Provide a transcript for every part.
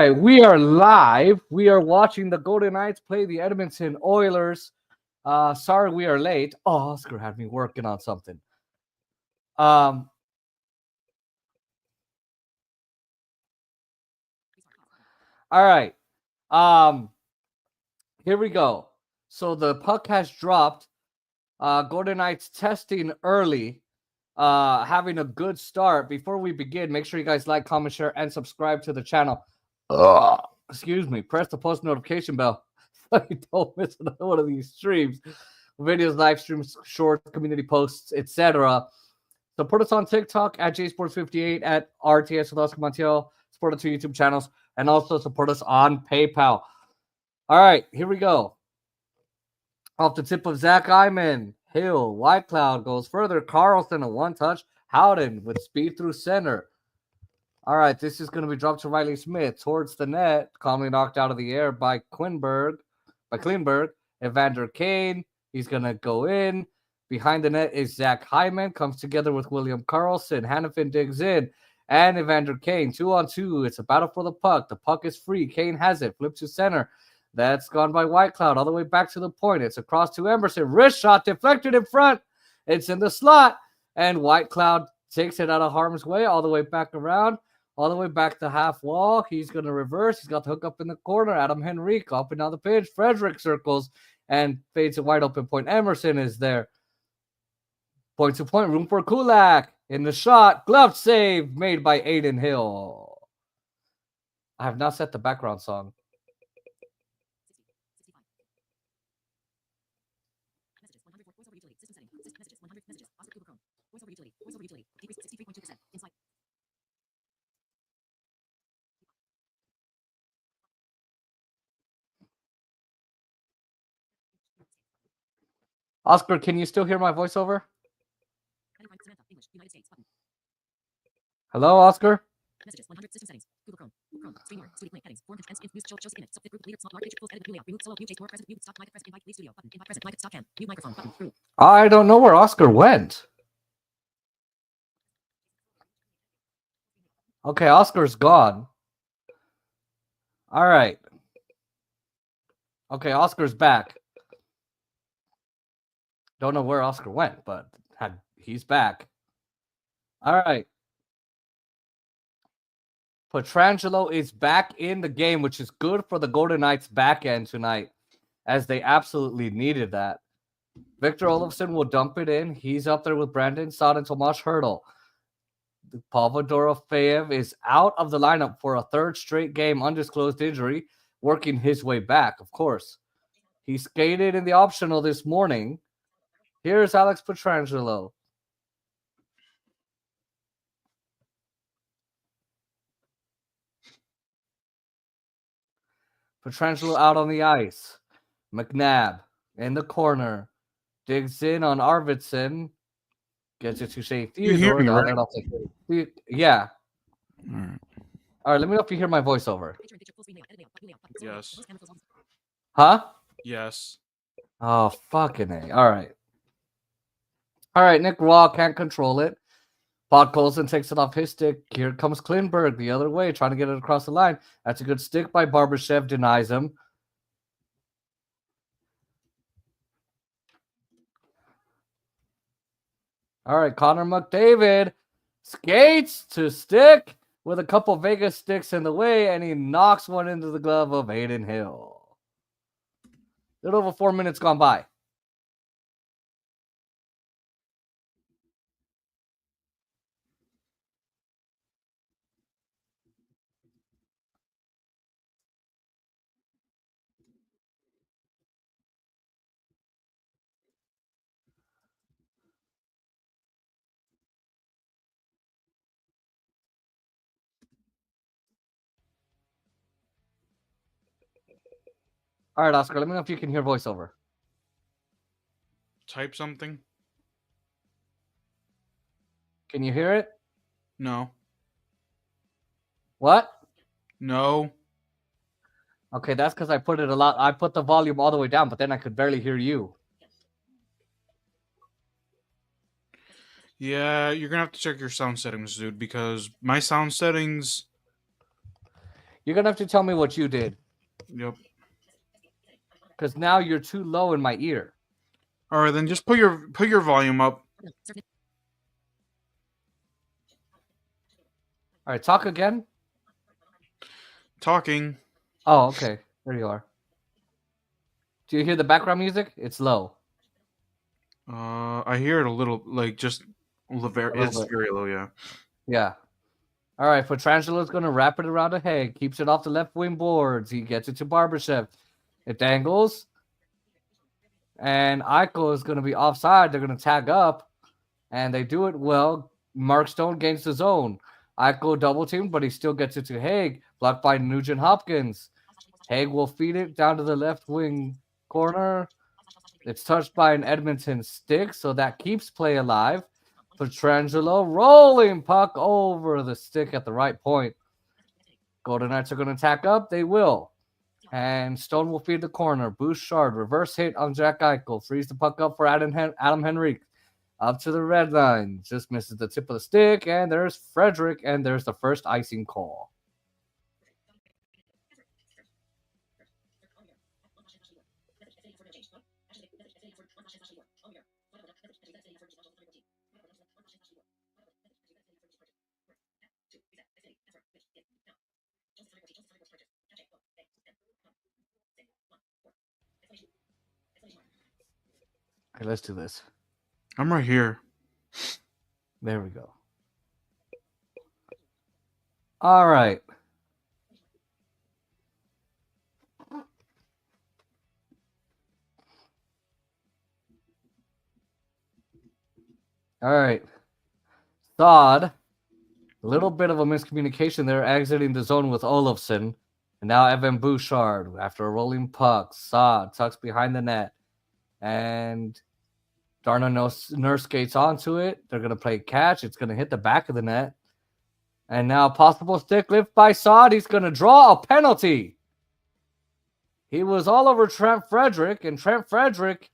right, we are live. We are watching the Golden Knights play the Edmonton Oilers. Sorry we are late. Oh, Oscar had me working on something. All right. Here we go. So the puck has dropped. Golden Knights testing early. Having a good start. Before we begin, make sure you guys like, comment, share, and subscribe to the channel. Excuse me. Press the post notification bell so you don't miss another one of these streams, videos, live streams, shorts, community posts, etc. Support us on TikTok at jsports58 at RTS with Oscar Montiel. Support us to YouTube channels and also support us on PayPal. All right, here we go. Off the tip of Zach Hyman, Hill, Whitecloud goes further. Carlson, a one-touch. Howden with speed through center. All right, this is going to be dropped to Riley Smith towards the net, calmly knocked out of the air by Klingberg. Evander Kane, he's going to go in. Behind the net is Zach Hyman, comes together with William Karlsson. Hannafin digs in, and Evander Kane, 2-on-2. It's a battle for the puck. The puck is free. Kane has it, flips to center. That's gone by Whitecloud all the way back to the point. It's across to Emerson. Wrist shot deflected in front. It's in the slot, and Whitecloud takes it out of harm's way all the way back around. All the way back to half wall. He's going to reverse. He's got the hook up in the corner. Adam Henrique up and down the pitch. Frederick circles and fades a wide open point. Emerson is there. Point to point. Room for Kulak. In the shot. Glove save made by Aiden Hill. I have not set the background song. Oscar, can you still hear my voiceover? Hello, Oscar? I don't know where Oscar went. Okay, Oscar's gone. All right. Okay, Oscar's back. Don't know where Oscar went, but he's back. All right. Pietrangelo is back in the game, which is good for the Golden Knights back end tonight, as they absolutely needed that. Victor Olofsson will dump it in. He's up there with Brandon Saad and Tomas Hertl. Pavel Dorofeyev is out of the lineup for a third straight game, undisclosed injury, working his way back, of course. He skated in the optional this morning. Here's Alex Pietrangelo. Pietrangelo out on the ice. McNabb in the corner. Digs in on Arvidsson. Gets it to Shea Theodore. You hear me, right? Yeah. All right. All right, let me know if you hear my voiceover. Yes. Huh? Yes. Oh, fucking A. All right. All right, Nick Raw can't control it. Podkolzin takes it off his stick. Here comes Klingberg the other way, trying to get it across the line. That's a good stick by Barbashev, denies him. All right, Connor McDavid skates to stick with a couple Vegas sticks in the way, and he knocks one into the glove of Aiden Hill. A little over 4 minutes gone by. All right, Oscar, let me know if you can hear voiceover. Type something. Can you hear it? No. What? No. Okay, that's because I put it a lot. I put the volume all the way down, but then I could barely hear you. Yeah, you're gonna have to check your sound settings, dude, because my sound settings. You're gonna have to tell me what you did, Yep. because now you're too low in my ear. All right, then just put your volume up. All right, talk again. Talking. Oh, okay. There you are. Do you hear the background music? It's low. I hear it a little, like just it's bit. very low. Yeah. Yeah. All right, Pietrangelo is going to wrap it around the head. Keeps it off the left wing boards. He gets it to Barbashev. It dangles. And Eichel is going to be offside. They're going to tag up. And they do it well. Mark Stone gains the zone. Eichel double teamed, but he still gets it to Haig. Blocked by Nugent Hopkins. Haig will feed it down to the left wing corner. It's touched by an Edmonton stick, so that keeps play alive. Pietrangelo rolling puck over the stick at the right point. Golden Knights are going to attack up. They will. And Stone will feed the corner. Bouchard, reverse hit on Jack Eichel. Frees the puck up for Adam Henrique. Up to the red line. Just misses the tip of the stick. And there's Frederick. And there's the first icing call. Okay, let's do this. I'm right here. There we go. All right. All right. Thawed. A little bit of a miscommunication there, exiting the zone with Olofsson. And now Evan Bouchard, after a rolling puck, Saad tucks behind the net. And Darnell Nurse skates onto it. They're going to play catch. It's going to hit the back of the net. And now possible stick lift by Saad. He's going to draw a penalty. He was all over Trent Frederick, and Trent Frederick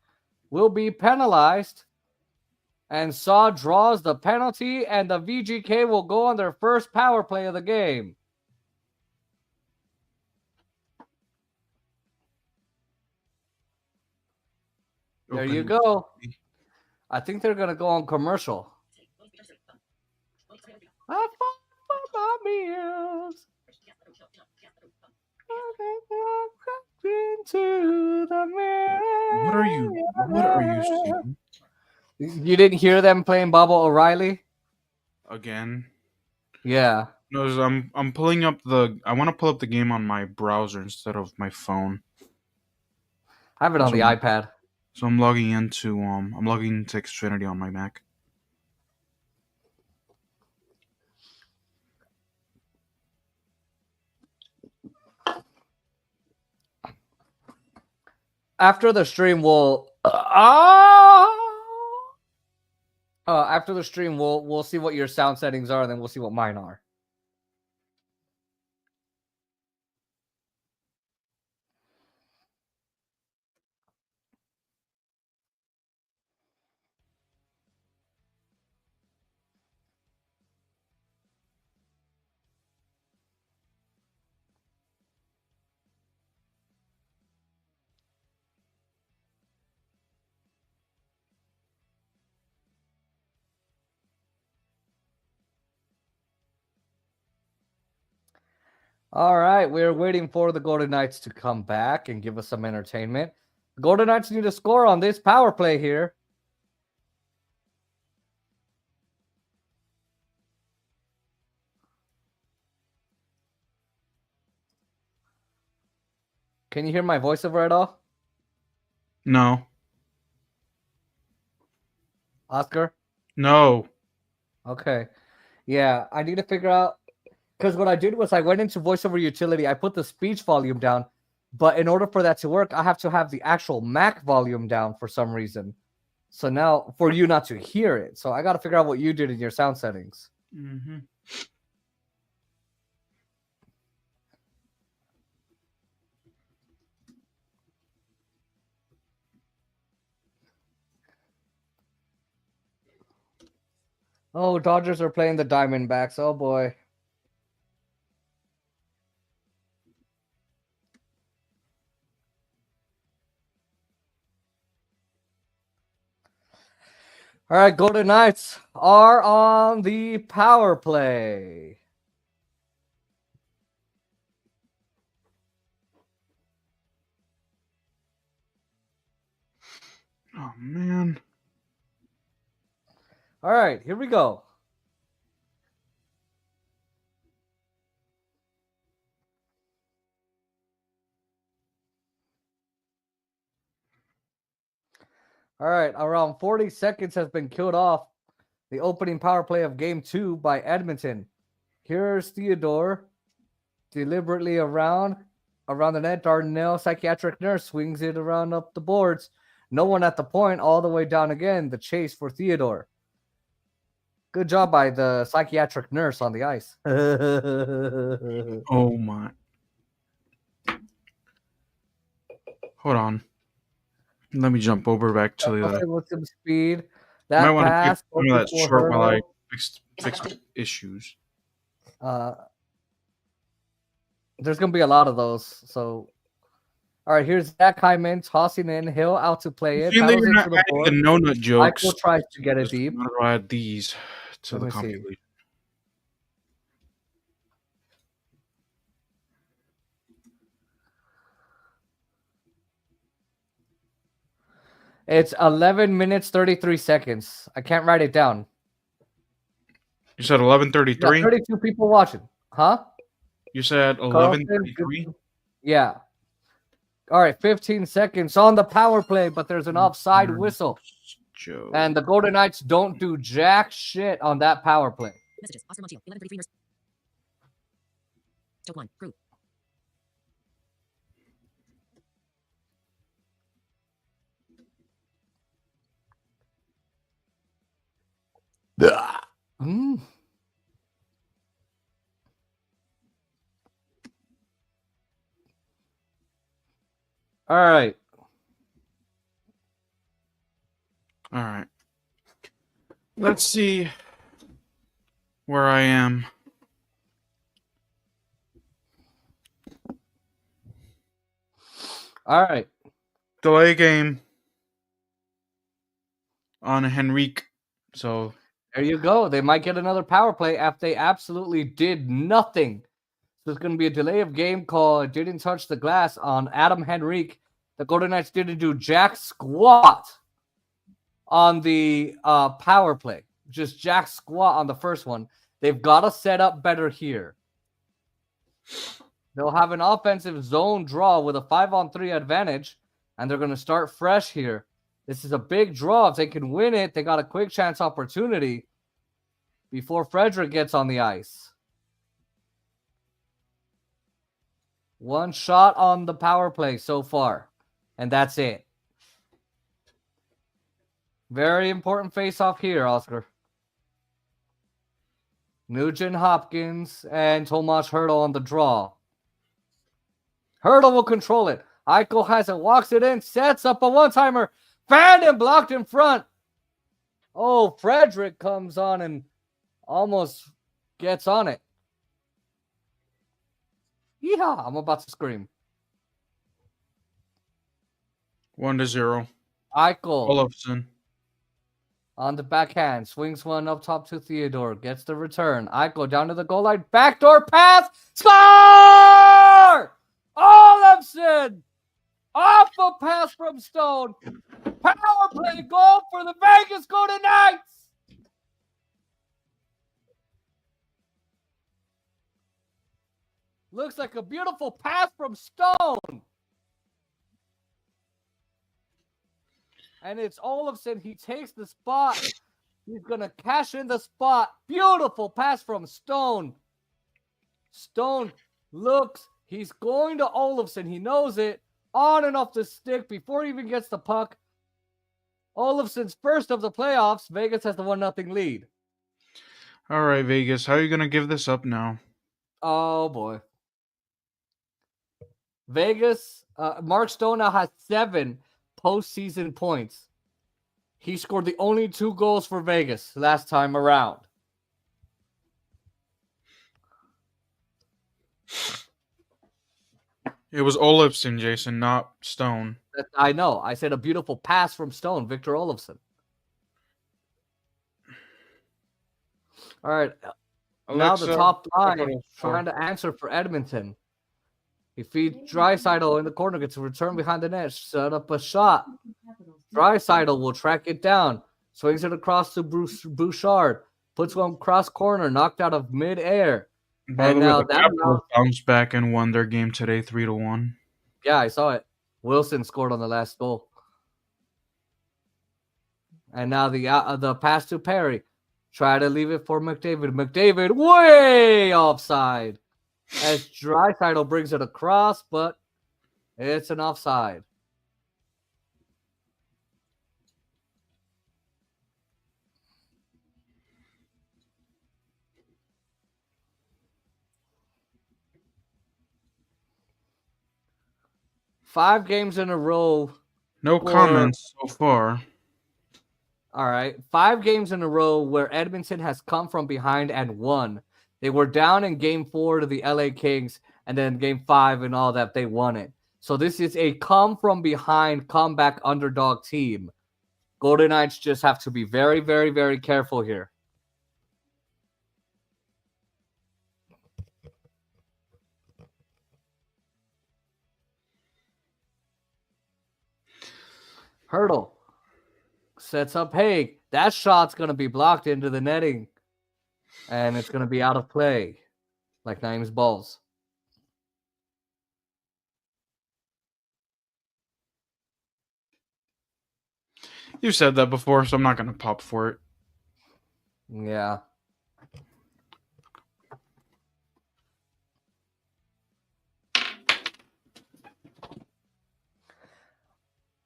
will be penalized. And Saad draws the penalty, and the VGK will go on their first power play of the game. There you go. I think they're going to go on commercial. I fought for my meals. Into the mirror. What are you singing? You didn't hear them playing Baba O'Reilly? Again? Yeah. No, I'm pulling up I want to pull up the game on my browser instead of my phone. I have it on the iPad. So I'm logging into Xfinity on my Mac. After the stream, we'll after the stream, we'll see what your sound settings are, and then we'll see what mine are. All right, we're waiting for the Golden Knights to come back and give us some entertainment. The Golden Knights need to score on this power play here. Can you hear my voiceover at all? No. Oscar? No. Okay. Yeah, I need to figure out, because what I did was I went into voiceover utility. I put the speech volume down, but in order for that to work, I have to have the actual Mac volume down for some reason. So now, for you not to hear it. So I got to figure out what you did in your sound settings. Mm-hmm. Oh, Dodgers are playing the Diamondbacks. Oh, boy. All right, Golden Knights are on the power play. Oh, man. All right, here we go. All right, around 40 seconds has been killed off the opening power play of game 2 by Edmonton. Here's Theodore deliberately around the net. Darnell, psychiatric nurse, swings it around up the boards. No one at the point, all the way down again. The chase for Theodore. Good job by the psychiatric nurse on the ice. Oh, my. Hold on. Let me jump over back to the... With some speed. Might That want to keep pass. some of that for short while I Hurdle. fix issues. There's going to be a lot of those. So, all right, here's Zach Hyman tossing in. Hill out to play it. Seeing that Battles you're not into the adding board. the no-nut jokes, Michael tries to get it deep. I'm going to add these to Let the me see. compilation. It's 11 minutes, 33 seconds. I can't write it down. You said 11:33? 32 people watching. Huh? You said 11:33? Yeah. All right, 15 seconds on the power play, but there's an offside whistle. Joe. And the Golden Knights don't do jack shit on that power play. Messages. Oscar Montiel, 11:33. Tote 1. Crew. Mm. All right. All right. Let's see where I am. All right. Delay game on Henrique. So there you go. They might get another power play after they absolutely did nothing. So it's going to be a delay of game call. It didn't touch the glass on Adam Henrique. The Golden Knights didn't do jack squat on the power play. Just jack squat on the first one. They've got to set up better here. They'll have an offensive zone draw with a 5-on-3 advantage, and they're going to start fresh here. This is a big draw. If they can win it, they got a quick chance opportunity before Frederick gets on the ice. One shot on the power play so far, and that's it. Very important face-off here, Oscar. Nugent Hopkins and Tomas Hurdle on the draw. Hurdle will control it. Eichel has it, walks it in, sets up a one-timer. Fanned and blocked in front. Oh, Frederick comes on and almost gets on it. Yeah, I'm about to scream. 1-0. Eichel. Olofsson. On the backhand, swings one up top to Theodore, gets the return. Eichel down to the goal line, backdoor pass, score! Olofsson! Off a pass from Stone. Power play goal for the Vegas Golden Knights! Looks like a beautiful pass from Stone. And it's Olofsson. He takes the spot. He's going to cash in the spot. Beautiful pass from Stone. Stone looks. He's going to Olofsson. He knows it. On and off the stick before he even gets the puck. Olofsson's first of the playoffs. Vegas has the 1-0 lead. All right, Vegas. How are you going to give this up now? Oh, boy. Vegas, Mark Stone now has 7 postseason points. He scored the only 2 goals for Vegas last time around. It was Olofsson, Jason, not Stone. I know. I said a beautiful pass from Stone, Victor Olofsson. All right. Now the Alexa, top line capital trying four. to answer for Edmonton. He feeds Draisaitl in the corner, gets a return behind the net, set up a shot. Draisaitl will track it down, swings it across to Bouchard, puts one cross corner, knocked out of midair. By And the way, now the that Capitals bounced back and won their game today 3-1. yeah, I saw it. Wilson scored on the last goal. And now the pass to Perry. Try to leave it for McDavid. McDavid way offside. As Draisaitl brings it across, but it's an offside. Five games in a row. No comments so far. All right. 5 games in a row where Edmonton has come from behind and won. They were down in game 4 to the LA Kings, and then game 5 and all that, they won it. So this is a come from behind, comeback underdog team. Golden Knights just have to be very, very, very careful here. Hurdle sets up Haig. That shot's going to be blocked into the netting, and it's going to be out of play, like Naeem's balls. You said that before, so I'm not going to pop for it. Yeah.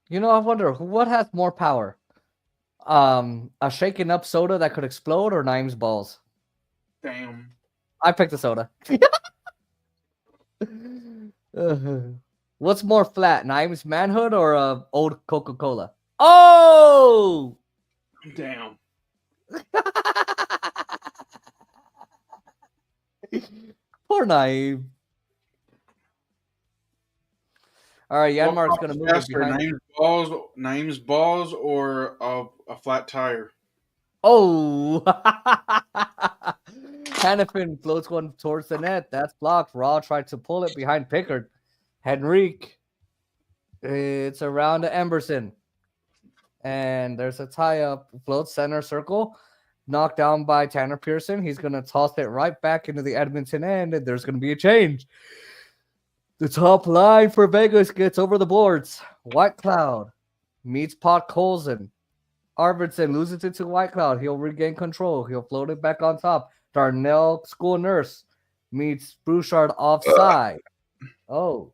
You know, I wonder what has more power? A shaken up soda that could explode or Naeem's balls? Damn. I picked the soda. What's more flat, Naeem's manhood or old Coca-Cola? Oh! Damn. Poor Naeem. All right, Yanmark's going to move it behind. Naeem's balls or a flat tire? Oh! Hannafin floats one towards the net. That's blocked. Raw tried to pull it behind Pickard. Henrique. It's around to Emberson. And there's a tie-up. Floats center circle. Knocked down by Tanner Pearson. He's going to toss it right back into the Edmonton end, and there's going to be a change. The top line for Vegas gets over the boards. White Cloud meets Pot Colson. Arvidsson loses it to White Cloud. He'll regain control. He'll float it back on top. Darnell School Nurse meets Bouchard offside. Oh.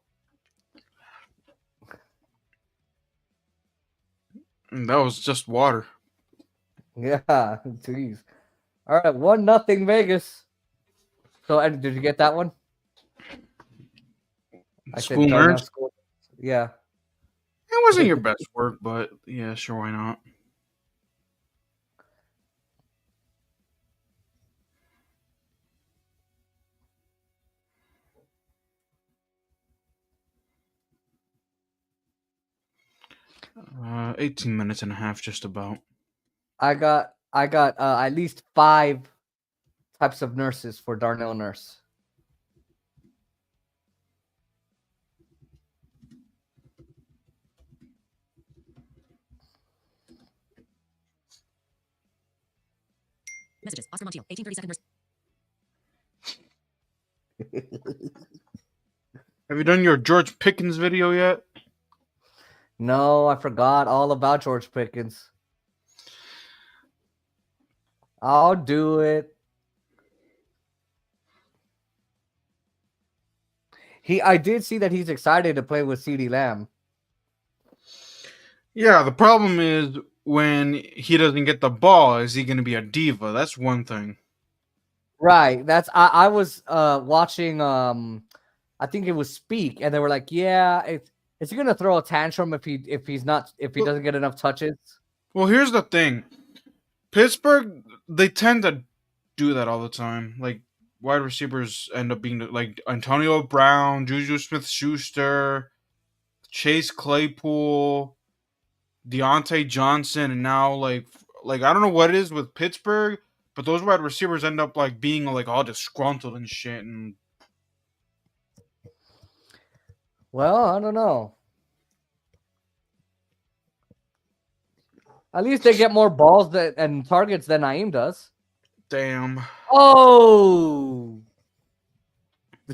That was just water. Yeah, jeez. All right, 1-0 Vegas. So, and did you get that one? School Nurse? School. Yeah. It wasn't your best work, but yeah, sure, why not? Uh, 18 minutes and a half, just about. I got at least 5 types of nurses for Darnell Nurse. Messages. Oscar Montiel, 1832nd verse. Have you done your George Pickens video yet? No, I forgot all about George Pickens. I'll do it. I did see that he's excited to play with CeeDee Lamb. Yeah, the problem is when he doesn't get the ball, is he going to be a diva? That's one thing. Right. That's I was watching I think it was Speak, and they were like, yeah, is he gonna throw a tantrum if he doesn't get enough touches? Well, here's the thing. Pittsburgh, they tend to do that all the time. Like, wide receivers end up being like Antonio Brown, Juju Smith-Schuster, Chase Claypool, Deontay Johnson, and now like I don't know what it is with Pittsburgh, But those wide receivers end up like being like all disgruntled and shit. And Well, I don't know. At least they get more balls and targets than Naeem does. damn, Oh,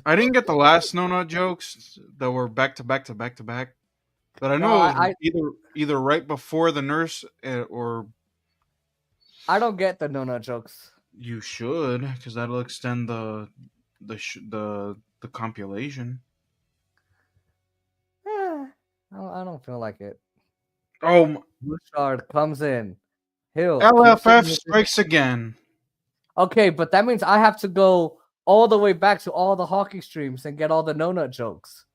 I didn't get the last no nut jokes that were back to back to back to back. But I no, know it was either right before the nurse or I don't get the no jokes. you should, because that'll extend the compilation. I don't feel like it. Oh, Bouchard comes in. Hill. LFF strikes again. Okay, but that means I have to go all the way back to all the hockey streams and get all the no-nut jokes.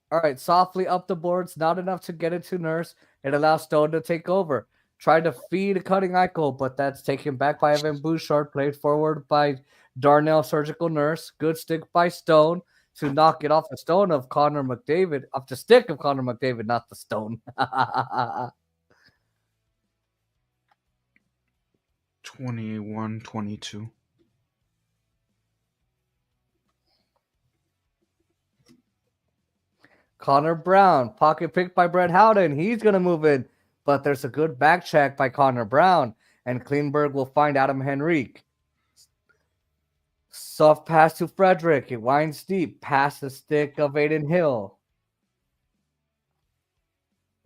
All right, softly up the boards, not enough to get it to Nurse. It allows Stone to take over. Tried to feed Cutting Eichel, but that's taken back by Evan Bouchard. Played forward by Darnell Surgical Nurse. Good stick by Stone to knock it off the stone of Connor McDavid. Off the stick of Connor McDavid, not the stone. 21-22. Connor Brown, pocket pick by Brett Howden. He's going to move in, but there's a good back check by Connor Brown, and Klingberg will find Adam Henrique. Soft pass to Frederick. It winds deep past the stick of Aiden Hill.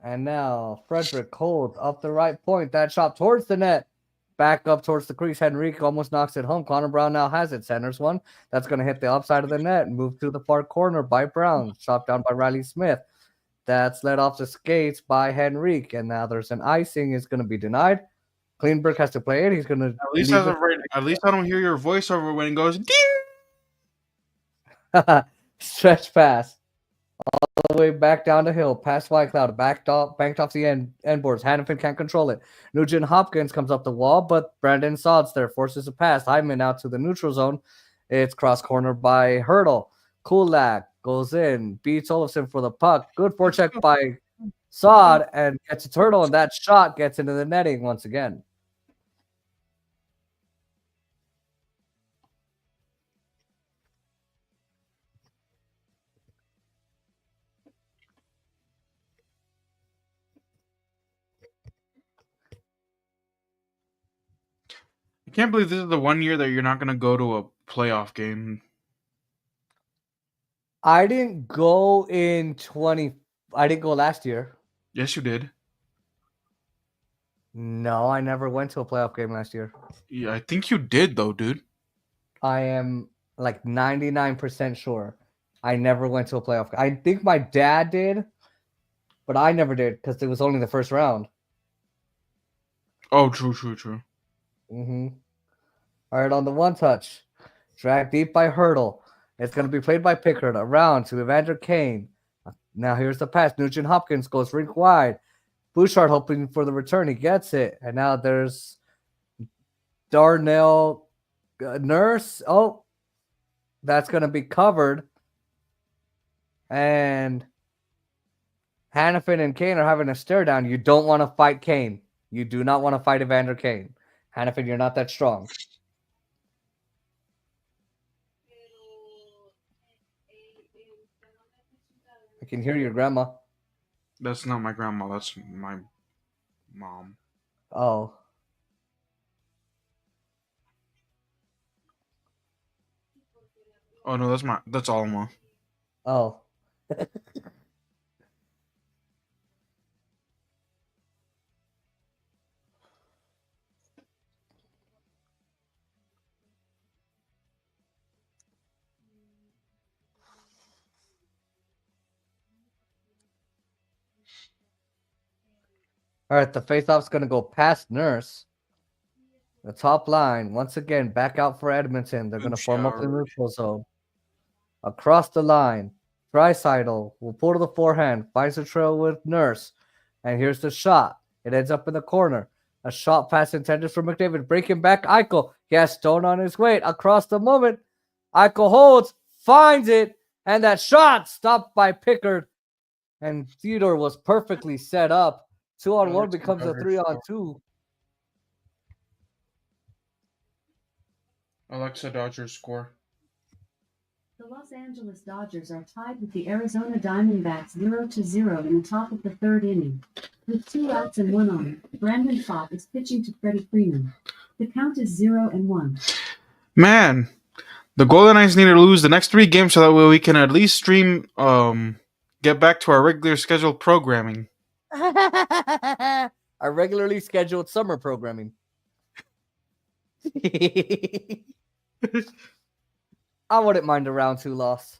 And now Frederick holds up the right point. That shot towards the net. Back up towards the crease. Henrique almost knocks it home. Connor Brown now has it. Centers one. That's going to hit the upside of the net. Move to the far corner by Brown. Shot down by Riley Smith. That's led off the skates by Henrique. And now there's an icing. Is going to be denied. Klingberg has to play it. He's going to At least I don't hear your voiceover when it goes ding. Stretch pass. All the way back down the hill, past Whitecloud, banked off the end boards. Hannafin can't control it. Nugent Hopkins comes up the wall, but Brandon Sods there forces a pass. Hyman out to the neutral zone. It's cross corner by Hurdle. Kulak goes in, beats Olofsson for the puck. Good forecheck by Sod and gets a turtle, and that shot gets into the netting once again. I can't believe this is the one year that you're not going to go to a playoff game. I didn't go I didn't go last year. Yes, you did. No, I never went to a playoff game last year. Yeah, I think you did, though, dude. I am like 99% sure I never went to a playoff. I think my dad did, but I never did because it was only the first round. Oh, true. Mm-hmm. All right, on the one touch. Dragged deep by Hurdle. It's going to be played by Pickard. Around to Evander Kane. Now here's the pass. Nugent Hopkins goes rink wide. Bouchard hoping for the return. He gets it. And now there's Darnell Nurse. Oh, that's going to be covered. And Hannafin and Kane are having a stare down. You don't want to fight Kane. You do not want to fight Evander Kane. Hannafin, you're not that strong. I can hear your grandma. That's not my grandma. That's my mom. Oh. Oh no, that's Alma. Oh. All right, the faceoff's going to go past Nurse. The top line, once again, back out for Edmonton. They're going to form up the neutral zone. Across the line, Draisaitl will pull to the forehand, finds the trail with Nurse. And here's the shot. It ends up in the corner. A shot pass intended for McDavid. Breaking back, Eichel. He has Stone on his way. Across the moment, Eichel holds, finds it, and that shot stopped by Pickard. And Theodore was perfectly set up. 2-on-1 becomes a 3-on-2. Alexa, Dodgers score. The Los Angeles Dodgers are tied with the Arizona Diamondbacks 0-0 in the top of the third inning. With 2 outs and 1 on, Brandon Pfaadt is pitching to Freddie Freeman. The count is 0-1. Man, the Golden Knights need to lose the next 3 games so that way we can at least stream, get back to our regular scheduled programming. Our regularly scheduled summer programming. I wouldn't mind a round 2 loss.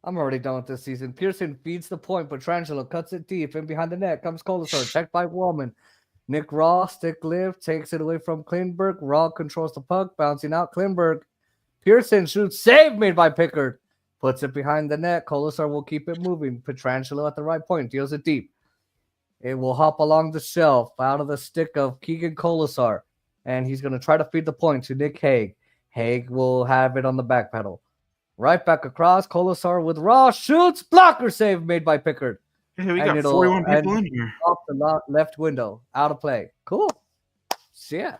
I'm already done with this season. Pearson feeds the point. Pietrangelo cuts it deep. In behind the net comes Colasar. Checked by Wallman. Nick Raw, stick lift, takes it away from Klingberg. Raw controls the puck, bouncing out Klingberg. Pearson shoots, save made by Pickard. Puts it behind the net. Colasar will keep it moving. Pietrangelo at the right point, deals it deep. It will hop along the shelf out of the stick of Keegan Colasar. And he's going to try to feed the point to Nick Hague. Hague will have it on the back pedal. Right back across, Colasar with Raw shoots, blocker save made by Pickard. Hey, we And got 41 people in here. Off the left window, out of play. Cool. Yeah.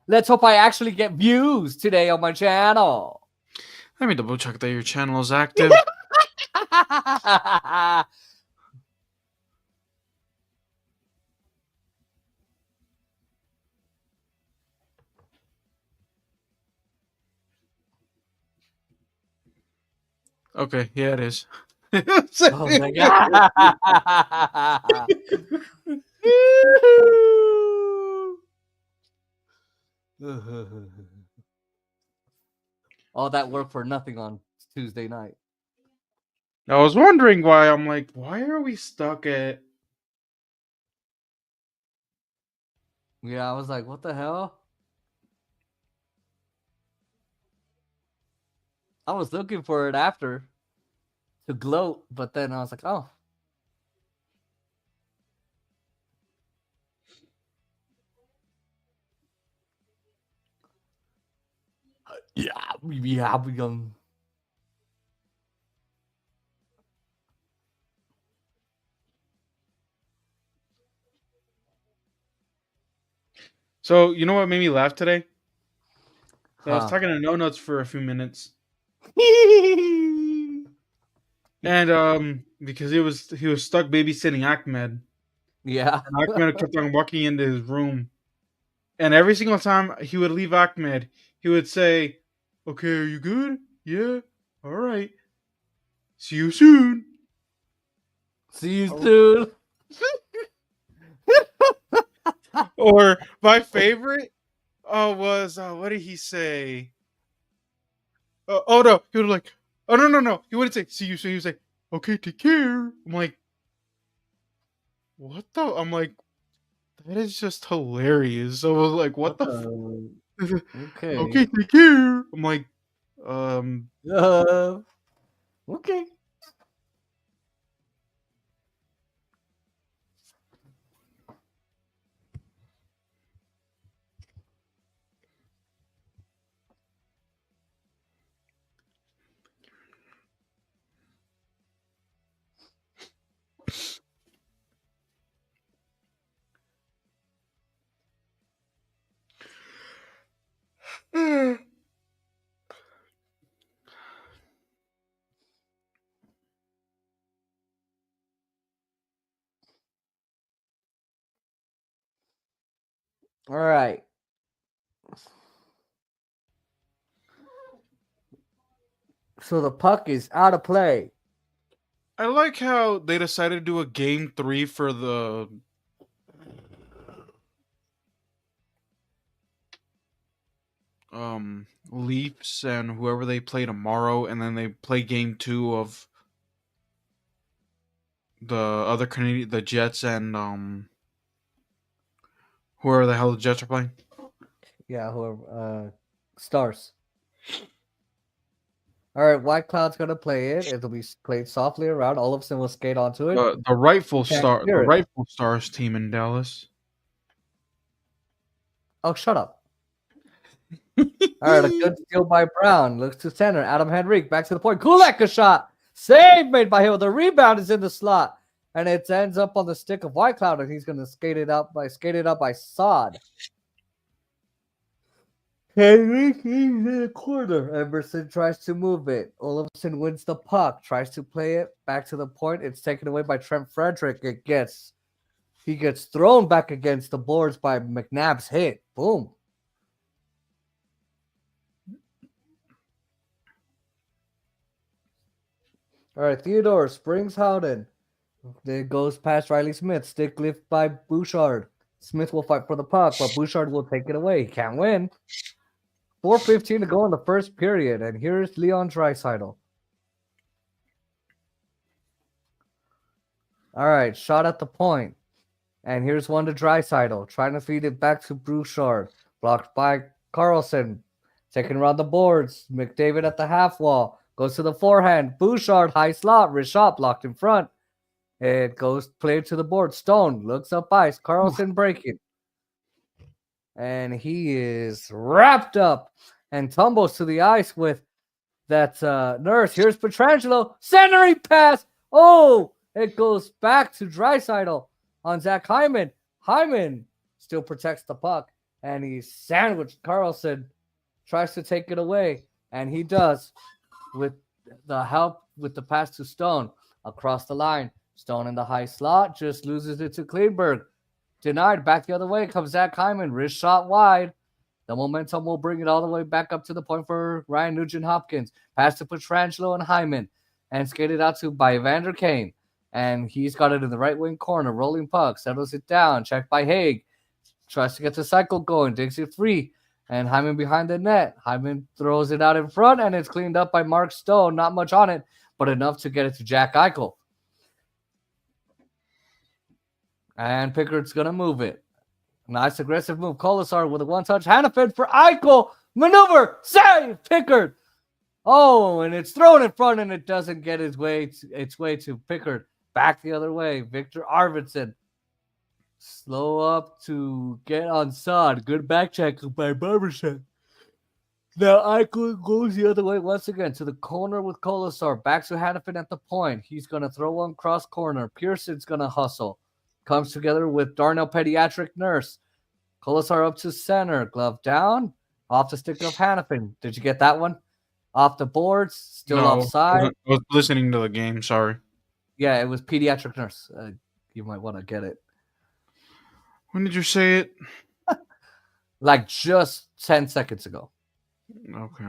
Let's hope I actually get views today on my channel. Let me double check that your channel is active. Okay, yeah, it is. Oh my god. All that work for nothing on Tuesday night. I was wondering why. I'm like, why are we stuck at? Yeah, I was like, what the hell? I was looking for it after to gloat, but then I was like, oh. Yeah, we So you know what made me laugh today? I was Huh. talking to No Nuts for a few minutes, and because he was stuck babysitting Ahmed, Yeah. and Ahmed kept on walking into his room, and every single time he would leave Ahmed, he would say, "Okay, are you good? Yeah, all right. See you soon." See you soon. Or my favorite was what did he say? Oh no, he was like, oh no, he wouldn't say see you soon. He was like, okay, take care. I'm like, what the? I'm like, that is just hilarious. So I was like, what the? Okay. Okay, take care. I'm like, okay. All right. So the puck is out of play. I like how they decided to do a game 3 for the Leafs and whoever they play tomorrow, and then they play game 2 of the other Canadian, the Jets, and whoever the hell the Jets are playing. Yeah, whoever Stars. All right, White Cloud's gonna play it. It'll be played softly around. Olofsson will skate onto it. The rightful Can't star, hear the it. rightful Stars team in Dallas. Oh, shut up. All right, a good steal by Brown. Looks to center. Adam Henrique back to the point. Kulak a shot. Save made by him. The rebound is in the slot. and it ends up on the stick of White Cloud, and he's gonna skate it up by Sod. Henrik in the corner. Emerson tries to move it. Olofsson wins the puck, tries to play it back to the point. It's taken away by Trent Frederick. He gets thrown back against the boards by McNabb's hit. Boom. All right, Theodore springs Howden. It goes past Riley Smith. Stick lift by Bouchard. Smith will fight for the puck, but Bouchard will take it away. He can't win. 4:15 to go in the first period, and here's Leon Draisaitl. All right, shot at the point. And here's one to Draisaitl, trying to feed it back to Bouchard. Blocked by Carlson. Taking around the boards. McDavid at the half wall. Goes to the forehand. Bouchard, high slot. Rishot blocked in front. It goes played to the board. Stone looks up ice. Carlson breaking. And he is wrapped up and tumbles to the ice with that Nurse. Here's Pietrangelo. Centering pass. Oh, it goes back to Draisaitl on Zach Hyman. Hyman still protects the puck, and he sandwiched Carlson. Tries to take it away, and he does with the help with the pass to Stone across the line. Stone in the high slot just loses it to Kleinberg. Denied back the other way comes Zach Hyman. Wrist shot wide. The momentum will bring it all the way back up to the point for Ryan Nugent-Hopkins. Pass to Pietrangelo and Hyman. And skated out to by Evander Kane. And he's got it in the right wing corner. Rolling puck. Settles it down. Checked by Haig. Tries to get the cycle going. Digs it free. And Hyman behind the net. Hyman throws it out in front. And it's cleaned up by Mark Stone. Not much on it. But enough to get it to Jack Eichel. And Pickard's going to move it. Nice aggressive move. Colasar with a one-touch. Hannafin for Eichel. Maneuver. Save. Pickard. Oh, and it's thrown in front, and it doesn't get its way to Pickard. Back the other way. Victor Arvidsson. Slow up to get on Sod. Good back check by Barbershop. Now Eichel goes the other way once again to the corner with Colasar. Back to Hannafin at the point. He's going to throw one cross corner. Pearson's going to hustle. Comes together with Darnell Pediatric Nurse. Colasar up to center. Glove down. Off the stick of Hannafin. Did you get that one? Off the boards. Still offside. I was listening to the game. Sorry. Yeah, it was Pediatric Nurse. You might want to get it. When did you say it? Like just 10 seconds ago. Okay.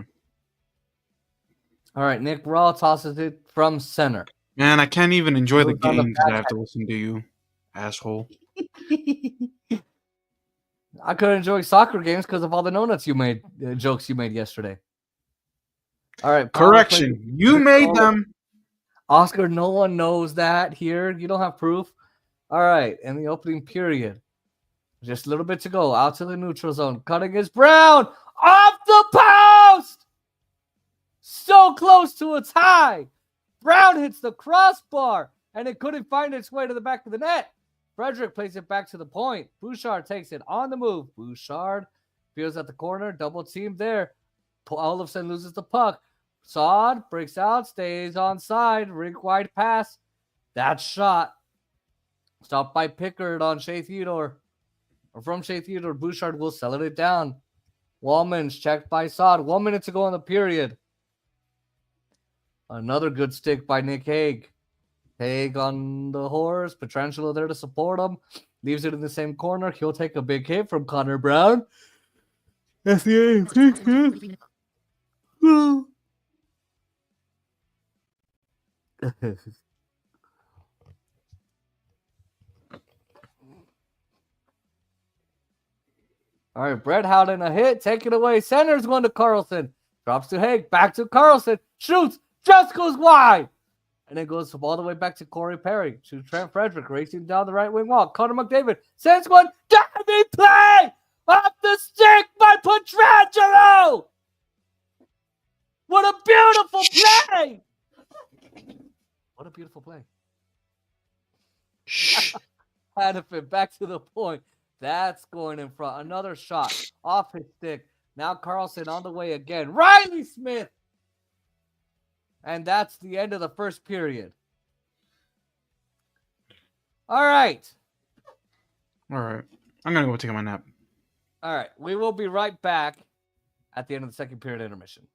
All right, Nick Raw tosses it from center. Man, I can't even enjoy the Goes on the game because I have to listen to you, asshole. I couldn't enjoy soccer games because of all the no-nuts you made, jokes you made yesterday. All right. Correction. You made them. Oscar, no one knows that here. You don't have proof. All right. In the opening period, just a little bit to go. Out to the neutral zone. Cutting is Brown. Off the post. So close to a tie. Brown hits the crossbar, and it couldn't find its way to the back of the net. Frederick plays it back to the point. Bouchard takes it on the move. Bouchard feels at the corner. Double team there. Olofsson loses the puck. Sod breaks out, stays on side. Rink wide pass. That shot. Stopped by Pickard on Shea Theodore. Or from Shea Theodore. Bouchard will settle it down. Wallman's checked by Sod. 1 minute to go in the period. Another good stick by Nick Hague. Hague on the horse. Pietrangelo there to support him. Leaves it in the same corner. He'll take a big hit from Connor Brown. That's the end. All right, Brett Howden a hit. Take it away. Center's going to Carlson. Drops to Hague. Back to Carlson. Shoots. Just goes wide. And it goes all the way back to Corey Perry. To Trent Frederick. Racing down the right wing wall. Connor McDavid. Sends one. Diving play. Off the stick by Pietrangelo. What a beautiful play. What a beautiful play. Hannafin back to the point. That's going in front. Another shot off his stick. Now Carlson on the way again. Riley Smith. And that's the end of the first period. All right. All right. I'm gonna go take my nap. All right. We will be right back at the end of the second period intermission.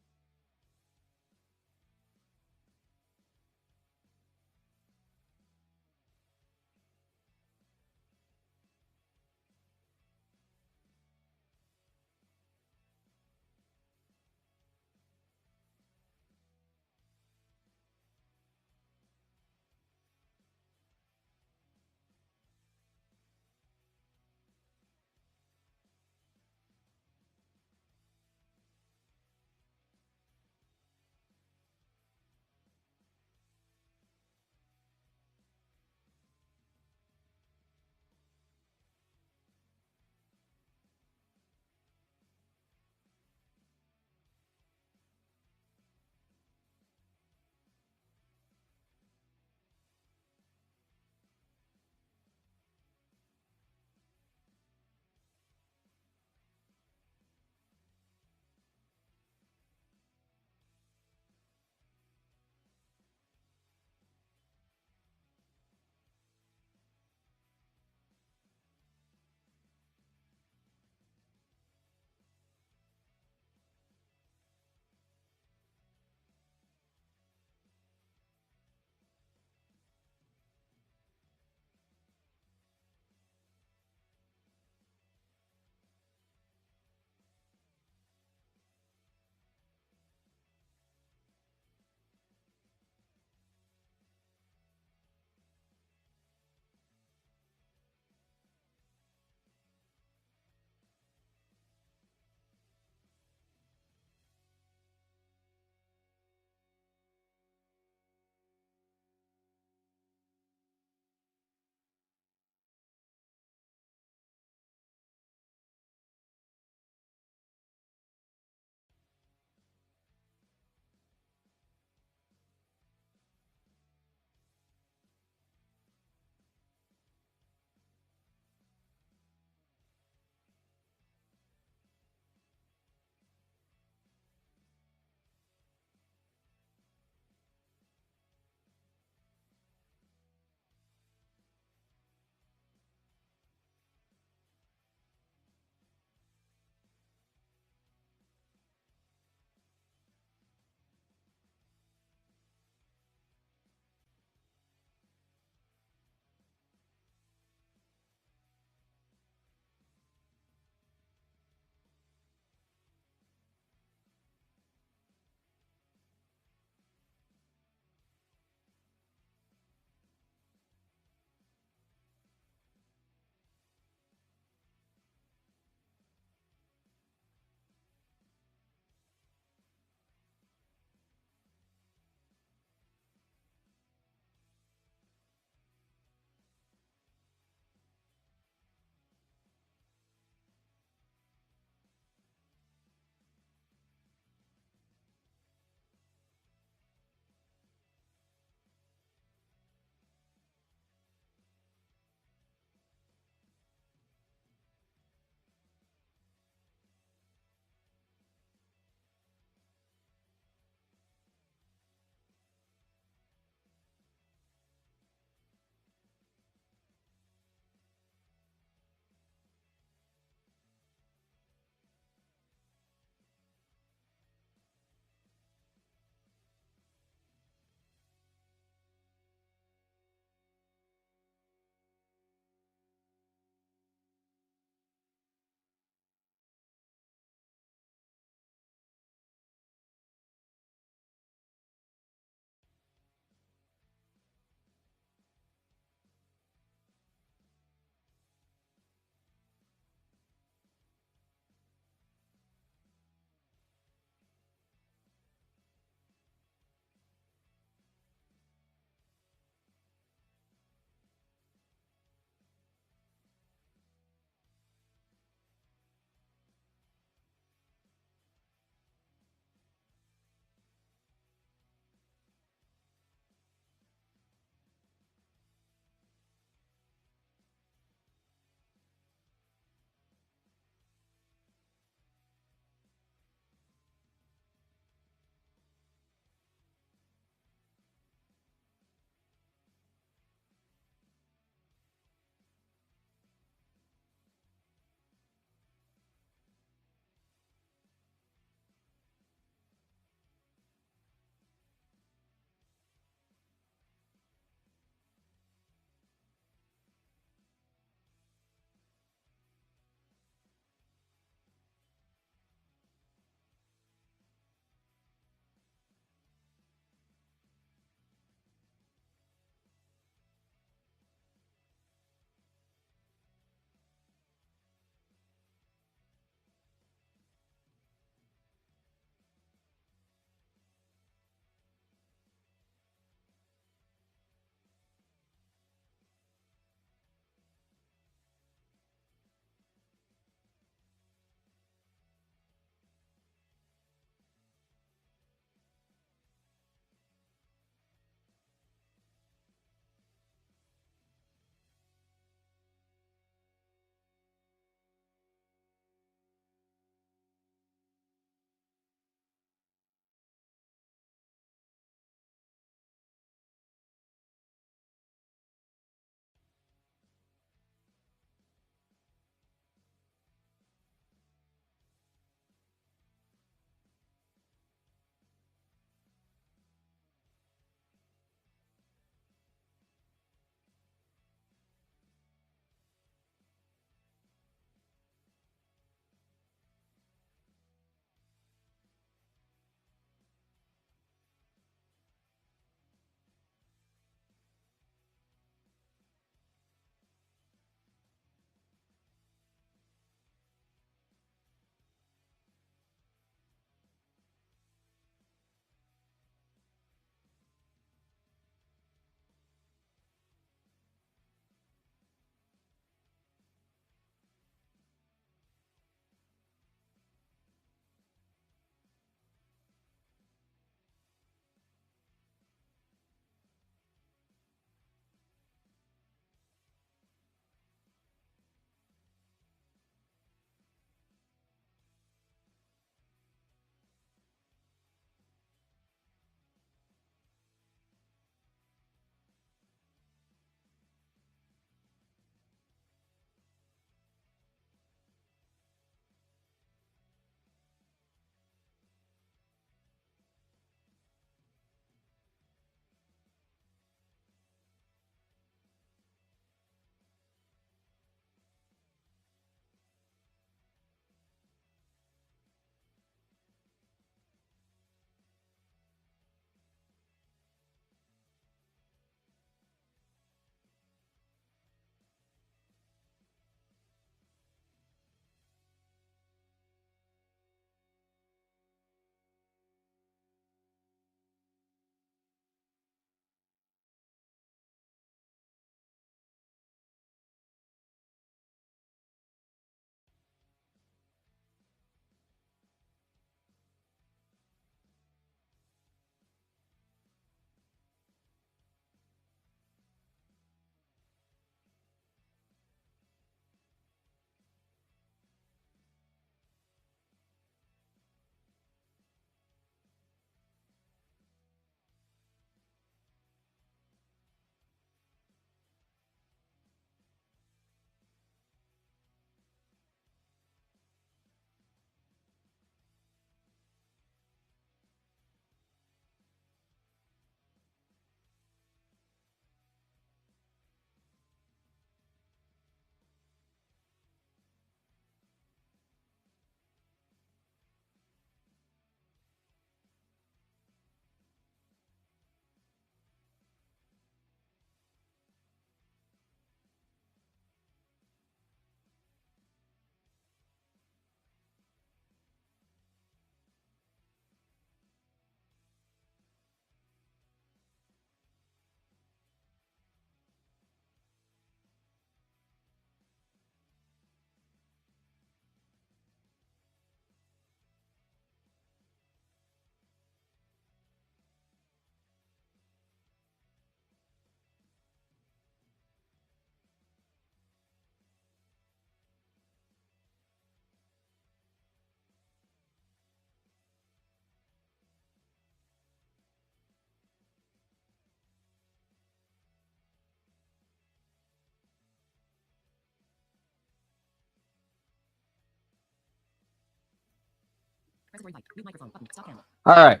Present or invite. Mute microphone. Button. Stop cam. All right,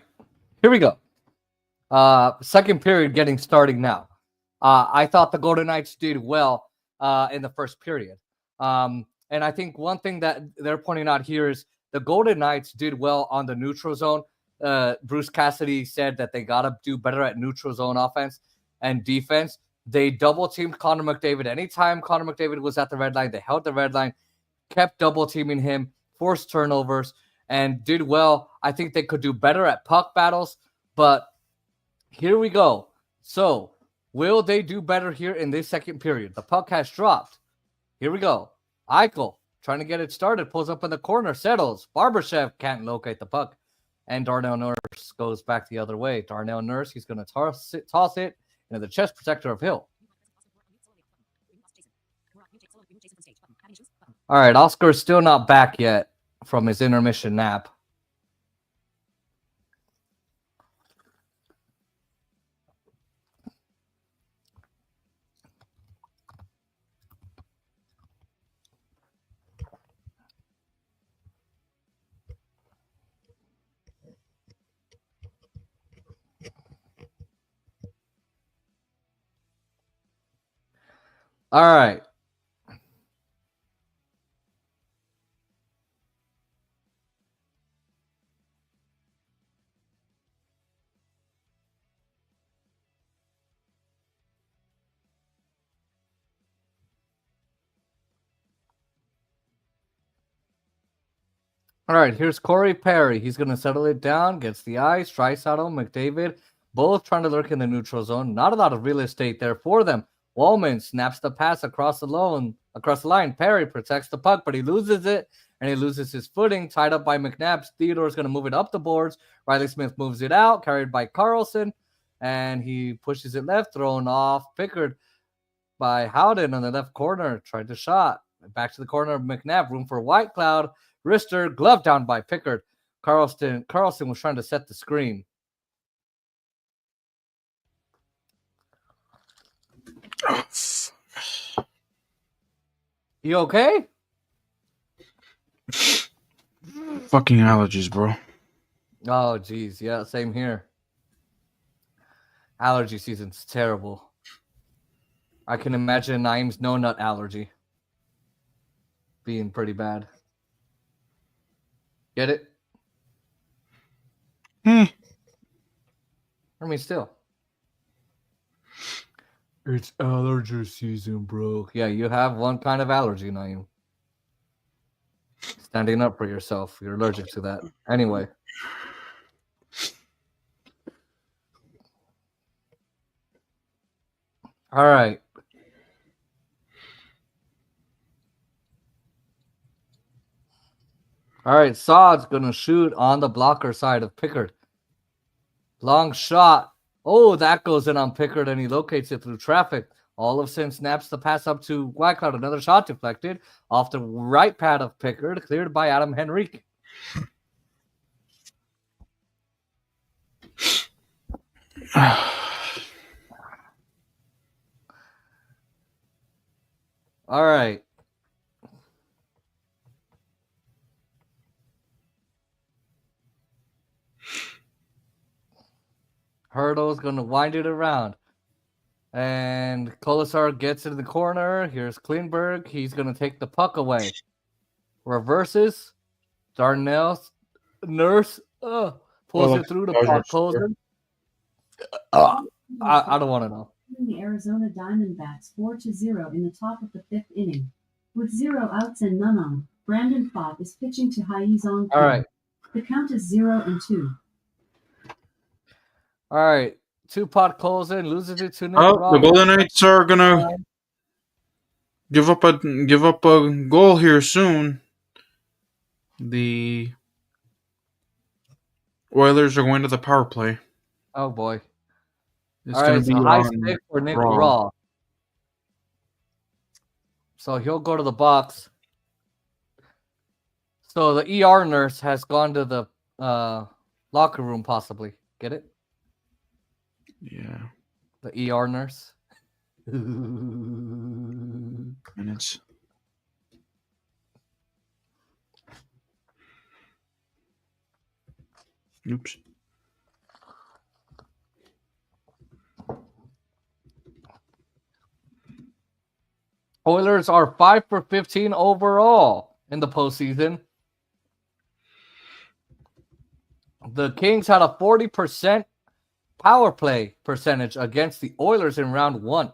here we go. Second period starting now. I thought the Golden Knights did well in the first period. And I think one thing that they're pointing out here is the Golden Knights did well on the neutral zone. Bruce Cassidy said that they got to do better at neutral zone offense and defense. They double teamed Connor McDavid. Anytime Connor McDavid was at the red line, they held the red line, kept double teaming him, forced turnovers, and did well. I think they could do better at puck battles, but here we go. So, will they do better here in this second period? The puck has dropped. Here we go. Eichel trying to get it started, pulls up in the corner, settles. Barbashev can't locate the puck. And Darnell Nurse goes back the other way. Darnell Nurse, he's going to toss it into the chest protector of Hill. All right, Oscar is still not back yet from his intermission nap. All right. All right, here's Corey Perry. He's going to settle it down, gets the ice, Draisaitl, McDavid, both trying to lurk in the neutral zone. Not a lot of real estate there for them. Wallman snaps the pass across the line. Perry protects the puck, but he loses it, and he loses his footing, tied up by McNabb. Theodore's going to move it up the boards. Riley Smith moves it out, carried by Carlson, and he pushes it left, thrown off. Pickard by Howden on the left corner, tried the shot. Back to the corner of McNabb, room for White Cloud. Wrister, glove down by Pickard. Carlson was trying to set the screen. You okay? Fucking allergies, bro. Oh, geez. Yeah, same here. Allergy season's terrible. I can imagine Naeem's no nut allergy being pretty bad. Get it? I mean, still. It's allergy season, bro. Yeah, you have one kind of allergy, Naeem. Standing up for yourself. You're allergic to that. Anyway. All right. All right, Saad's going to shoot on the blocker side of Pickard. Long shot. Oh, that goes in on Pickard, and he locates it through traffic. Olofsson snaps the pass up to Whitecloud. Another shot deflected off the right pad of Pickard, cleared by Adam Henrique. All right. Hurdle's going to wind it around. And Kolasar gets in the corner. Here's Klingberg. He's going to take the puck away. Reverses. Darnell Nurse pulls it through the puck. I don't want to know. The Arizona Diamondbacks 4-0 in the top of the fifth inning. With 0 outs and none on, Brandon Pfaadt is pitching to Haizong. All right. The count is 0-2. All right. 2-pot Colson loses it to Nick Oh, Ross. the Golden Knights are gonna give up a goal here soon. The Oilers are going to the power play. Oh boy. It's All gonna right, be so high on stick for Nick Raw. Raw. So he'll go to the box. So the ER nurse has gone to the locker room, possibly. Get it? Yeah, The ER nurse. minutes. Oops. Oilers are 5 for 15 overall in the postseason. The Kings had a 40% power play percentage against the Oilers in round 1.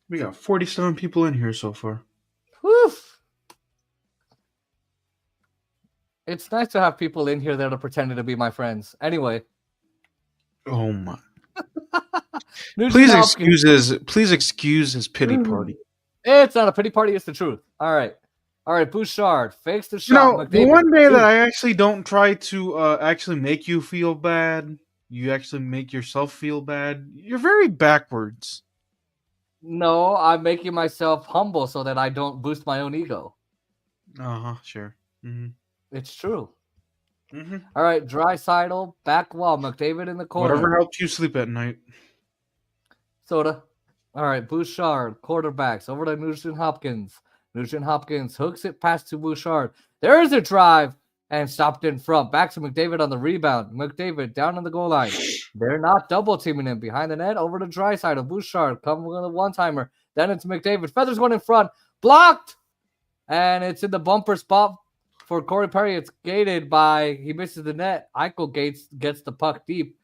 We got 47 people in here so far. Whew. It's nice to have people in here that are pretending to be my friends. Anyway. Oh my. Nugent Please Hopkins. excuse his pity party. It's not a pity party, it's the truth. All right. Bouchard fakes the shot. You know, McDavid. one day that I actually don't try to actually make you feel bad, you actually make yourself feel bad. You're very backwards. No, I'm making myself humble so that I don't boost my own ego. Sure. Mm-hmm. It's true. Mm-hmm. All right, Draisaitl, back wall, McDavid in the corner. Whatever helps you sleep at night. Soda. All right, Bouchard, quarterbacks, over to Nugent Hopkins. Nugent Hopkins hooks it past to Bouchard. There's a drive and stopped in front. Back to McDavid on the rebound. McDavid down on the goal line. They're not double teaming him behind the net. Over to Draisaitl. Bouchard coming with a one-timer. Then it's McDavid. Feathers going in front. Blocked! And it's in the bumper spot for Corey Perry. It's gated by, he misses the net. Eichel gets the puck deep.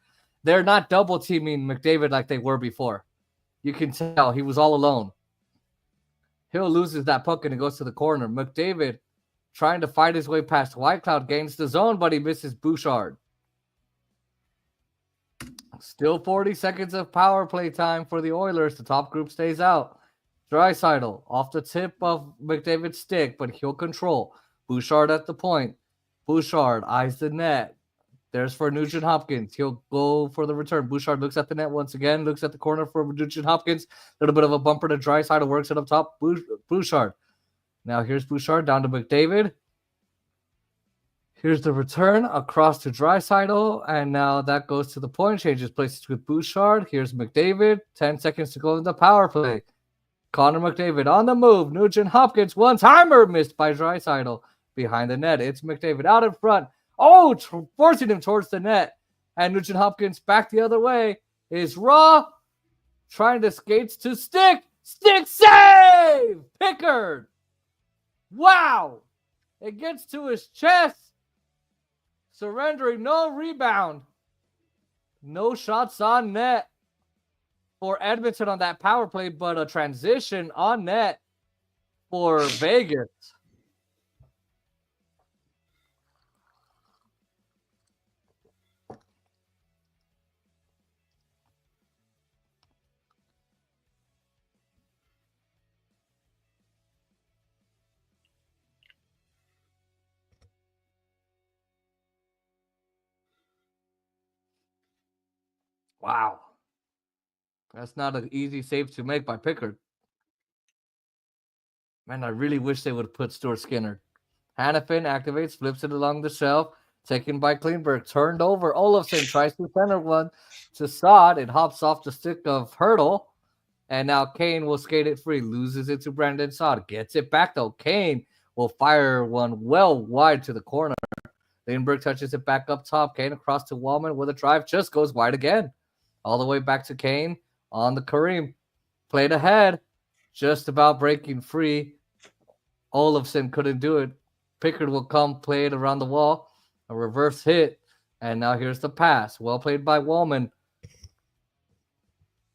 They're not double teaming McDavid like they were before. You can tell he was all alone. Hill loses that puck and it goes to the corner. McDavid trying to fight his way past Whitecloud, gains the zone, but he misses Bouchard. Still 40 seconds of power play time for the Oilers. The top group stays out. Draisaitl off the tip of McDavid's stick, but he'll control. Bouchard at the point. Bouchard eyes the net. There's for Nugent Hopkins. He'll go for the return. Bouchard looks at the net once again, looks at the corner for Nugent Hopkins. A little bit of a bumper to Draisaitl, works it up top. Bouchard. Now here's Bouchard down to McDavid. Here's the return across to Draisaitl, and now that goes to the point. Changes places with Bouchard. Here's McDavid. 10 seconds to go in the power play. Connor McDavid on the move. Nugent Hopkins, one-timer missed by Draisaitl. Behind the net, it's McDavid out in front. Oh, forcing him towards the net. And Nugent Hopkins back the other way is Raw. Trying to skates to stick. Stick save! Pickard. Wow. It gets to his chest. Surrendering, no rebound. No shots on net for Edmonton on that power play, but a transition on net for Vegas. Wow. That's not an easy save to make by Pickard. Man, I really wish they would have put Stuart Skinner. Hannafin activates, flips it along the shelf. Taken by Klingberg. Turned over. Olofsson tries to center one to Saad. It hops off the stick of Hurdle. And now Kane will skate it free. Loses it to Brandon Saad. Gets it back, though. Kane will fire one well wide to the corner. Klingberg touches it back up top. Kane across to Wallman with a drive. Just goes wide again. All the way back to Kane on the Kareem. Played ahead. Just about breaking free. Olofsson couldn't do it. Pickard will come, play it around the wall. A reverse hit. And now here's the pass. Well played by Wallman.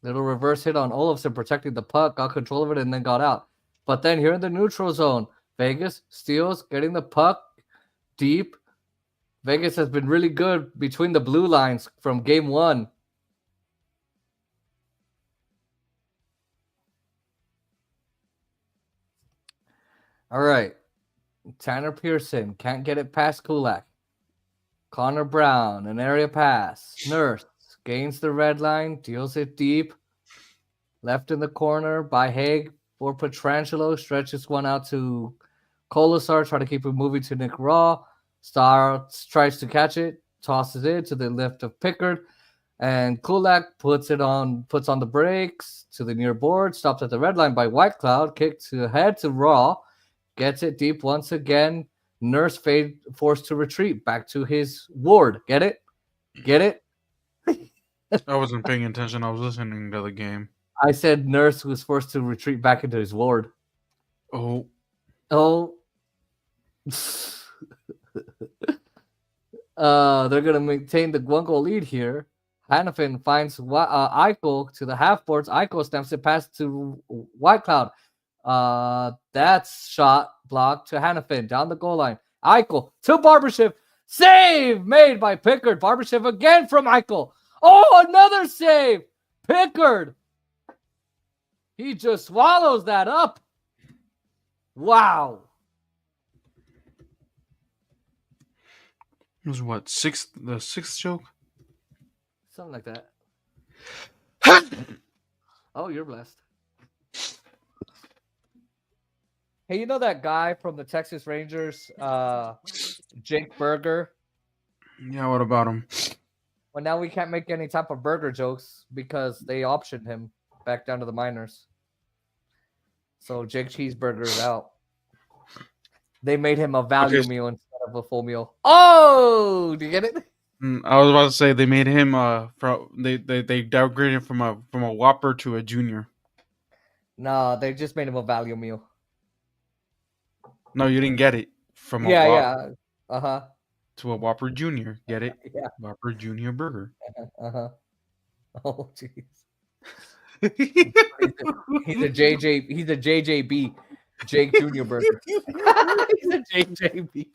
Little reverse hit on Olofsson, protecting the puck. Got control of it and then got out. But then here in the neutral zone, Vegas steals, getting the puck deep. Vegas has been really good between the blue lines from game one. All right. Tanner Pearson can't get it past Kulak. Connor Brown, an area pass. Nurse gains the red line, deals it deep. Left in the corner by Haig for Pietrangelo. Stretches one out to Kolasar, try to keep it moving to Nick Raw. Star tries to catch it, tosses it to the left of Pickard. And Kulak puts on the brakes to the near board. Stops at the red line by Whitecloud. Kick to head to Raw. Gets it deep once again. Nurse fade forced to retreat back to his ward. Get it? Get it? I wasn't paying attention. I was listening to the game. I said Nurse was forced to retreat back into his ward. Oh. Oh. They're going to maintain the 1-goal lead here. Hannafin finds Eichel to the half boards. Eichel snaps it past to Whitecloud. That's shot blocked to Hannafin down the goal line. Eichel to Barbashev. Save made by Pickard. Barbashev again from Eichel. Oh, another save. Pickard. He just swallows that up. Wow. It was what, the sixth joke? Something like that. Oh, you're blessed. Hey, you know that guy from the Texas Rangers, Jake Berger? Yeah, what about him? Well, now we can't make any type of burger jokes because they optioned him back down to the minors. So Jake Cheeseburger is out. They made him a value meal instead of a full meal. Oh, do you get it? I was about to say they made him they downgraded him from a Whopper to a Junior. No, they just made him a value meal. No, you didn't get it. From a Whopper to a Whopper Junior. Get it? Yeah. Whopper Junior burger. Oh, jeez. He's a JJ. He's a JJB. Jake Junior Burger. He's a JJB.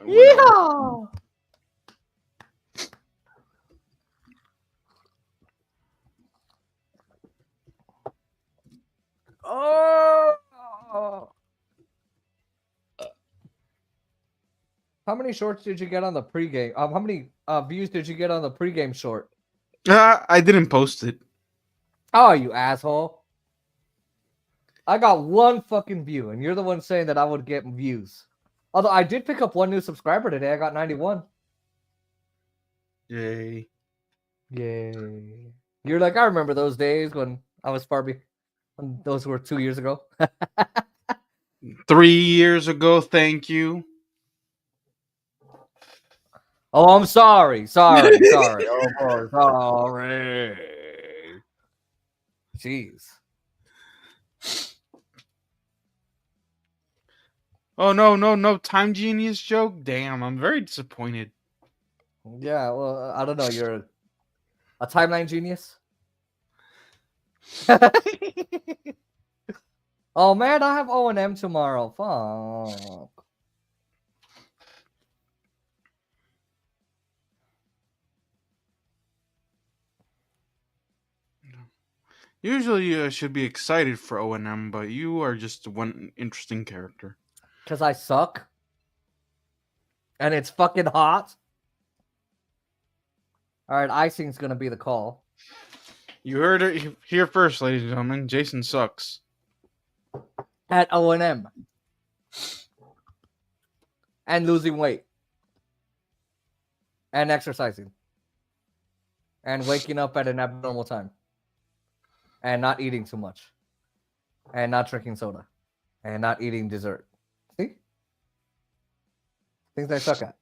Yeah. Oh. How many shorts did you get on the pregame? How many views did you get on the pregame short? I didn't post it. Oh, you asshole. I got one fucking view, and you're the one saying that I would get views. Although I did pick up one new subscriber today. I got 91. Yay. Yay. You're like, I remember those days when I was far behind. Those were 2 years ago. 3 years ago, thank you. Oh, I'm sorry. Sorry. Oh, sorry. Jeez. Oh, no Time Genius joke? Damn, I'm very disappointed. Yeah, well, I don't know. You're a timeline genius? Oh, man, I have O&M tomorrow. Fuck. Usually you should be excited for O&M, but you are just one interesting character. Because I suck. And it's fucking hot. All right, icing's going to be the call. You heard it here first, ladies and gentlemen. Jason sucks. At O&M. And losing weight. And exercising. And waking up at an abnormal time. And not eating too much. And not drinking soda. And not eating dessert. See? Things I suck at.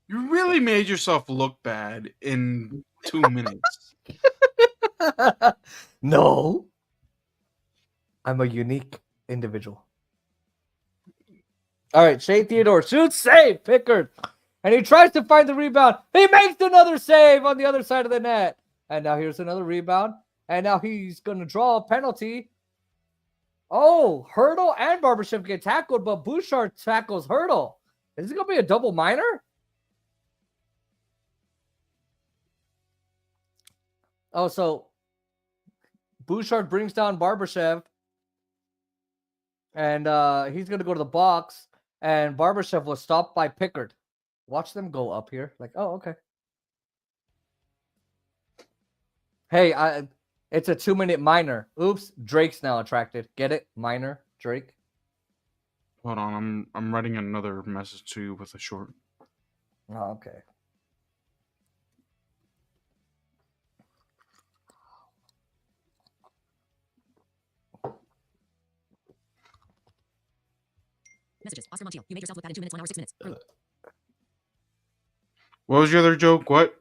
You really made yourself look bad in 2 minutes. No. I'm a unique individual. All right, Shea Theodore shoots, save, Pickard. And he tries to find the rebound. He makes another save on the other side of the net. And now here's another rebound. And now he's going to draw a penalty. Oh, Hurdle and Barbashev get tackled, but Bouchard tackles Hurdle. Is it going to be a double minor? Oh, so Bouchard brings down Barbashev. And he's going to go to the box. And Barbashev was stopped by Pickard. Watch them go up here. Like, oh, okay. Hey, it's a 2-minute minor. Oops, Drake's now attracted. Get it? Minor, Drake. Hold on, I'm writing another message to you with a short. Oh, okay. Messages. Oscar Montiel. You made yourself look bad in 2 minutes, 1 hour, 6 minutes. Proof. What was your other joke? What?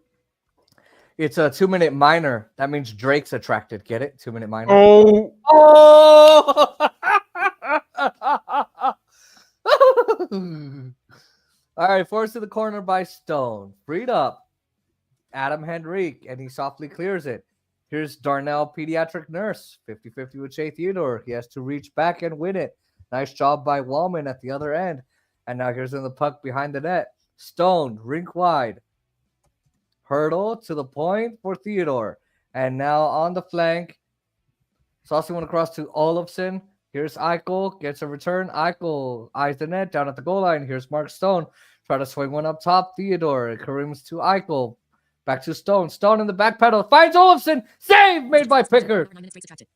It's a 2-minute minor. That means Drake's attracted. Get it? 2-minute minor. Oh, Oh! All right, forced to the corner by Stone. Freed up. Adam Henrique, and he softly clears it. Here's Darnell, pediatric nurse. 50-50 with Shea Theodore. He has to reach back and win it. Nice job by Wallman at the other end. And now here's in the puck behind the net. Stone, rink wide. Hurdle to the point for Theodore. And now on the flank, Saucy one across to Olofsson. Here's Eichel, gets a return. Eichel eyes the net down at the goal line. Here's Mark Stone. Try to swing one up top. Theodore. It careens to Eichel. Back to Stone. Stone in the back pedal. Finds Olofsson. Save made by Pickard. Over 9 minutes, breaks attracted.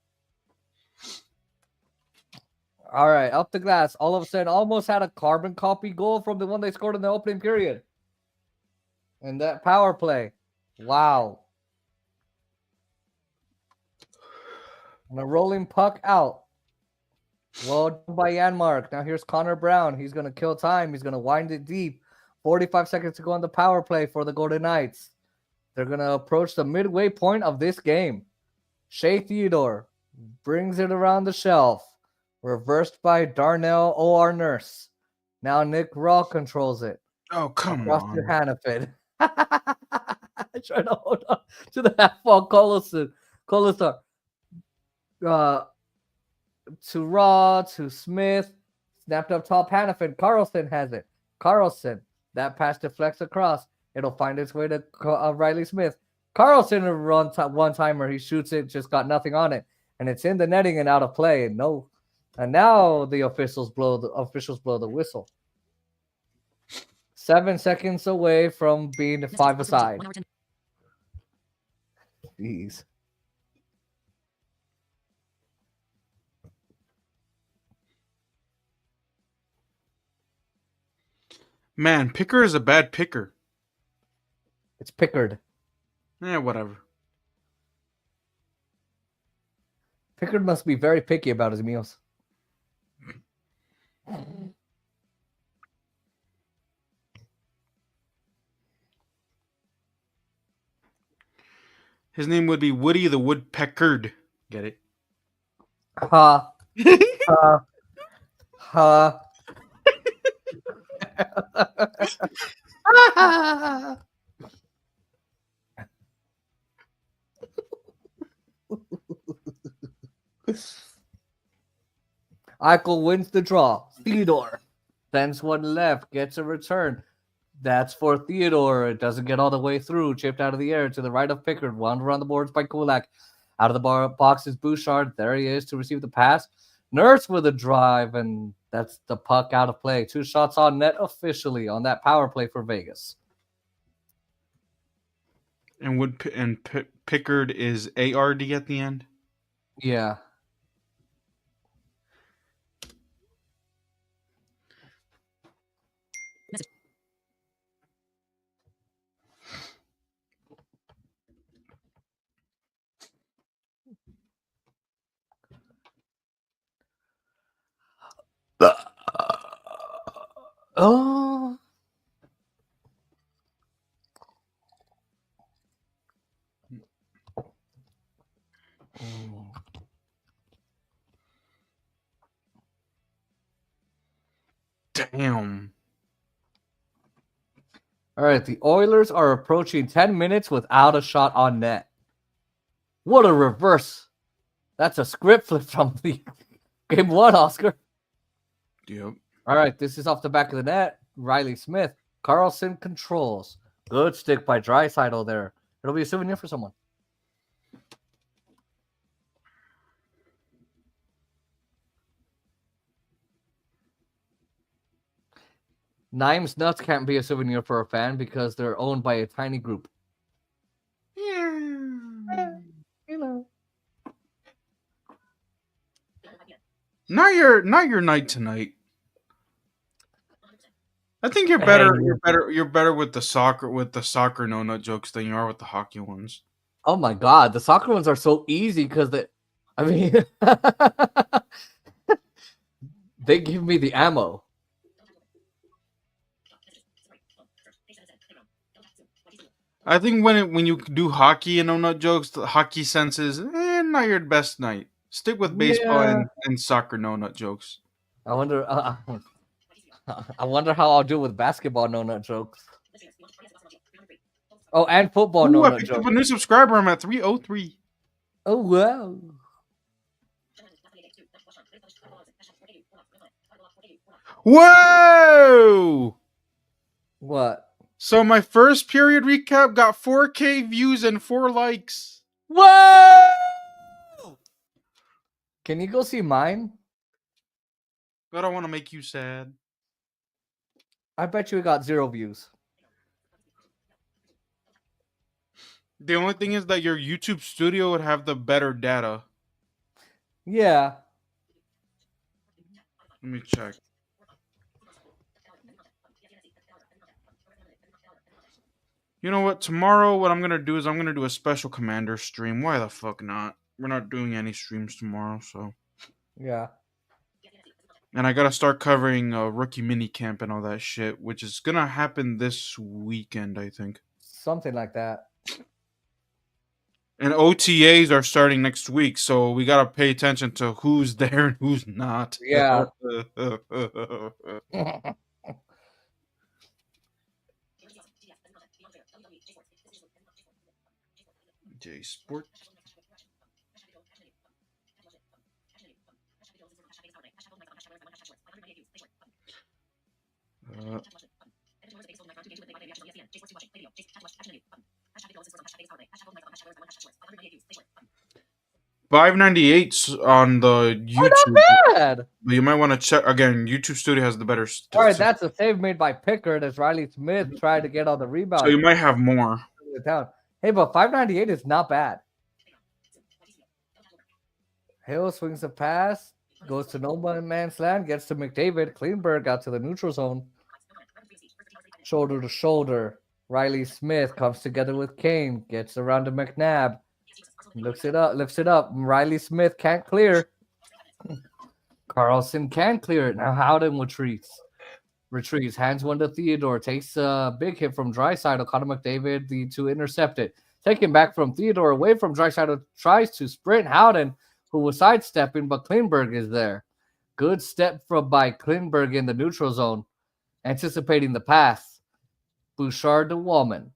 All right, up the glass. Olofsson almost had a carbon copy goal from the one they scored in the opening period. And that power play. Wow. And a rolling puck out. Well done by Janmark. Now here's Connor Brown. He's going to kill time. He's going to wind it deep. 45 seconds to go on the power play for the Golden Knights. They're going to approach the midway point of this game. Shea Theodore brings it around the shelf. Reversed by Darnell O.R. Nurse. Now Nick Raw controls it. oh, come Across on. to Hannafin. Trying to hold on to the half-ball Colasar. To Raw, to Smith. Snapped up top, Hannafin. Carlson has it. Carlson. That pass deflects across. It'll find its way to Riley Smith. Carlson, a one-timer. He shoots it, just got nothing on it. And it's in the netting and out of play. And now the officials blow the whistle. 7 seconds away from being Messages. 5 Oscar Montiel. aside. 1 hour, 10. Jeez. Man, Picker is a bad picker. It's Pickard. Yeah, whatever. Pickard must be very picky about his meals. His name would be Woody the Woodpeckard. Get it? Ha. Ha. Ha. Eichel wins the draw. Theodore sends one left, gets a return. That's for Theodore. It doesn't get all the way through. Chipped out of the air to the right of Pickard. Wound around the boards by Kulak. Out of the box is Bouchard. There he is to receive the pass. Nurse with a drive, and that's the puck out of play. 2 shots on net officially on that power play for Vegas. And Pickard is ARD at the end. Yeah. Message. Oh. Damn. All right, the Oilers are approaching 10 minutes without a shot on net. What a reverse. That's a script flip from the game 1, Oscar. Yep. All right, this is off the back of the net. Riley Smith. Carlson controls. Good stick by Draisaitl there. It'll be a souvenir for someone. Nimes Nuts can't be a souvenir for a fan because they're owned by a tiny group. Yeah. You know. Not your night tonight. I think you're better. You're better with the soccer no nut jokes than you are with the hockey ones. Oh my God, the soccer ones are so easy because they give me the ammo. I think when you do hockey and no nut jokes, the hockey sense is not your best night. Stick with baseball Yeah. and soccer no nut jokes. I wonder. I wonder how I'll do with basketball no nut jokes. Oh, and football no Ooh, I nut picked up jokes. a new subscriber. I'm at 303. Oh wow. Whoa! What? So my first period recap got 4K views and 4 likes. Whoa! Can you go see mine? I don't want to make you sad. I bet you it got 0 views. The only thing is that your YouTube studio would have the better data. Yeah. Let me check. You know what? Tomorrow, what I'm going to do is I'm going to do a special commander stream. Why the fuck not? We're not doing any streams tomorrow, so. Yeah. And I got to start covering rookie mini camp and all that shit, which is going to happen this weekend, I think. Something like that. And OTAs are starting next week, so we got to pay attention to who's there and who's not. Yeah. J Sport. Uh, 598 on the YouTube. Not bad. But you might want to check again. YouTube Studio has the better. All right, that's a save made by Pickard as Riley Smith tried to get on the rebound. So you might have more. Down. Hey, but 598 is not bad. Hill swings a pass, goes to no man's land, gets to McDavid. Kleinberg out to the neutral zone. Shoulder to shoulder. Riley Smith comes together with Kane, gets around to McNabb. Lifts it up. Riley Smith can't clear. Carlson can clear it. Now Howden retreats. Hands one to Theodore. Takes a big hit from Draisaitl. Connor McDavid to intercept it. Taken back from Theodore away from Draisaitl. Tries to sprint Howden, who was sidestepping, but Kleinberg is there. Good step by Kleinberg in the neutral zone. Anticipating the pass. Bouchard to Woman.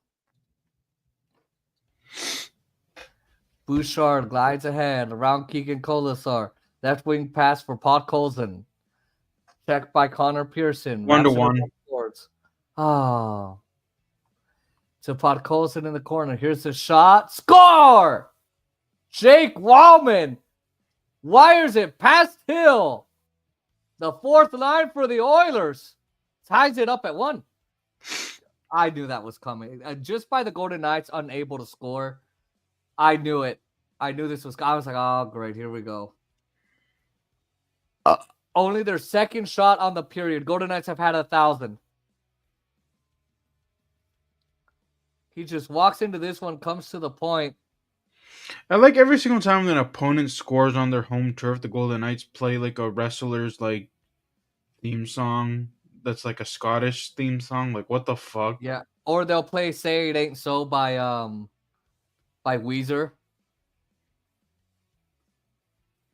Bouchard glides ahead around Keegan Colasar. Left wing pass for Podkolzin. Checked by Connor Pearson. 1-1. Oh. To Podkolzin in the corner. Here's the shot. Score! Jake Wallman wires it past Hill. The fourth line for the Oilers. Ties it up at 1. I knew that was coming. Just by the Golden Knights unable to score, I knew it. I knew this was. I was like, oh, great. Here we go. Only their second shot on the period. Golden Knights have had 1,000. He just walks into this one, comes to the point. I like every single time an opponent scores on their home turf, the Golden Knights play like a wrestler's like theme song. That's like a Scottish theme song. Like, what the fuck? Yeah. Or they'll play "Say It Ain't So" by Weezer.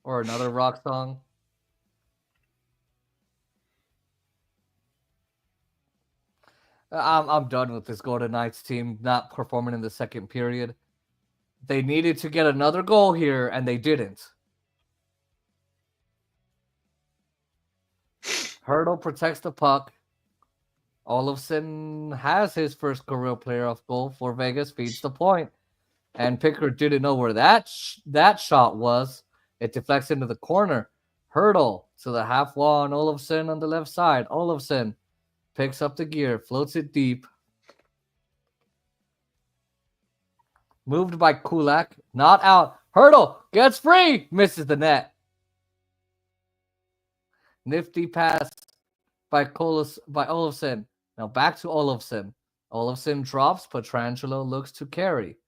Or another rock song. I'm done with this Golden Knights team not performing in the second period. They needed to get another goal here, and they didn't. Hurdle protects the puck. Olofsson has his first career playoff goal for Vegas, feeds the point. And Pickard didn't know where that shot was. It deflects into the corner. Hurdle to the half wall on Olofsson on the left side. Olofsson picks up the gear, floats it deep. Moved by Kulak, not out. Hurdle gets free, misses the net. Nifty pass by Olofsson. Now back to Olofsson. Olofsson drops. Pietrangelo looks to carry.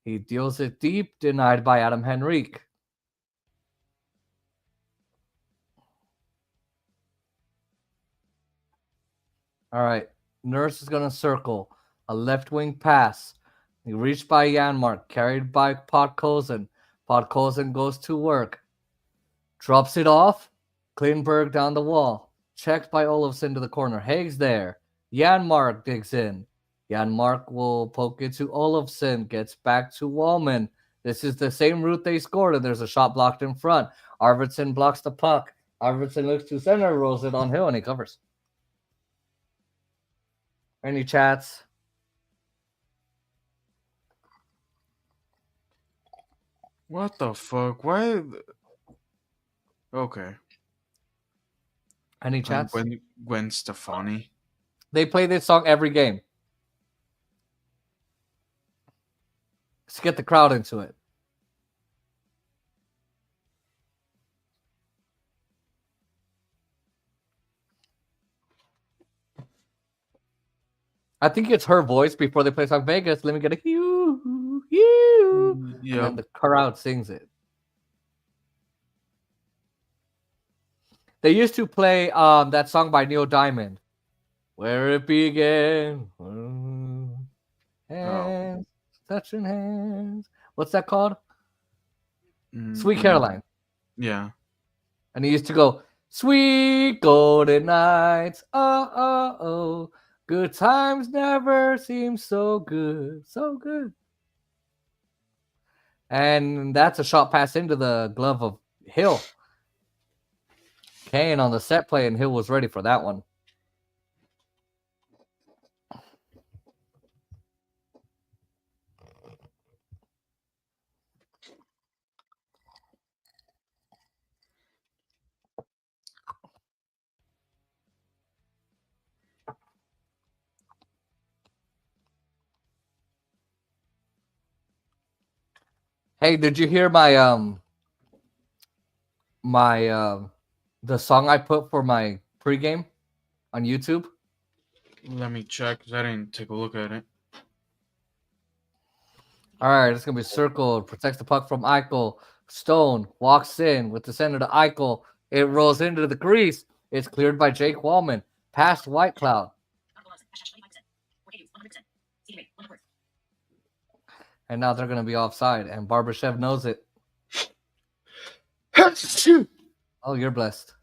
He deals it deep, denied by Adam Henrique. All right. Nurse is going to circle. A left wing pass. Reached by Janmark, carried by Podkolzin. Podkolzin goes to work. Drops it off. Klingberg down the wall. Checked by Olofsson to the corner. Haig's there. Janmark digs in. Janmark will poke it to Olofsson. Gets back to Wallman. This is the same route they scored, and there's a shot blocked in front. Arvidsson blocks the puck. Arvidsson looks to center, rolls it on Hill, and he covers. Any chats? What the fuck? Why? Okay. Any chats? Gwen Stefani. They play this song every game. Let's get the crowd into it. I think it's her voice before they play song Vegas. Let me get a hue, hue. Yeah. And then the crowd sings it. They used to play that song by Neil Diamond. Where it began. Hands, touching hands. What's that called? Sweet Caroline. Yeah. And he used to go, sweet golden nights. Oh, oh, oh. Good times never seem so good. So good. And that's a shot pass into the glove of Hill. Kane on the set play, and Hill was ready for that one. Hey, did you hear my the song I put for my pregame on YouTube? Let me check because I didn't take a look at it. All right, it's gonna be circled. Protects the puck from Eichel. Stone walks in with the center to Eichel. It rolls into the crease. It's cleared by Jake Wallman. Past Whitecloud. And now they're gonna be offside, and Barbashev knows it. Oh, you're blessed.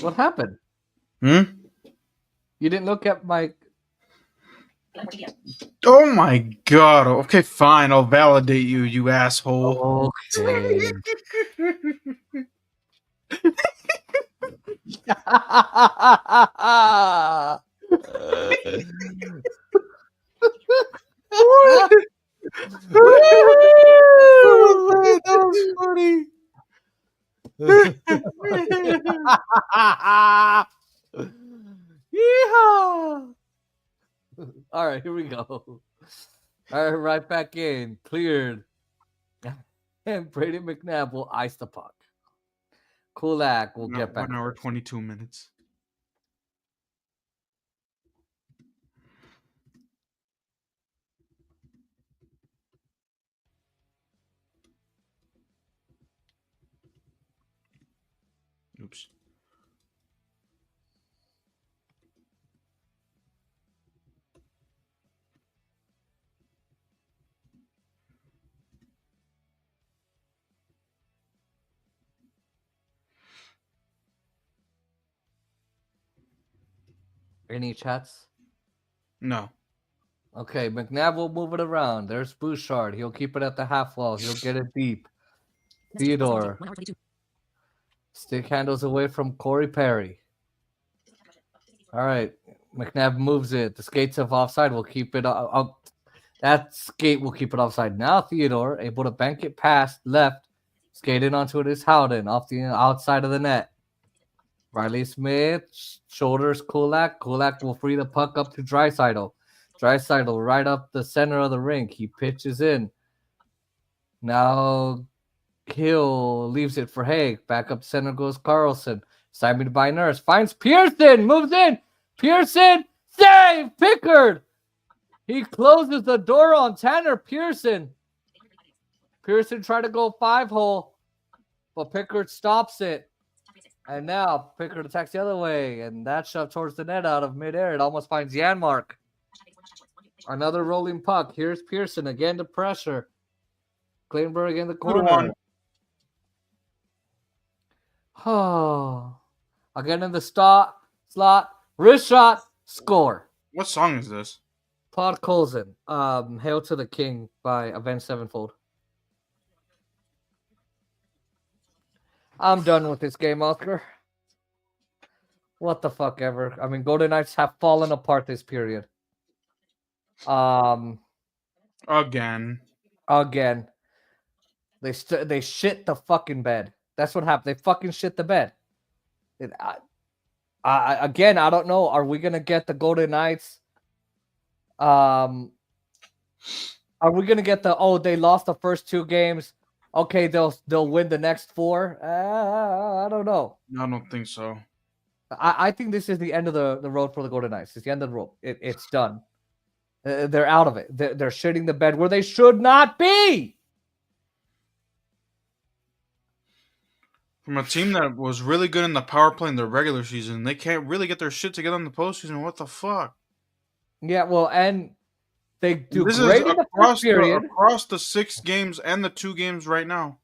What happened? Hmm? You didn't look at my. Oh my god. Okay, fine. I'll validate you, you asshole. Okay. That was funny. Yeehaw! All right, here we go. All right, right back in. Cleared. And Brady McNabb will ice the puck. Kulak will get back. 1 hour, 22 minutes. Oops. Any chats? No. Okay, McNabb will move it around. There's Bouchard. He'll keep it at the half wall. He'll get it deep. Theodore. 1 hour 22. Stick handles away from Corey Perry. All right. McNabb moves it. The skates of offside will keep it up. That skate will keep it offside. Now Theodore able to bank it past left. Skating onto it is Howden off the outside of the net. Riley Smith shoulders Kulak. Kulak will free the puck up to Draisaitl. Draisaitl right up the center of the rink. He pitches in. Now Hill leaves it for Haig. Back up center goes Carlson. Signed by Nurse. Finds Pearson. Moves in. Pearson. Save! Pickard. He closes the door on Tanner Pearson. Pearson tried to go 5-hole, but Pickard stops it. And now Pickard attacks the other way, and that shot towards the net out of midair. It almost finds Janmark. Another rolling puck. Here's Pearson again to pressure. Kleinberg in the corner. Oh, again in the slot. Wrist shot. Score. What song is this? Pod Colson. Hail to the King by Avenged Sevenfold. I'm done with this game, Oscar. What the fuck ever. I mean, Golden Knights have fallen apart this period. Again. They shit the fucking bed. That's what happened. They fucking shit the bed. Again, I don't know. Are we gonna get the Golden Knights? Are we gonna get they lost the first 2 games? Okay, they'll win the next 4. I don't know. I don't think so. I think this is the end of the road for the Golden Knights. It's the end of the road. It's done. They're out of it. They're shitting the bed where they should not be. From a team that was really good in the power play in the regular season, they can't really get their shit together in the postseason. What the fuck? Yeah, well, and they do This great is in the first period. across the 6 games and the 2 games right now.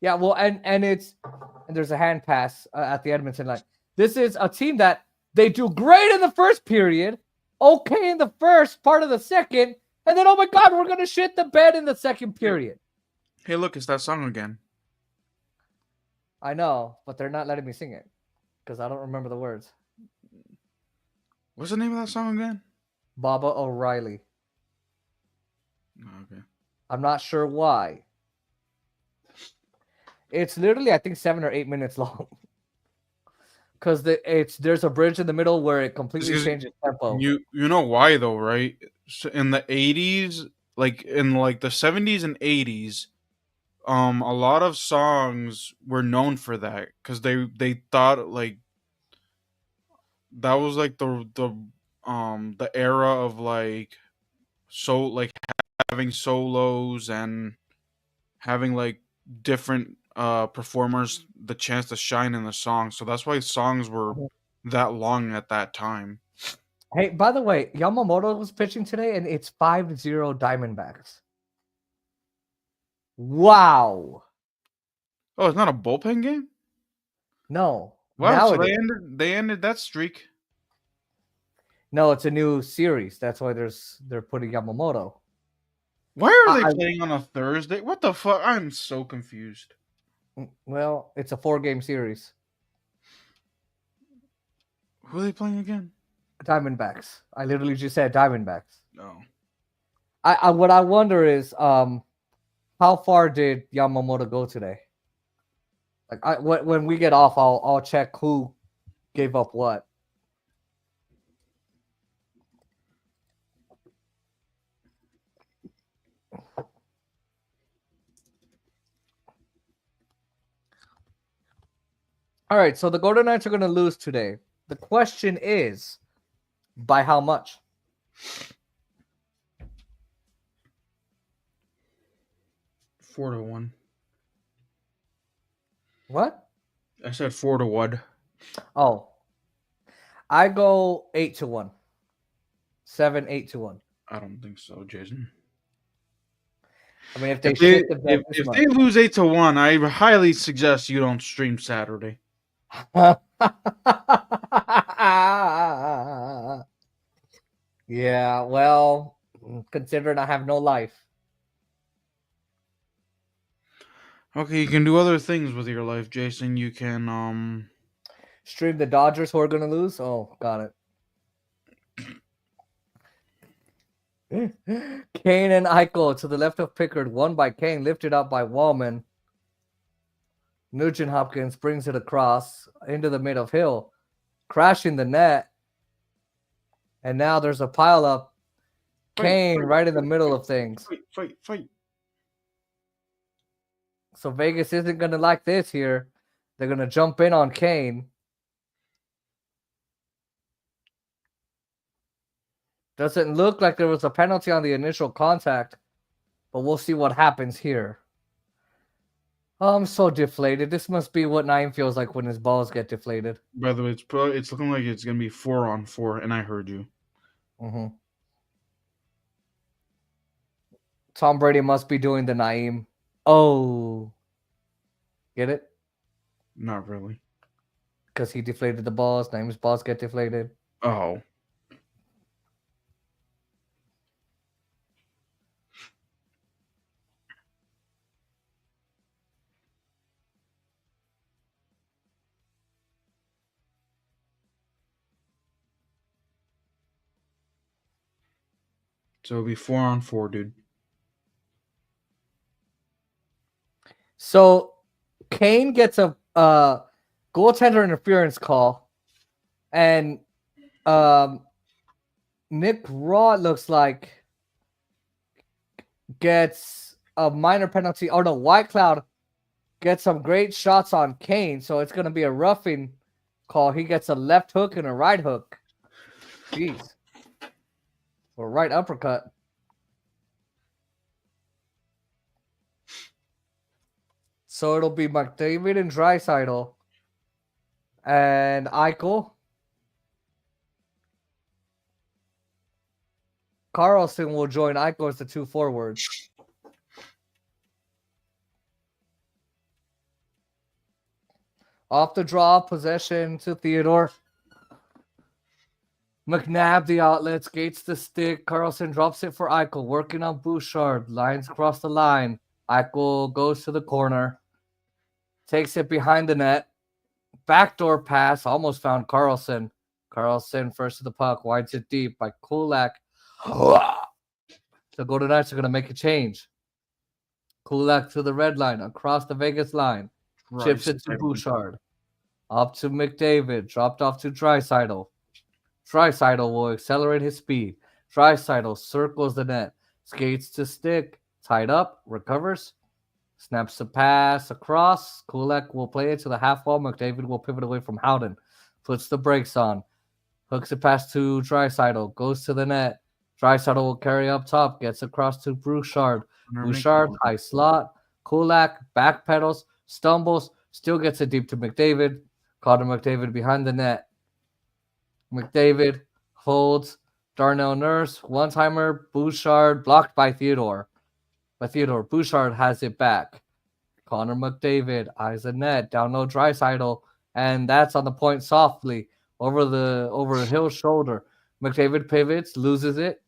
Yeah, well, and there's a hand pass at the Edmonton line. This is a team that they do great in the first period, okay in the first part of the second, and then, oh my God, we're going to shit the bed in the second period. Hey, look, it's that song again. I know, but they're not letting me sing it because I don't remember the words. What's the name of that song again? Baba O'Reilly. Oh, okay. I'm not sure why. It's literally, I think, 7 or 8 minutes long. Because there's a bridge in the middle where it completely changes tempo. You know why though, right? So in the 80s, like in like the 70s and 80s, a lot of songs were known for that because they thought like that was like the era of like having solos and having like different performers the chance to shine in the song. So that's why songs were that long at that time. Hey, by the way, Yamamoto was pitching today, and it's 5-0 Diamondbacks. Wow. Oh, it's not a bullpen game? No. Wow, Now so it is. they ended that streak. No, it's a new series. That's why they're putting Yamamoto. Why are they playing on a Thursday? What the fuck? I'm so confused. Well, it's a 4-game series. Who are they playing again? Diamondbacks. I literally just said Diamondbacks. No. What I wonder is how far did Yamamoto go today? Like when we get off, I'll check who gave up what. All right, so the Golden Knights are going to lose today. The question is, by how much? Four to 1. What? I said 4-1. Oh, I go 8-1. 7-8-1. I don't think so, Jason. I mean, if they if they lose 8-1, I highly suggest you don't stream Saturday. Yeah, well, considering I have no life. Okay, you can do other things with your life, Jason. You can Stream the Dodgers who are going to lose? Oh, got it. Kane and Eichel to the left of Pickard. Won by Kane, lifted up by Wallman. Nugent Hopkins brings it across into the mid of Hill, crashing the net. And now there's a pile up. Kane right in the middle of things. Fight. So Vegas isn't going to like this here. They're going to jump in on Kane. Doesn't look like there was a penalty on the initial contact, but we'll see what happens here. Oh, I'm so deflated. This must be what Naeem feels like when his balls get deflated. By the way, it's looking like it's gonna be 4-on-4, and I heard you. Mm-hmm. Tom Brady must be doing the Naeem. Oh. Get it? Not really. Because he deflated the balls. Naeem's balls get deflated. Oh. So it'll be 4-on-4, dude. So Kane gets a goaltender interference call, and Nick Raw, it looks like, gets a minor penalty. Oh no, Whitecloud gets some great shots on Kane, so it's going to be a roughing call. He gets a left hook and a right hook. Jeez. Or right uppercut. So it'll be McDavid and Draisaitl and Eichel. Carlson will join Eichel as the two forwards. Off the draw, possession to Theodore. McNabb, the outlet, skates the stick. Carlson drops it for Eichel, working on Bouchard. Lines across the line. Eichel goes to the corner. Takes it behind the net. Backdoor pass. Almost found Carlson. Carlson first to the puck. Winds it deep by Kulak. The Golden Knights are going to make a change. Kulak to the red line. Across the Vegas line. Chips it to Bouchard. Up to McDavid. Dropped off to Draisaitl. Draisaitl will accelerate his speed. Draisaitl circles the net. Skates to stick. Tied up. Recovers. Snaps the pass across. Kulak will play it to the half wall. McDavid will pivot away from Howden. Puts the brakes on. Hooks it past to Draisaitl. Goes to the net. Draisaitl will carry up top. Gets across to Bouchard. Bouchard, high slot. Kulak backpedals. Stumbles. Still gets it deep to McDavid. Connor McDavid behind the net. McDavid holds. Darnell Nurse. One-timer. Bouchard blocked by Theodore. Bouchard has it back. Connor McDavid eyes the net. Down low Draisaitl. And that's on the point softly. Over Hill's shoulder. McDavid pivots. Loses it.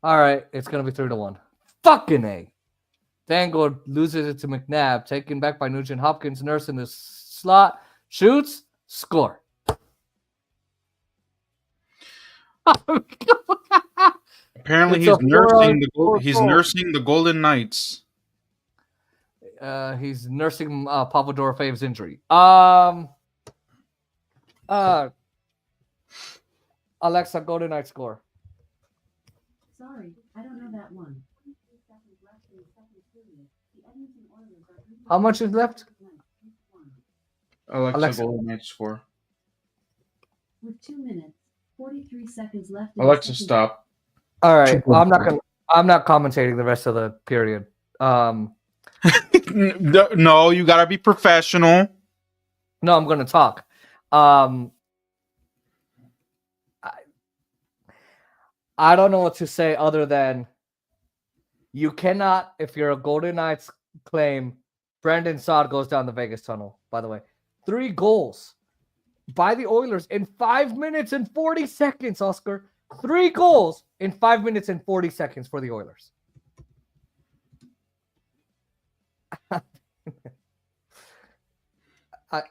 All right. It's going to be 3-1. Fucking A. Dangle loses it to McNabb. Taken back by Nugent Hopkins. Nurse in the slot. Shoots. Score. Apparently, It's he's nursing the Golden Knights. He's nursing Pavel Dorofeyev's injury. Alexa, Golden Knights score. Sorry, I don't know that one. How much is left? Alexa. Golden Knights score. With 2 minutes, 43 seconds left. Alexa, stop. All right. Well, I'm not commentating the rest of the period. No, you gotta be professional. No, I'm gonna talk. I don't know what to say other than you cannot, if you're a Golden Knights claim, Brandon Saad goes down the Vegas tunnel, by the way. 3 goals by the Oilers in 5 minutes and 40 seconds, Oscar. 3 goals in 5 minutes and 40 seconds for the Oilers.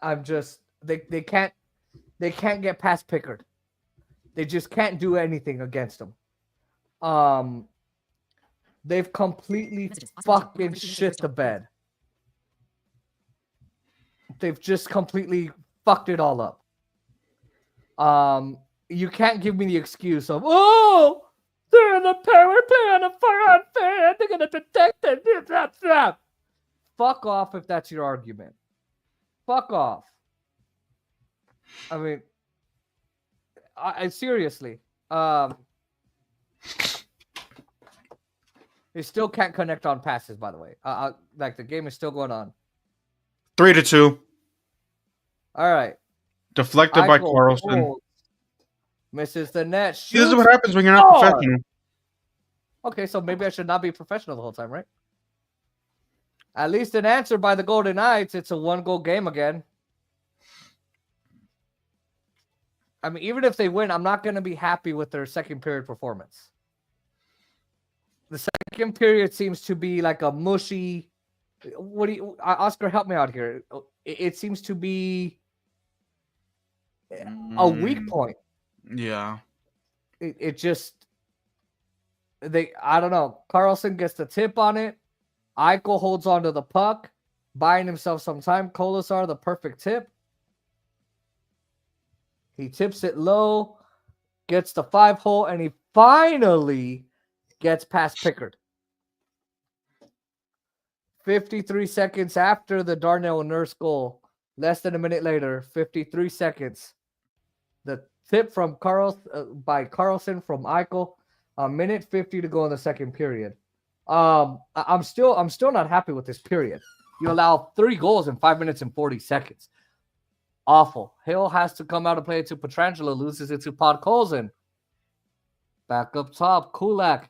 I'm just they can't get past Pickard. They just can't do anything against him. They've completely fucking shit the bed. They've just completely fucked it all up. You can't give me the excuse of, oh, They're in the power play on a far unfair. They're going to protect them. Fuck off if that's your argument. Fuck off. I mean, I seriously. They still can't connect on passes, by the way. Like the game is still going on. 3-2. All right. Deflected by Carlson. Holds, misses the net. See, this is what happens when you're not professional. Okay, so maybe I should not be professional the whole time, right? At least an answer by the Golden Knights. It's a 1-goal game again. I mean, even if they win, I'm not going to be happy with their second period performance. The second period seems to be like a mushy. What do you, Oscar? Help me out here. It seems to be a weak point. Yeah. It just I don't know. Carlson gets the tip on it. Eichel holds onto the puck, buying himself some time. Kolasar, the perfect tip. He tips it low, gets the 5-hole, and he finally gets past Pickard. 53 seconds after the Darnell Nurse goal, less than a minute later, 53 seconds. The tip from by Carlson from Eichel, a minute 50 to go in the second period. I'm still not happy with this period. You allow 3 goals in 5 minutes and 40 seconds. Awful. Hill has to come out and play it to Pietrangelo, loses it to Podkolzin. Back up top, Kulak.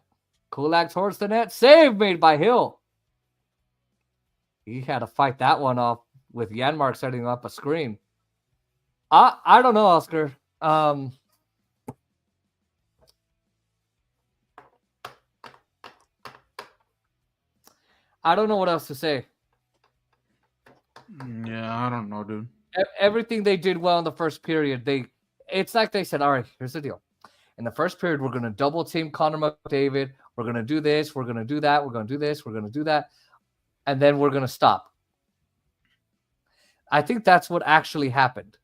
Kulak towards the net. Save made by Hill. He had to fight that one off with Janmark setting up a screen. I don't know, Oscar. I don't know what else to say. Yeah, I don't know, dude. Everything they did well in the first period, it's like they said, all right, here's the deal. In the first period, we're going to double team Connor McDavid. We're going to do this. We're going to do that. We're going to do this. We're going to do that. And then we're going to stop. I think that's what actually happened.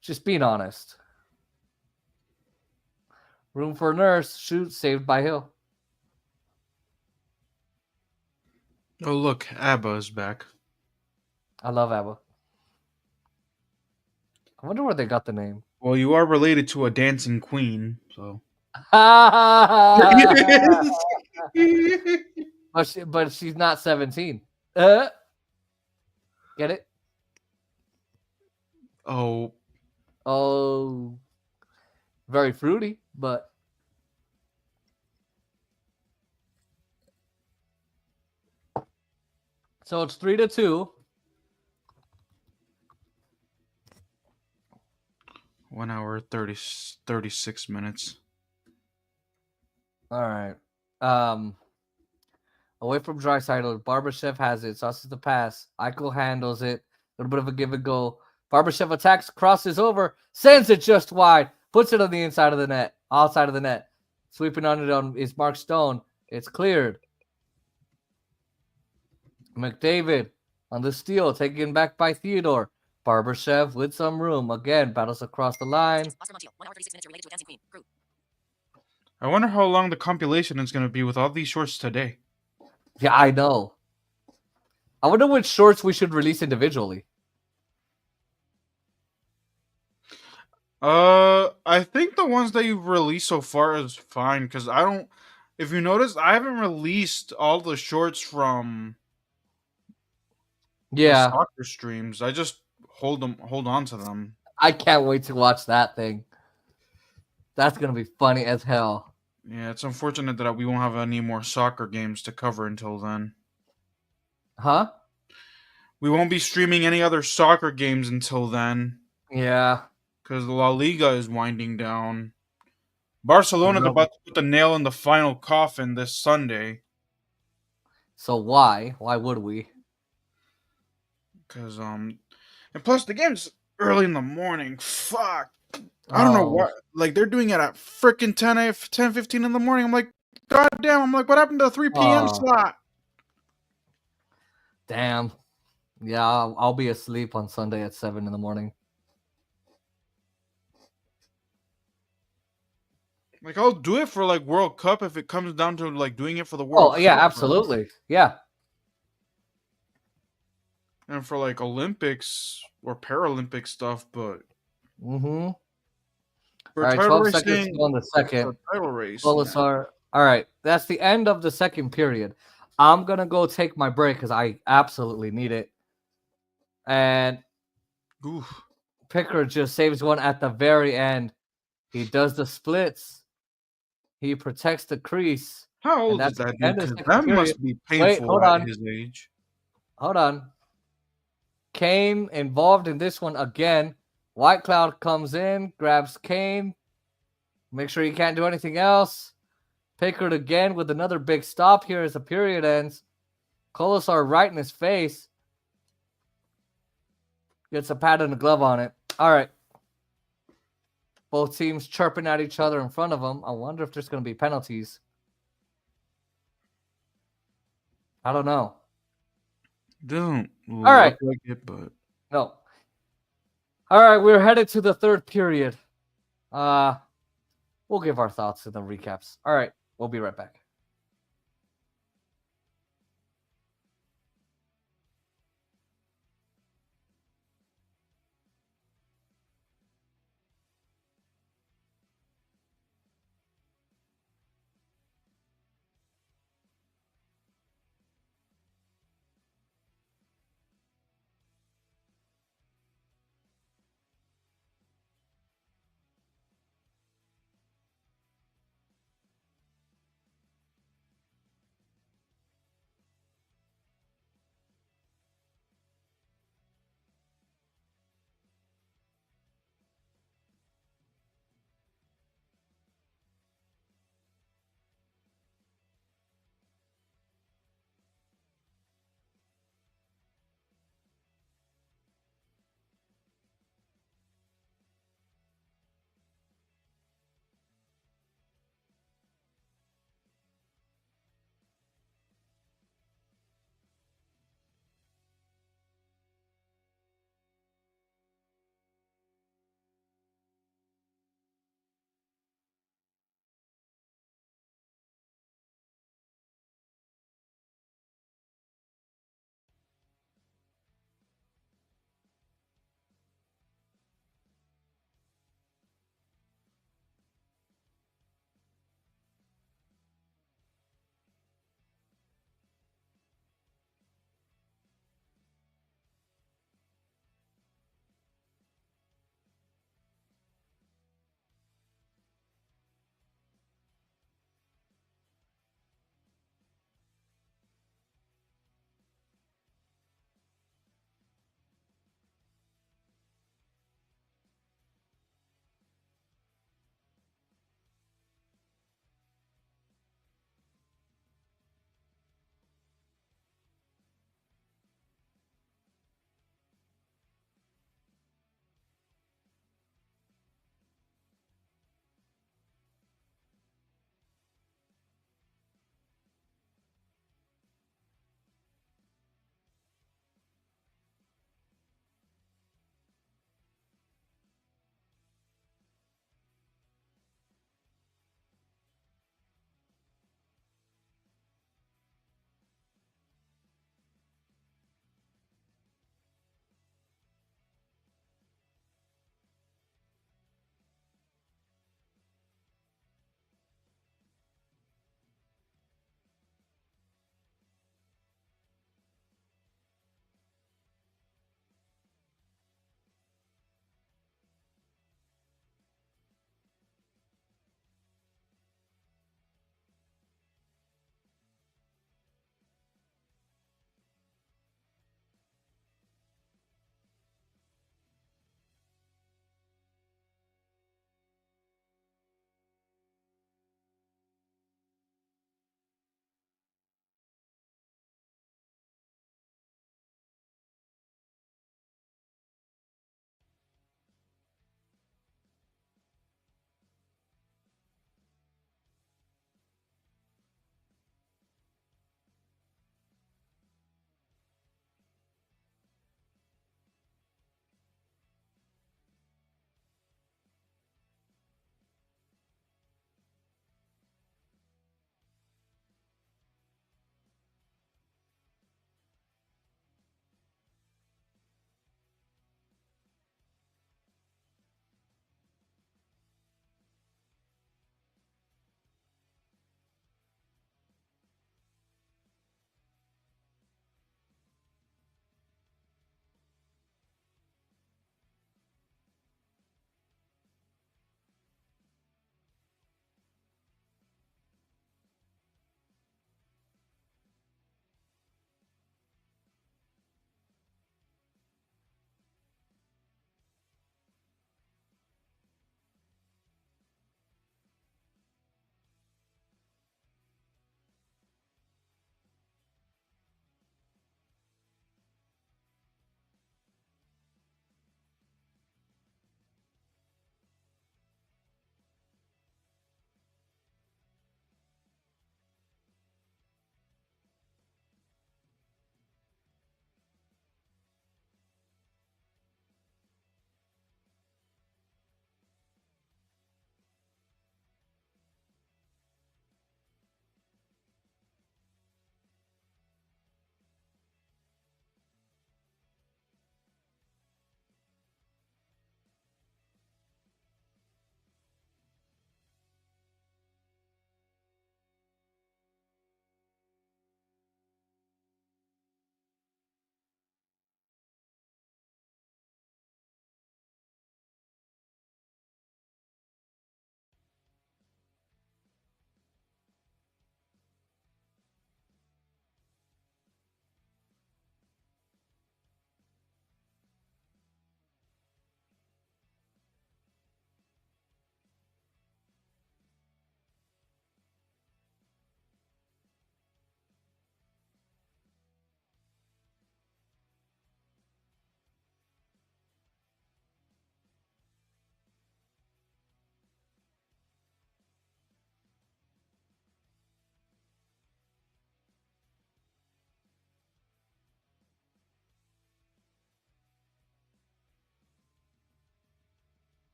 Just being honest. Room for Nurse. Shoot. Saved by Hill. Oh, look. ABBA is back. I love ABBA. I wonder where they got the name. Well, you are related to a dancing queen, so. but she's not 17. Get it? Oh. Oh. Very fruity, but. So it's 3-2. 1 hour, 36 minutes. All right. Away from Draisaitl, Barbashev has it. Sauces the pass. Eichel handles it. A little bit of a give and go. Barbashev attacks, crosses over, sends it just wide, puts it on the inside of the net, outside of the net. Sweeping on it is Mark Stone. It's cleared. McDavid on the steal, taken back by Theodore. Barbashev with some room. Again, battles across the line. 1 hour 36 minutes. You're related to a dancing queen. Group. I wonder how long the compilation is going to be with all these shorts today. Yeah, I know. I wonder which shorts we should release individually. I think the ones that you've released so far is fine because I don't. If you notice, I haven't released all the shorts from the soccer streams. I just hold on to them. I can't wait to watch that thing. That's gonna be funny as hell. Yeah, it's unfortunate that we won't have any more soccer games to cover until then. Huh? We won't be streaming any other soccer games until then. Yeah. Because the La Liga is winding down. Barcelona's about to put the nail in the final coffin this Sunday. So why? Why would we? Because, and plus the game's early in the morning. Fuck. I don't know what. Like, they're doing it at freaking 10:15 in the morning. I'm like, God damn. I'm like, what happened to the 3 p.m. slot? Damn. Yeah, I'll be asleep on Sunday at 7 in the morning. Like, I'll do it for like World Cup if it comes down to like doing it for the World Oh, yeah, Cup, bro. absolutely. Yeah. And for like Olympics or Paralympic stuff, but Mm-hmm. for All right, title 12 seconds racing, to go on the for second. title race, nah. Colasar. All right, that's the end of the second period. I'm going to go take my break because I absolutely need it. And Oof. Pickard just saves one at the very end. He does the splits. He protects the crease. How old And is that's that the dude? end of the Because second that period. must be Wait, painful hold at on. his age. Hold on. Kane involved in this one again. White Cloud comes in, grabs Kane. Make sure he can't do anything else. Pickard again with another big stop here as the period ends. Colasar right in his face. Gets a pad and a glove on it. All right. Both teams chirping at each other in front of them. I wonder if there's going to be penalties. I don't know. Doesn't right. look like it, but No. All right, we're headed to the third period. We'll give our thoughts in the recaps. All right, we'll be right back.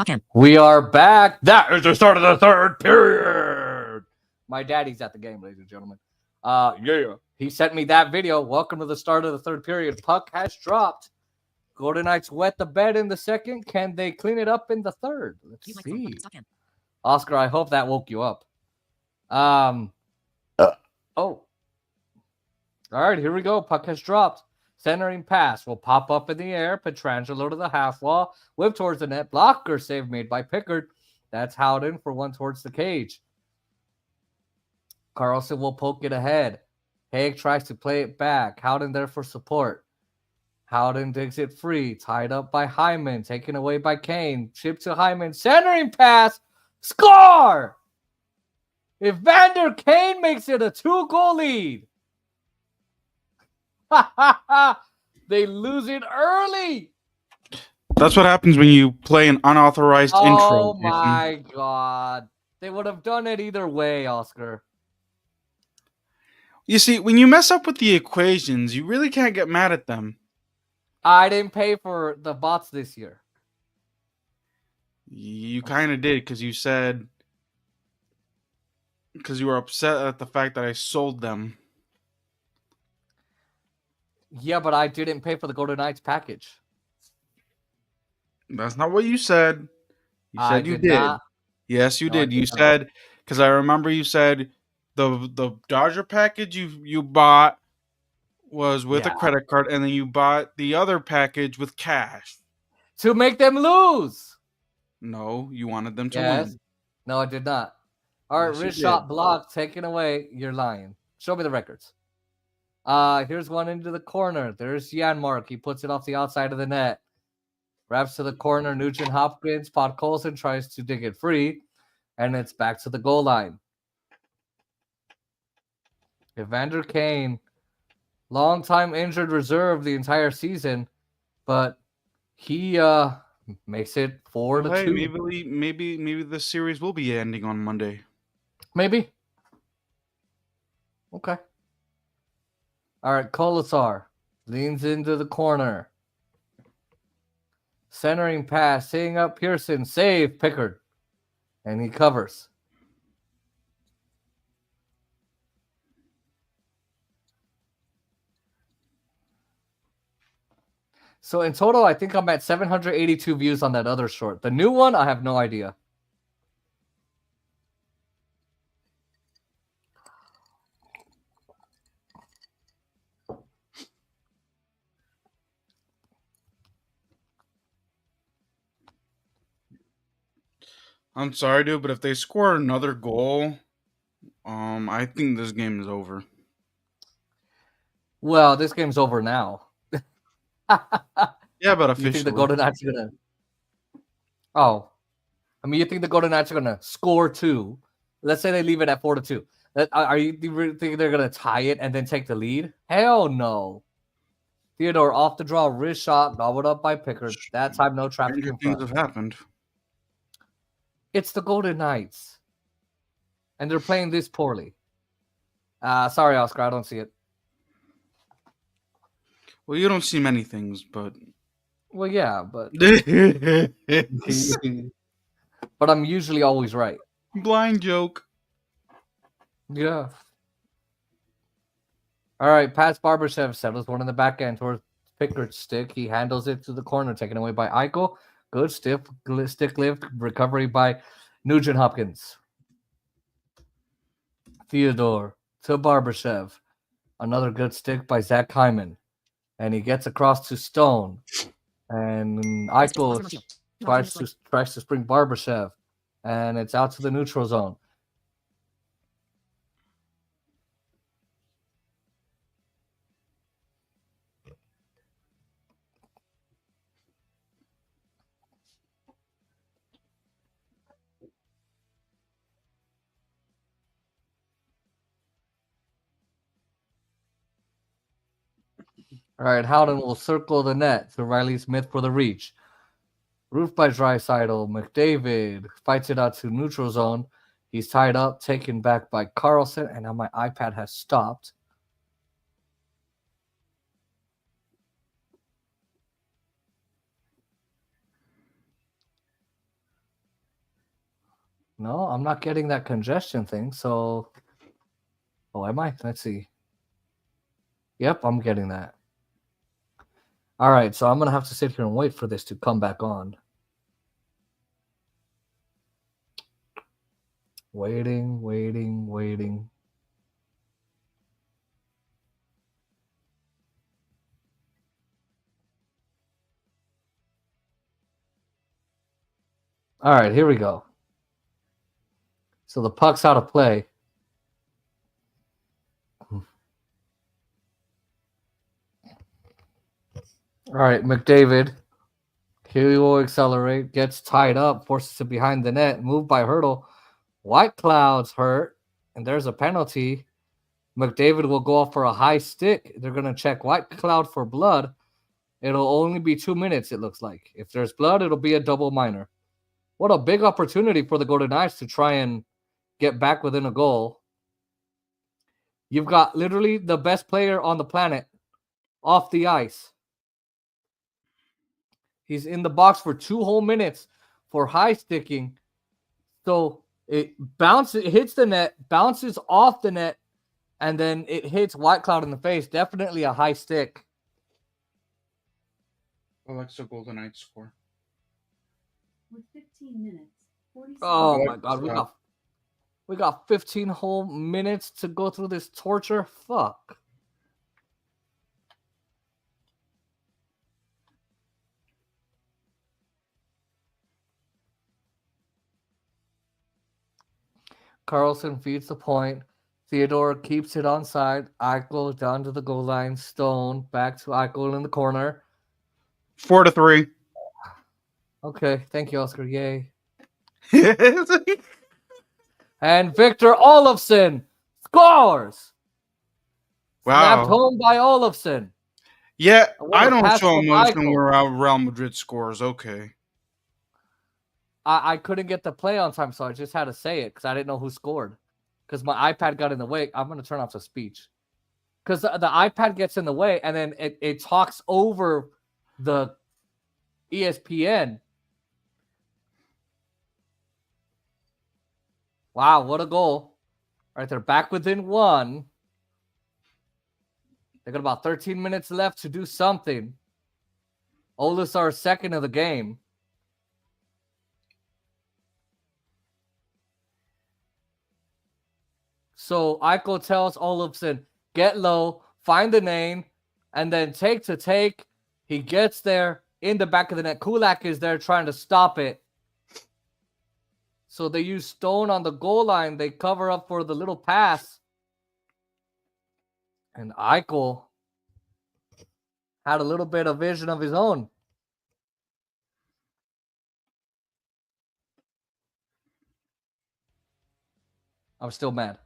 Stop him. We are back. That is the start of the third period. My daddy's at the game, ladies and gentlemen. Yeah. He sent me that video. Welcome to the start of the third period. Puck has dropped. Golden Knights wet the bed in the second. Can they clean it up in the third? Let's Use see. microphone. Stop him. Oscar, I hope that woke you up. Oh. All right, here we go. Puck has dropped. Centering pass will pop up in the air. Pietrangelo to the half wall. Whip towards the net. Blocker save made by Pickard. That's Howden for one towards the cage. Carlson will poke it ahead. Haig tries to play it back. Howden there for support. Howden digs it free. Tied up by Hyman. Taken away by Kane. Chip to Hyman. Centering pass. Score! Evander Kane makes it a 2-goal lead. They lose it early. That's what happens when you play an unauthorized intro. Oh my God. They would have done it either way, Oscar. You see, when you mess up with the equations, you really can't get mad at them. I didn't pay for the bots this year. You kind of did because you said, because you were upset at the fact that I sold them. Yeah, but I didn't pay for the Golden Knights package. That's not what you said. You I said you did did. not. Yes, you No, I did. You did not. said, because I remember you said the Dodger package you bought was with a Yeah. credit card, and then you bought the other package with cash. To make them lose. No, you wanted them to Yes. win. No, I did not. All right, Yes, you wrist did. shot blocked, taken away. You're lying. Show me the records. Here's one into the corner. There's Janmark. He puts it off the outside of the net. Wraps to the corner. Nugent Hopkins. Podkolzin tries to dig it free. And it's back to the goal line. Evander Kane, long-time injured reserve the entire season, but he makes it 4-2. Hey, maybe the series will be ending on Monday. Maybe. Okay. All right, Kolasar leans into the corner. Centering pass, seeing up Pearson, save Pickard. And he covers. So in total, I think I'm at 782 views on that other short. The new one, I have no idea. I'm sorry, dude, but if they score another goal, I think this game is over. Well, this game's over now. Yeah, but You officially. think the Golden Knights are gonna? Oh, I mean, you think the Golden Knights are gonna score 2? Let's say they leave it at 4-2. Are you really think they're gonna tie it and then take the lead? Hell no. Theodore off the draw, wrist shot, gobbled up by Pickard. That time, no traffic Stranger in things front. have happened. It's the Golden Knights, and they're playing this poorly. Sorry, Oscar, I don't see it. Well, you don't see many things, but Well, yeah, but Yes. but I'm usually always right. Blind joke. Yeah. All right, Pats Barbashev settles one in the back end towards Pickard's stick. He handles it to the corner, taken away by Eichel. Good stick lift recovery by Nugent Hopkins. Theodore to Barbashev. Another good stick by Zach Hyman. And he gets across to Stone. And Eichel tries to spring Barbashev. And it's out to the neutral zone. All right, Howden will circle the net to Riley Smith for the reach. Roof by Draisaitl. McDavid fights it out to neutral zone. He's tied up, taken back by Carlson, and now my iPad has stopped. No, I'm not getting that congestion thing. So, am I? Let's see. Yep, I'm getting that. All right, so I'm gonna have to sit here and wait for this to come back on. Waiting, waiting, waiting. All right, here we go. So the puck's out of play. All right, McDavid. Here we will accelerate. Gets tied up, forces it behind the net. Moved by Hurdle. White Cloud's hurt, and there's a penalty. McDavid will go off for a high stick. They're going to check White Cloud for blood. It'll only be 2 minutes, it looks like. If there's blood, it'll be a double minor. What a big opportunity for the Golden Knights to try and get back within a goal. You've got literally the best player on the planet off the ice. He's in the box for 2 whole minutes for high sticking. So it bounces, it hits the net, bounces off the net, and then it hits White Cloud in the face. Definitely a high stick. Alexa Golden Knights score. With 15 minutes, 47 Oh my What? God, we got 15 whole minutes to go through this torture. Fuck. Carlson feeds the point. Theodore keeps it onside. Eichel down to the goal line. Stone back to Eichel in the corner. 4-3. Okay, thank you, Oscar. Yay. And Victor Olofsson scores. Snapped Wow. home by Olofsson. Yeah, What I a don't pass show from emotion Eichel. where Real Madrid scores. Okay. I couldn't get the play on time, so I just had to say it because I didn't know who scored. Because my iPad got in the way. I'm going to turn off the speech. Because the iPad gets in the way, and then it talks over the ESPN. Wow, what a goal. All right, they're back within 1. They got about 13 minutes left to do something. Olisar second of the game. So Eichel tells Olofsson, get low, find the lane, and then take to take. He gets there in the back of the net. Kulak is there trying to stop it. So they use Stone on the goal line. They cover up for the little pass. And Eichel had a little bit of vision of his own. I'm still mad.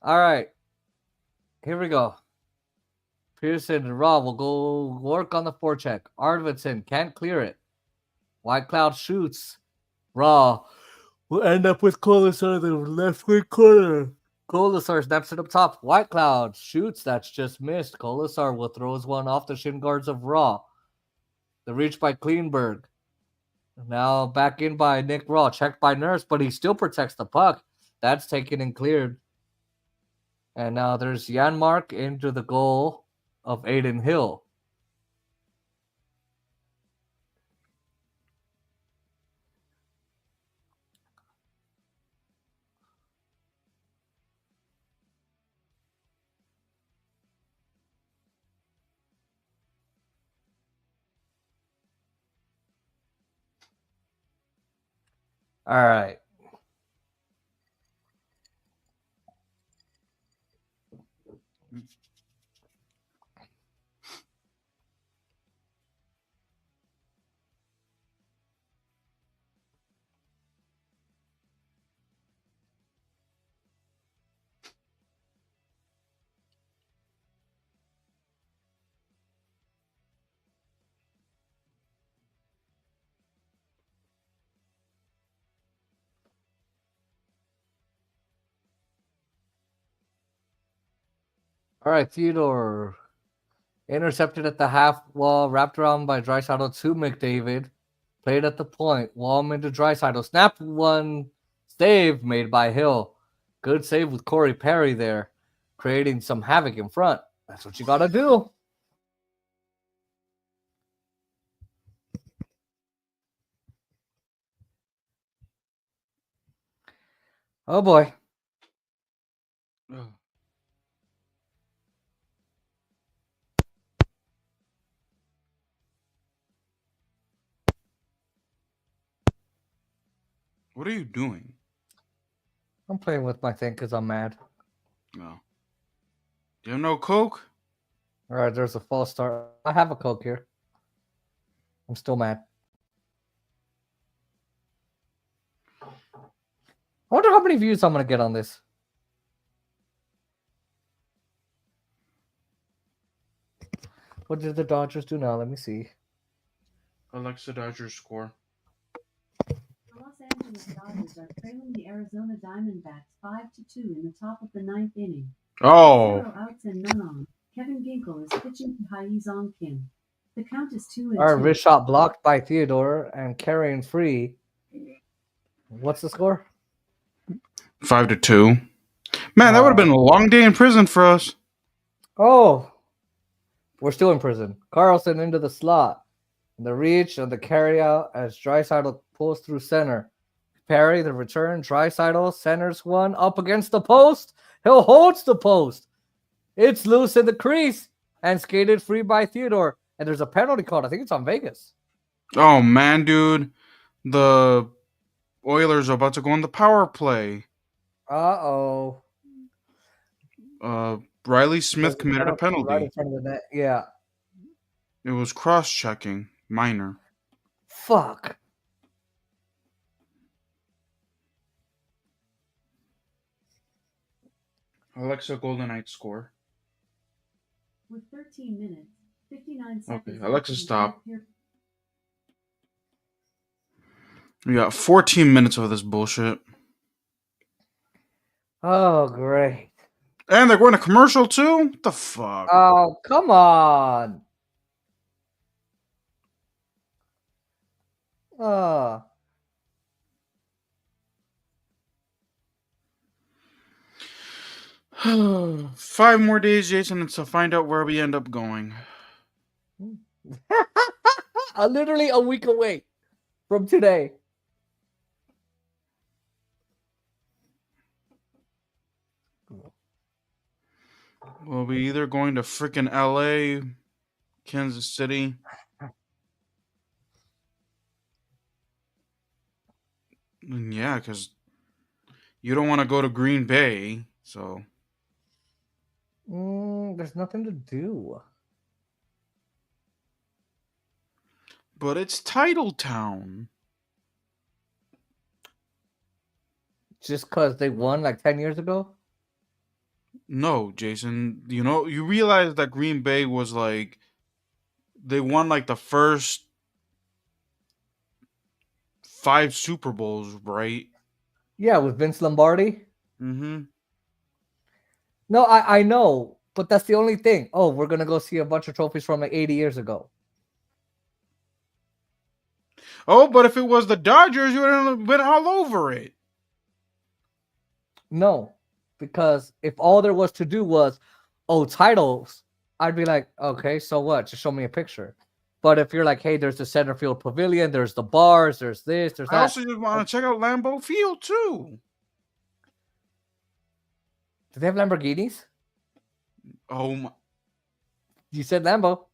All right. Here we go. Pearson and Rob will go work on the forecheck. Arvidsson can't clear it. White Cloud shoots. Raw will end up with Kolasar in the left wing corner. Kolasar snaps it up top. White Cloud shoots. That's just missed. Kolasar will throws one off the shin guards of Raw. The reach by Kleinberg. Now back in by Nick Raw. Checked by Nurse, but he still protects the puck. That's taken and cleared. And now there's Janmark into the goal of Aiden Hill. All right. All right, Theodore intercepted at the half wall, wrapped around by Draisaitl to McDavid. Played at the point. Wallman into Draisaitl. Snap one save made by Hill. Good save with Corey Perry there, creating some havoc in front. That's what you got to do. Oh, boy. Ugh. What are you doing? I'm playing with my thing because I'm mad. No. You have no Coke? All right, there's a false start. I have a Coke here. I'm still mad. I wonder how many views I'm going to get on this. What did the Dodgers do now? Let me see. Alexa Dodgers score. The Los Angeles Dodgers are trailing the Arizona Diamondbacks 5-2 in the top of the ninth inning. Oh. 0 outs and none on. Kevin Ginkel is pitching to Hye-Sung Kim. The count is 2-2. All right, wrist shot blocked by Theodore and carrying free. What's the score? 5-2. Man, that would have been a long day in prison for us. Oh, we're still in prison. Carlson into the slot. The reach and the carry out as Draisaitl pulls through center. Perry, the return. Draisaitl centers one up against the post. Hill holds the post. It's loose in the crease and skated free by Theodore. And there's a penalty called. I think it's on Vegas. Oh, man, dude. The Oilers are about to go on the power play. Uh-oh. Riley Smith committed a penalty. Right in front of the net. Yeah. It was cross-checking. Minor. Fuck. Alexa Golden Knights score. With 13 minutes, 59 seconds. Okay, Alexa, left in stop. the We got 14 minutes of this bullshit. Oh, great. And they're going to commercial too? What the fuck? Oh, come on. Uh, 5 more days, Jason, to find out where we end up going. literally a week away from today. We'll be either going to freaking LA, Kansas City. And yeah, because you don't want to go to Green Bay, so. There's nothing to do. But it's Title Town. Just because they won like 10 years ago? No, Jason. You realize that Green Bay was like, they won like the first 5 Super Bowls, right? Yeah, with Vince Lombardi. Mm-hmm. No, I know, but that's the only thing. Oh, we're going to go see a bunch of trophies from like 80 years ago. Oh, but if it was the Dodgers, you would have been all over it. No, because if all there was to do was, titles, I'd be like, okay, so what? Just show me a picture. But if you're like, hey, there's the center field pavilion, there's the bars, there's this, there's that. I also just want to check out Lambeau Field, too. Do they have Lamborghinis? Oh, my. You said Lambo.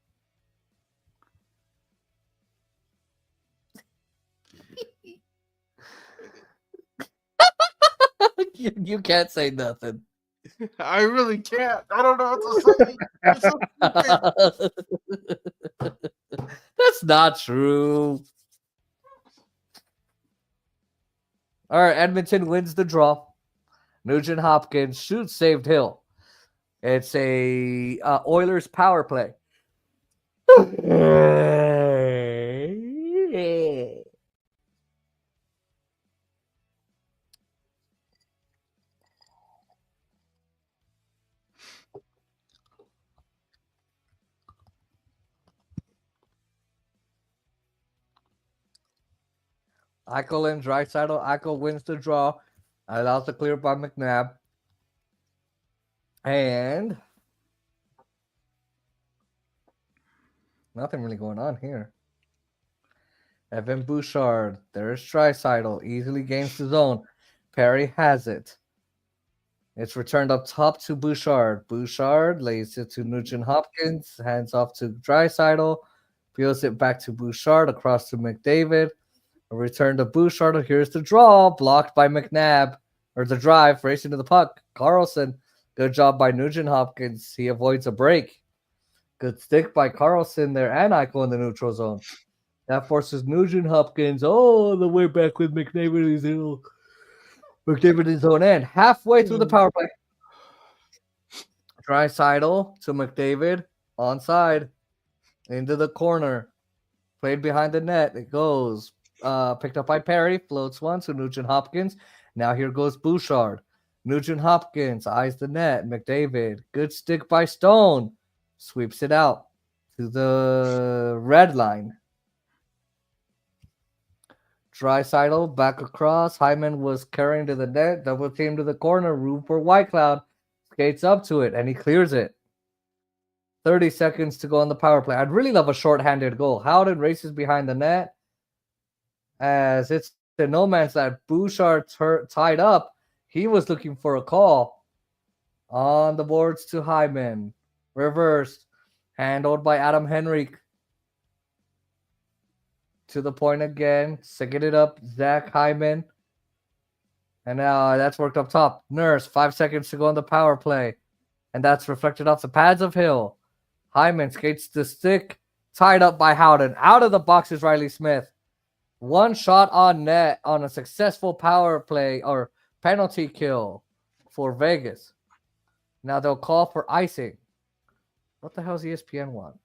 you can't say nothing. I really can't. I don't know what to say. That's not true. All right, Edmonton wins the draw. Nugent Hopkins shoots, saved Hill. It's a Oilers power play. Eichel and Draisaitl. Eichel wins the draw. Allows the clear by McNabb. And nothing really going on here. Evan Bouchard. There's Draisaitl. Easily gains the zone. Perry has it. It's returned up top to Bouchard. Bouchard lays it to Nugent Hopkins. Hands off to Draisaitl. Peels it back to Bouchard. Across to McDavid. A return to Bouchard. Here's the draw. Blocked by McNabb. Or the drive. Racing to the puck. Carlson. Good job by Nugent Hopkins. He avoids a break. Good stick by Carlson there and Eichel in the neutral zone. That forces Nugent Hopkins all the way back with McDavid in his own end. Halfway through the power play. Draisaitl to McDavid. Onside. Into the corner. Played behind the net. It goes. Picked up by Perry. Floats one to Nugent Hopkins. Now here goes Bouchard. Nugent Hopkins eyes the net. McDavid. Good stick by Stone. Sweeps it out to the red line. Draisaitl back across. Hyman was carrying to the net. Double team to the corner. Room for Whitecloud. Skates up to it, and he clears it. 30 seconds to go on the power play. I'd really love a short-handed goal. Howden races behind the net. As it's the no man's land. Bouchard tied up. He was looking for a call. On the boards to Hyman. Reversed. Handled by Adam Henrique. To the point again. Second it up. Zach Hyman. And now that's worked up top. Nurse. 5 seconds to go on the power play. And that's reflected off the pads of Hill. Hyman skates the stick. Tied up by Howden. Out of the box is Riley Smith. One shot on net on a successful power play or penalty kill for Vegas. Now they'll call for icing. What the hell does ESPN want?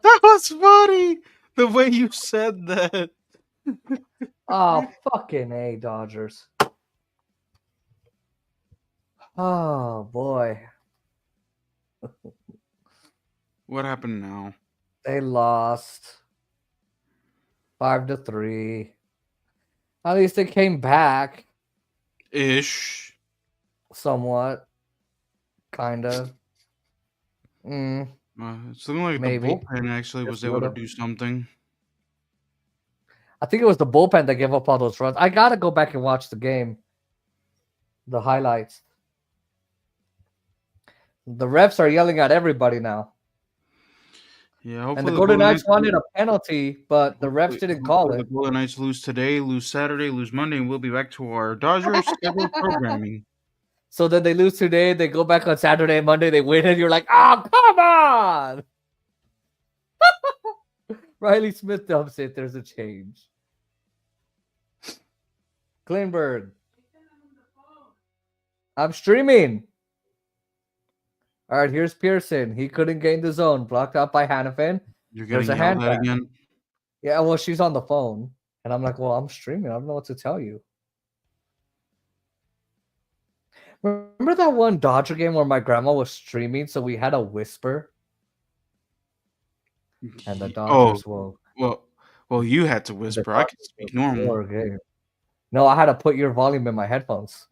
That was funny. The way you said that. Oh, fucking A, Dodgers. Oh, boy. What happened now? They lost 5-3. At least they came back Ish. somewhat. Kind of. It's looking like Maybe. the bullpen actually was able to do something. I think it was the bullpen that gave up all those runs. I got to go back and watch the game. The highlights. The refs are yelling at everybody now. Yeah, hopefully And the Golden Knights wanted a penalty, but the refs didn't call The it. Golden Knights lose today, lose Saturday, lose Monday, and we'll be back to our Dodgers scheduled programming. So then they lose today, they go back on Saturday and Monday, they win, and you're like, oh, come on! Riley Smith dumps it. There's a change. Klingberg. I'm streaming. All right, here's Pearson. He couldn't gain the zone. Blocked out by Hannafin. You're There's getting a yelled hand at again. Yeah, well, she's on the phone. And I'm like, well, I'm streaming. I don't know what to tell you. Remember that one Dodger game where my grandma was streaming, so we had a whisper? And the Dodgers will. Well, you had to whisper. I could speak normal. Game. No, I had to put your volume in my headphones.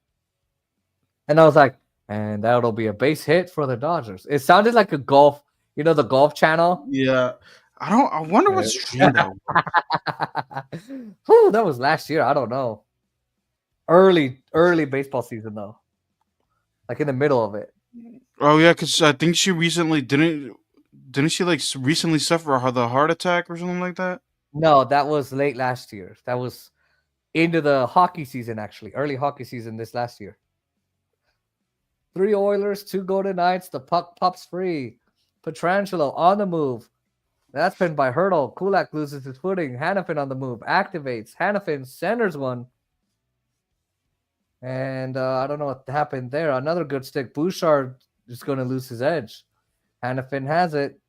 And I was like, and that'll be a base hit for the Dodgers. It sounded like a golf, the golf channel. Yeah. I wonder what stream that was. Whew, that was last year. I don't know. Early baseball season though. Like in the middle of it. Oh yeah, because I think she recently didn't she like recently suffer the heart attack or something like that? No, that was late last year. That was into the hockey season actually. Early hockey season this last year. 3 Oilers, 2 Golden Knights. The puck pops free. Pietrangelo on the move. That's pinned by Hurdle. Kulak loses his footing. Hannafin on the move. Activates. Hannafin centers one. And I don't know what happened there. Another good stick. Bouchard is going to lose his edge. Hannafin has it.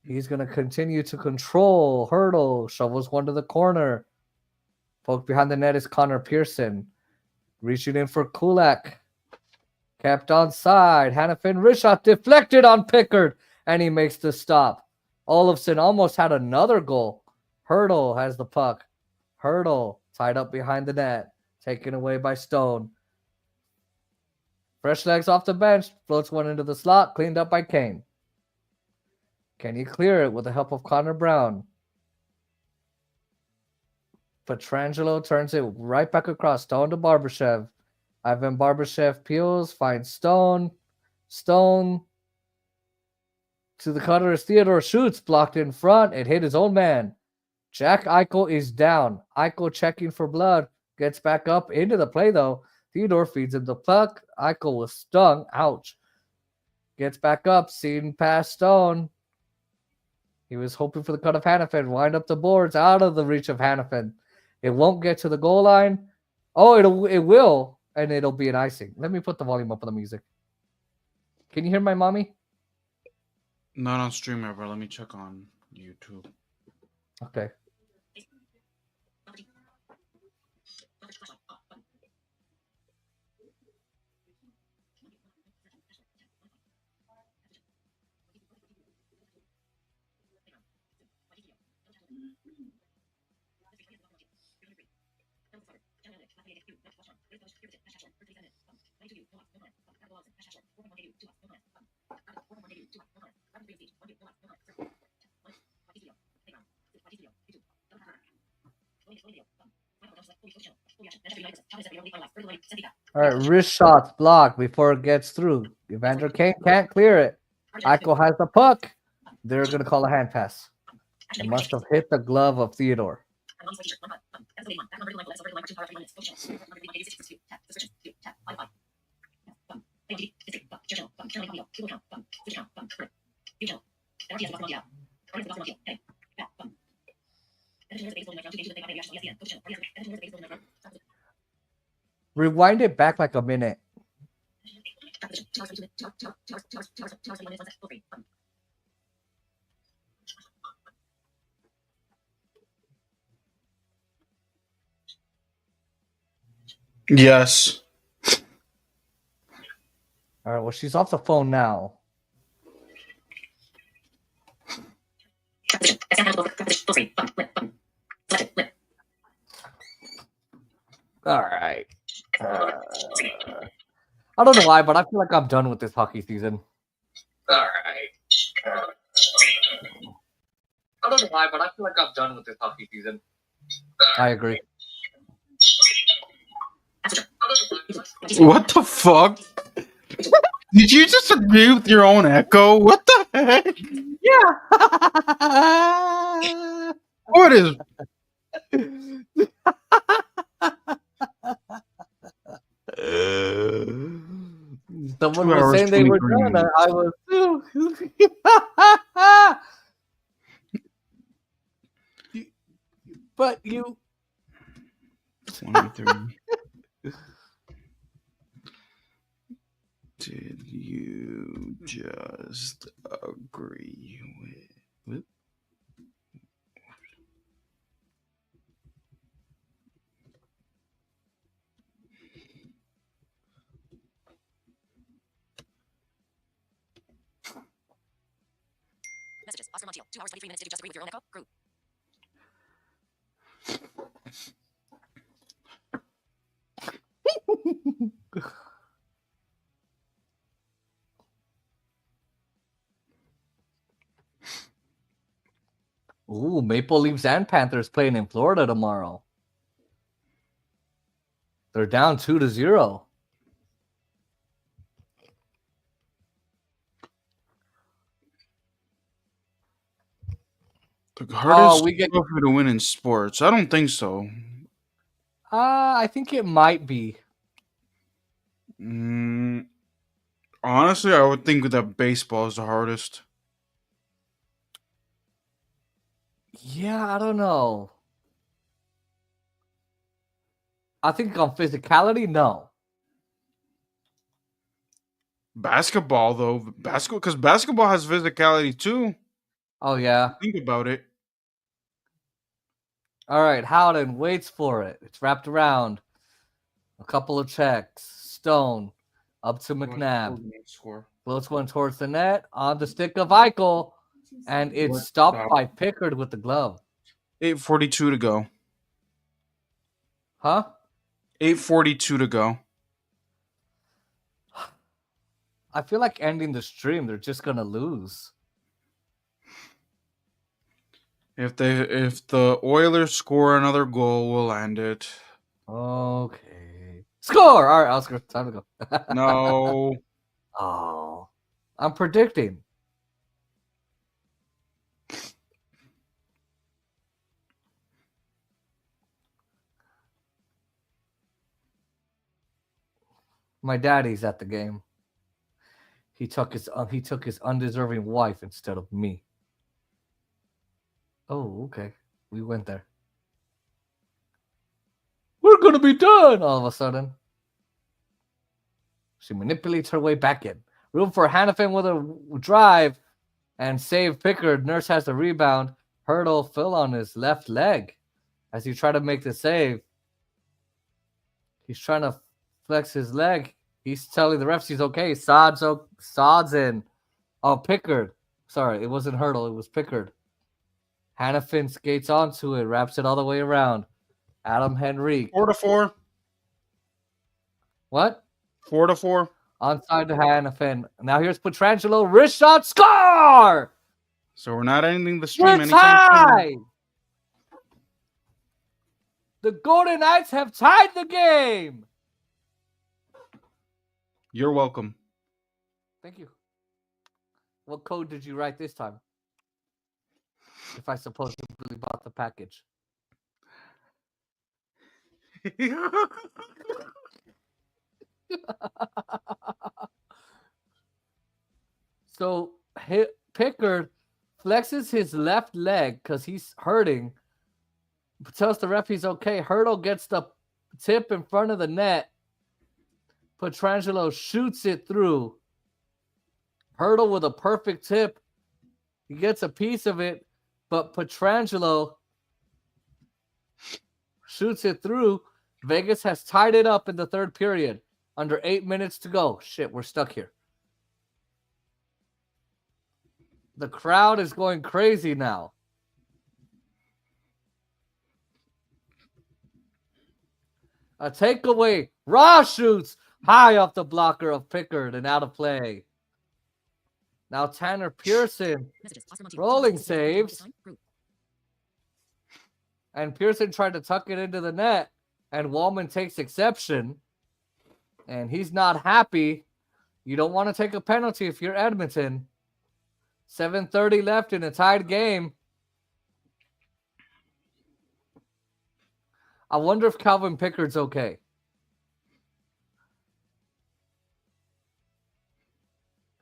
He's going to continue to control. Hurdle shovels one to the corner. Poke behind the net is Connor Pearson. Reaching in for Kulak. Kept on side. Hannafin wrist shot deflected on Pickard. And he makes the stop. Olofsson almost had another goal. Hurdle has the puck. Hurdle tied up behind the net. Taken away by Stone. Fresh legs off the bench. Floats one into the slot. Cleaned up by Kane. Can he clear it with the help of Connor Brown? Pietrangelo turns it right back across. Stone to Barbashev. Ivan Barbashev peels. Finds Stone. Stone to the cutter as Theodore shoots. Blocked in front. It hit his own man. Jack Eichel is down. Eichel checking for blood. Gets back up into the play, though. Theodore feeds him the puck. Eichel was stung. Ouch. Gets back up. Seen past Stone. He was hoping for the cut of Hannafin. Wind up the boards. Out of the reach of Hannafin. It won't get to the goal line. Oh, it will. And it'll be an icing. Let me put the volume up on the music. Can you hear my mommy? Not on stream ever. Let me check on YouTube. Okay. All right, wrist shots blocked before it gets through. Evander Kane can't clear it. Eichel has the puck. They're going to call a hand pass. It must have hit the glove of Theodore. Rewind it back like a minute. Yes. All right, well, she's off the phone now. All right. I don't know why, but I feel like I'm done with this hockey season. All right. I don't know why, but I feel like I'm done with this hockey season. I agree. What the fuck? Did you just agree with your own echo? What the heck? Yeah. What is? Someone 2 was hours, saying they were 23 done. minutes. I was too. But you. 23. Did you just agree with? Messages. Oscar Montiel. 2 hours, 23 minutes. Did you just agree with your own echo? Group. Ooh, Maple Leafs and Panthers playing in Florida tomorrow. They're down 2-0. The hardest we get- trophy to win in sports? I don't think so. I think it might be. Honestly, I would think that baseball is the hardest. Yeah, I don't know. I think on physicality, no. Basketball, though, because basketball has physicality too. Oh, yeah. Think about it. All right, Howden waits for it. It's wrapped around. A couple of checks. Stone up to McNabb. Score. Floats one towards the net. On the stick of Eichel. And it's What stopped the- by Pickard with the glove. 8:42 to go. Huh? 8:42 to go. I feel like ending the stream. They're just gonna lose. If the Oilers score another goal, we'll end it. Okay. Score! All right, Oscar, time to go. No. Oh. I'm predicting. My daddy's at the game. He took his undeserving wife instead of me. Oh, okay. We went there. We're gonna be done all of a sudden. She manipulates her way back in. Room for Hannafin with a drive and save Pickard. Nurse has the rebound. Hurdle fell on his left leg as he tried to make the save. He's trying to flex his leg. He's telling the refs he's okay. Sod's in. Oh, Pickard. Sorry, it wasn't Hurdle. It was Pickard. Hannafin skates onto it, wraps it all the way around. Adam Henrique. 4-4. What? 4-4. Onside to Hannafin. Now here's Pietrangelo. Wrist shot. Score! So we're not ending the stream We're anytime tied! soon. The Golden Knights have tied the game. You're welcome. Thank you. What code did you write this time? If I supposedly bought the package. So Pickard flexes his left leg because he's hurting. Tells the ref he's okay. Hurdle gets the tip in front of the net. Pietrangelo shoots it through. Hurdle with a perfect tip. He gets a piece of it, but Pietrangelo shoots it through. Vegas has tied it up in the third period. Under 8 minutes to go. Shit, we're stuck here. The crowd is going crazy now. A takeaway. Ross shoots high off the blocker of Pickard and out of play. Now Tanner Pearson Messages. Oscar Montiel. rolling 2 hours, saves. time. Group. And Pearson tried to tuck it into the net. And Wallman takes exception. And he's not happy. You don't want to take a penalty if you're Edmonton. 7:30 left in a tied game. I wonder if Calvin Pickard's okay.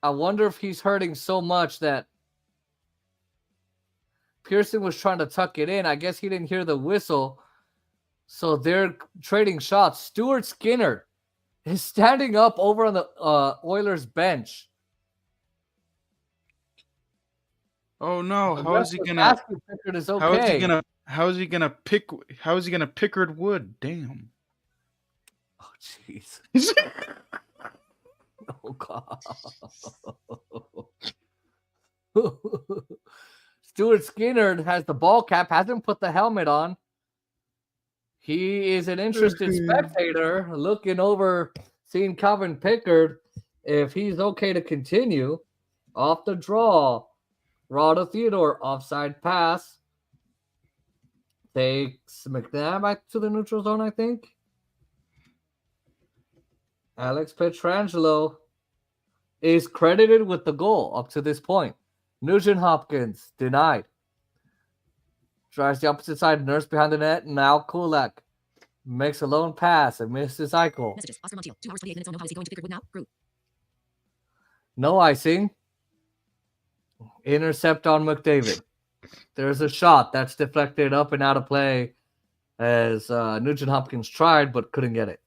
I wonder if he's hurting so much that Pearson was trying to tuck it in. I guess he didn't hear the whistle. So they're trading shots. Stuart Skinner is standing up over on the Oilers bench. Oh no! The How is he ref was gonna? asking Pickard is okay. How is he gonna Pickard Wood? Damn. Oh jeez. Oh god. Stuart Skinner has the ball cap, hasn't put the helmet on. He is an interested spectator looking over, seeing Calvin Pickard if he's okay to continue. Off the draw. Raw to Theodore. Offside pass. Takes McNabb back to the neutral zone, I think. Alex Pietrangelo is credited with the goal up to this point. Nugent Hopkins denied. Drives the opposite side. Nurse behind the net. Now Kulak makes a lone pass and misses Eichel. Messages. Oscar Montiel. 2 hours, 28 minutes. No policy going to Pickard Wood now. Group. No icing. Intercept on McDavid. There's a shot that's deflected up and out of play as Nugent Hopkins tried but couldn't get it.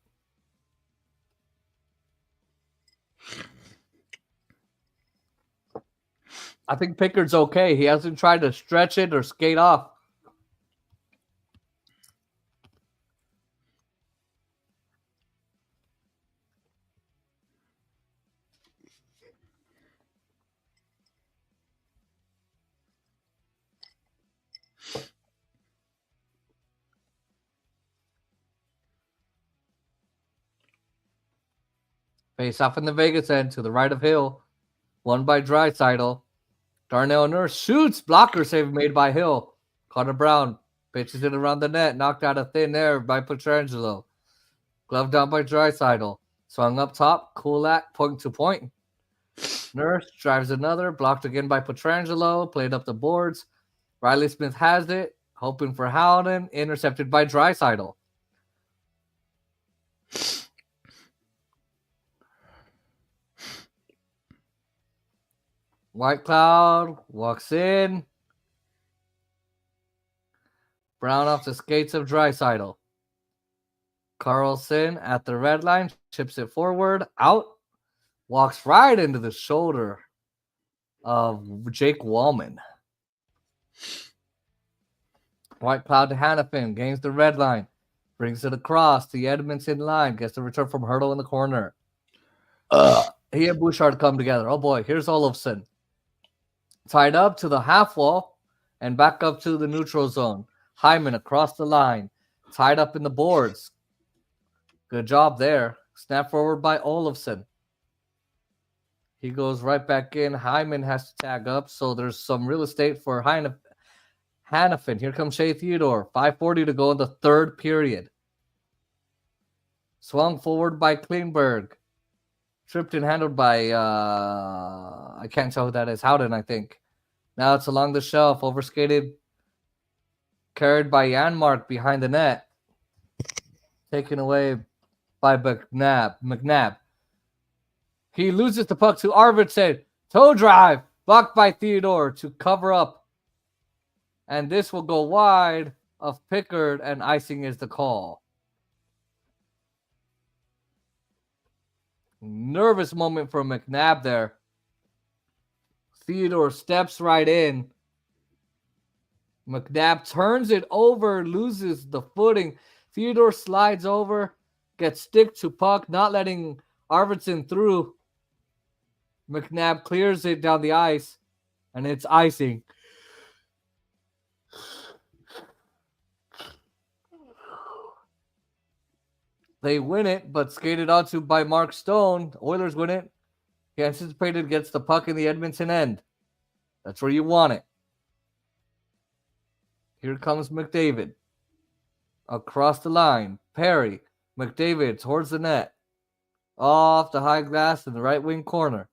I think Pickard's okay. He hasn't tried to stretch it or skate off. Face off in the Vegas end to the right of Hill. Won by Draisaitl. Darnell Nurse shoots. Blocker save made by Hill. Connor Brown pitches it around the net. Knocked out of thin air by Pietrangelo. Glove down by Draisaitl. Swung up top. Kulak point to point. Nurse drives another. Blocked again by Pietrangelo. Played up the boards. Riley Smith has it. Hoping for Howden. Intercepted by Draisaitl. White Cloud walks in. Brown off the skates of Draisaitl. Carlson at the red line. Chips it forward. Out. Walks right into the shoulder of Jake Wallman. White Cloud to Hannafin. Gains the red line. Brings it across. The Edmonton line. Gets the return from Hurdle in the corner. He and Bouchard come together. Oh boy. Here's Olofsson. Tied up to the half wall and back up to the neutral zone. Hyman across the line. Tied up in the boards. Good job there. Snap forward by Olofsson. He goes right back in. Hyman has to tag up, so there's some real estate for Hannafin. Here comes Shea Theodore. 5:40 to go in the third period. Swung forward by Klingberg. Tripped and handled by, I can't tell who that is. Howden, I think. Now it's along the shelf. Overskated. Carried by Janmark behind the net. Taken away by McNabb. He loses the puck to Arvidsson. Toe drive. Blocked by Theodore to cover up. And this will go wide of Pickard, and icing is the call. Nervous moment for McNabb there. Theodore steps right in. McNabb turns it over, loses the footing. Theodore slides over, gets stick to puck, not letting Arvidsson through. McNabb clears it down the ice, and it's icing. They win it, but skated onto by Mark Stone. Oilers win it. He anticipated, gets the puck in the Edmonton end. That's where you want it. Here comes McDavid. Across the line. Perry. McDavid towards the net. Off the high glass in the right wing corner.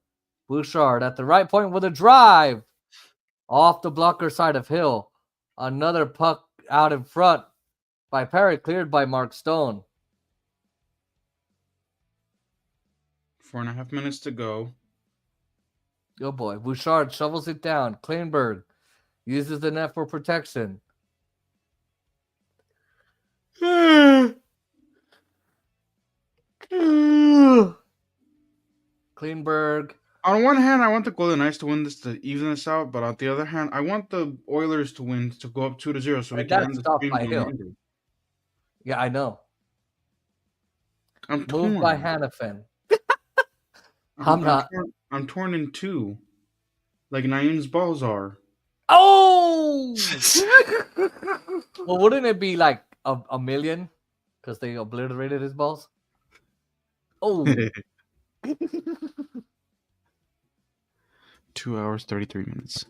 Bouchard at the right point with a drive. Off the blocker side of Hill. Another puck out in front by Perry, cleared by Mark Stone. 4.5 minutes to go. Oh boy. Bouchard shovels it down. Klingberg uses the net for protection. Klingberg. On one hand, I want the Golden Knights to win this to even this out, but on the other hand, I want the Oilers to win to go up 2-0 so we And can that's end the stopped stream by on Hill. Monday. Yeah, I know. I'm Moved torn. by Hannafin. I'm not. I'm torn in two, like Naeem's balls are. Oh! Well, wouldn't it be like a million? Because they obliterated his balls? Oh. 2 hours, 33 minutes.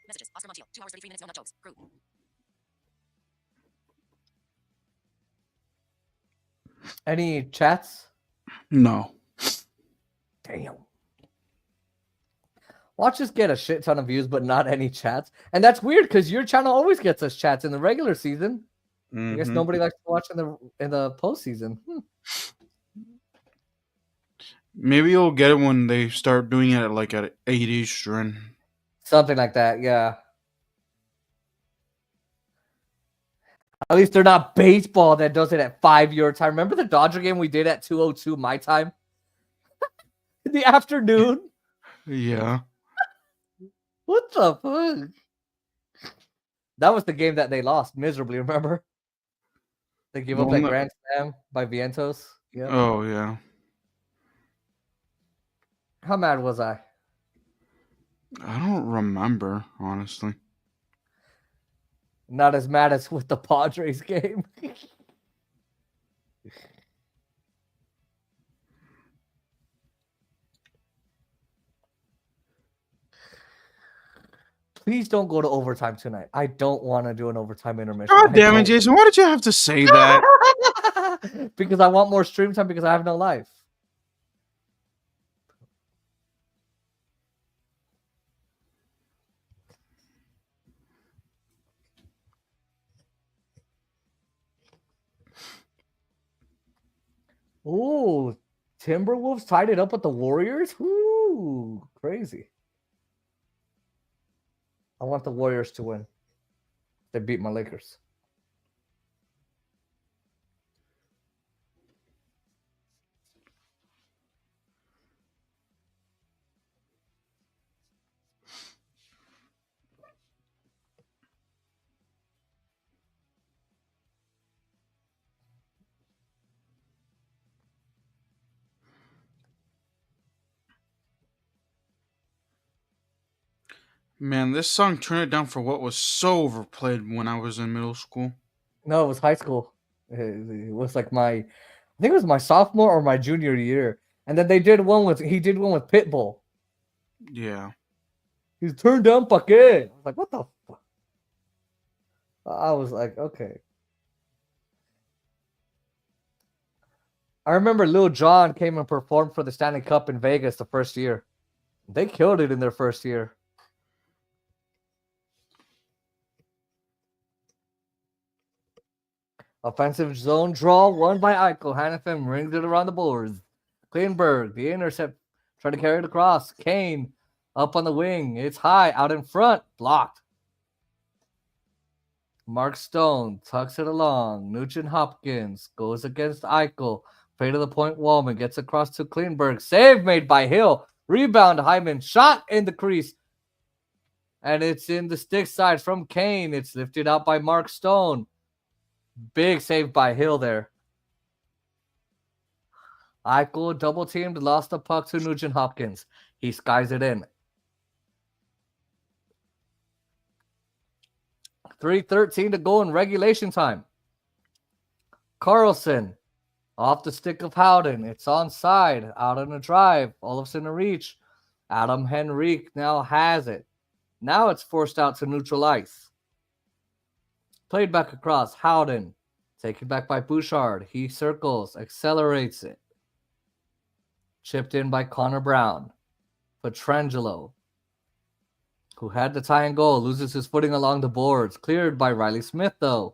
Messages. Oscar Montiel. 2 hours, 33 minutes. No nut jokes. Group. Any chats? No. Damn. Watch us get a shit ton of views, but not any chats. And that's weird because your channel always gets us chats in the regular season. I guess nobody likes to watch in the postseason. Maybe you'll get it when they start doing it at 8 Eastern. Something like that, yeah. At least they're not baseball that does it at 5 your time. Remember the Dodger game we did at 2:02 my time? In the afternoon? Yeah. What the fuck? That was the game that they lost miserably, remember? They gave up that Grand Slam by Vientos. Yeah. Oh, yeah. How mad was I? I don't remember, honestly. Not as mad as with the Padres game. Please don't go to overtime tonight. I don't want to do an overtime intermission. God damn it, I Jason! Why did you have to say that? don't. Because I want more stream time because I have no life. Ooh, Timberwolves tied it up with the Warriors. Ooh, crazy. I want the Warriors to win. They beat my Lakers. Man, this song "Turn It Down for What" was so overplayed when I was in middle school. No, it was high school. It was like I think it was my sophomore or my junior year. And then he did one with Pitbull. Yeah. He's turned down Paquet. I was like, what the fuck? I was like, okay. I remember Lil Jon came and performed for the Stanley Cup in Vegas the first year. They killed it in their first year. Offensive zone draw won by Eichel. Hannafin rings it around the boards. Kleinberg, the intercept, trying to carry it across. Kane up on the wing. It's high out in front. Blocked. Mark Stone tucks it along. Nugent Hopkins goes against Eichel. Play to the point. Wallman gets across to Kleinberg. Save made by Hill. Rebound. Hyman shot in the crease. And it's in the stick side from Kane. It's lifted out by Mark Stone. Big save by Hill there. Eichel double teamed, lost the puck to Nugent Hopkins. He skies it in. 3:13 to go in regulation time. Carlson off the stick of Howden. It's onside, out on a drive. Olofsson to reach. Adam Henrique now has it. Now it's forced out to neutral ice. Played back across. Howden. Taken back by Bouchard. He circles. Accelerates it. Chipped in by Connor Brown. Pietrangelo, who had the tie and goal, loses his footing along the boards. Cleared by Riley Smith, though.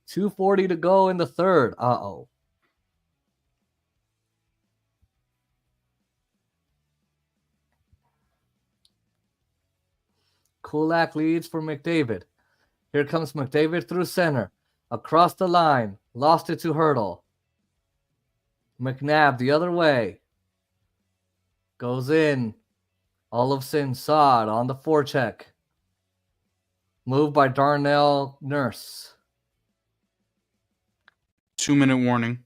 2:40 to go in the third. Uh-oh. Kulak leads for McDavid. Here comes McDavid through center. Across the line. Lost it to Hurdle. McNabb the other way. Goes in. Olofsson saw it on the forecheck. Moved by Darnell Nurse. 2-minute warning.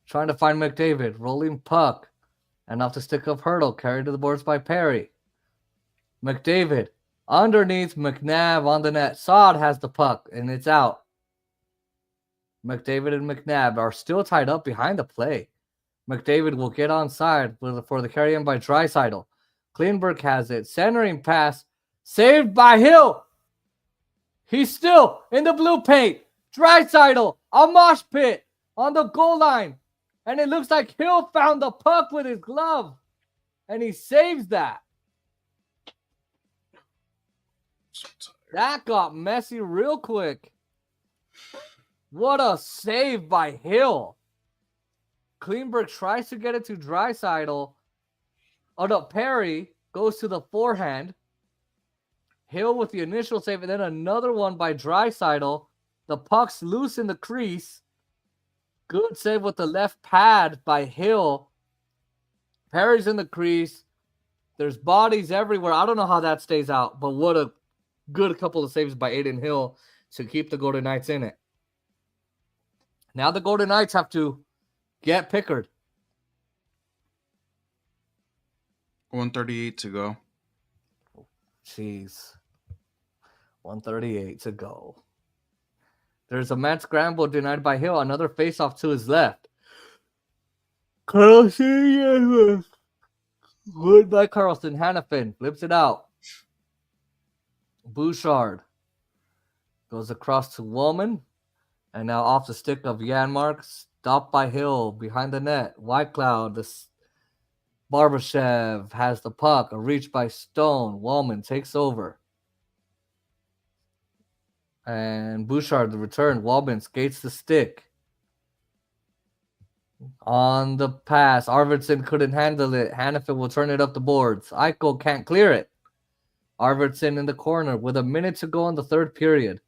Trying to find McDavid. Rolling puck. And off the stick of Hurdle. Carried to the boards by Perry. McDavid. Underneath McNabb on the net. Saad has the puck. And it's out. McDavid and McNabb are still tied up behind the play. McDavid will get onside for the carry in by Draisaitl. Kleinberg has it. Centering pass. Saved by Hill. He's still in the blue paint. Draisaitl. A mosh pit on the goal line. And it looks like Hill found the puck with his glove. And he saves that. That got messy real quick. What a save by Hill. Kleinberg tries to get it to Draisaitl. Oh no, Perry goes to the forehand. Hill with the initial save, and then another one by Draisaitl. The puck's loose in the crease. Good save with the left pad by Hill. Perry's in the crease. There's bodies everywhere. I don't know how that stays out, but what a good couple of saves by Aiden Hill to keep the Golden Knights in it. Now the Golden Knights have to get Pickard. 138 to go. Jeez. 138 to go. There's a mad scramble denied by Hill. Another face-off to his left. Carlson, good by Carlson. Hannafin flips it out. Bouchard goes across to Woman. And now off the stick of Janmark. Stopped by Hill behind the net. Whitecloud. Barbashev has the puck. A reach by Stone. Woman takes over. And Bouchard, the return. Woman skates the stick. On the pass. Arvidsson couldn't handle it. Hannafin will turn it up the boards. Eichel can't clear it. Arvidsson in the corner with a minute to go in the third period.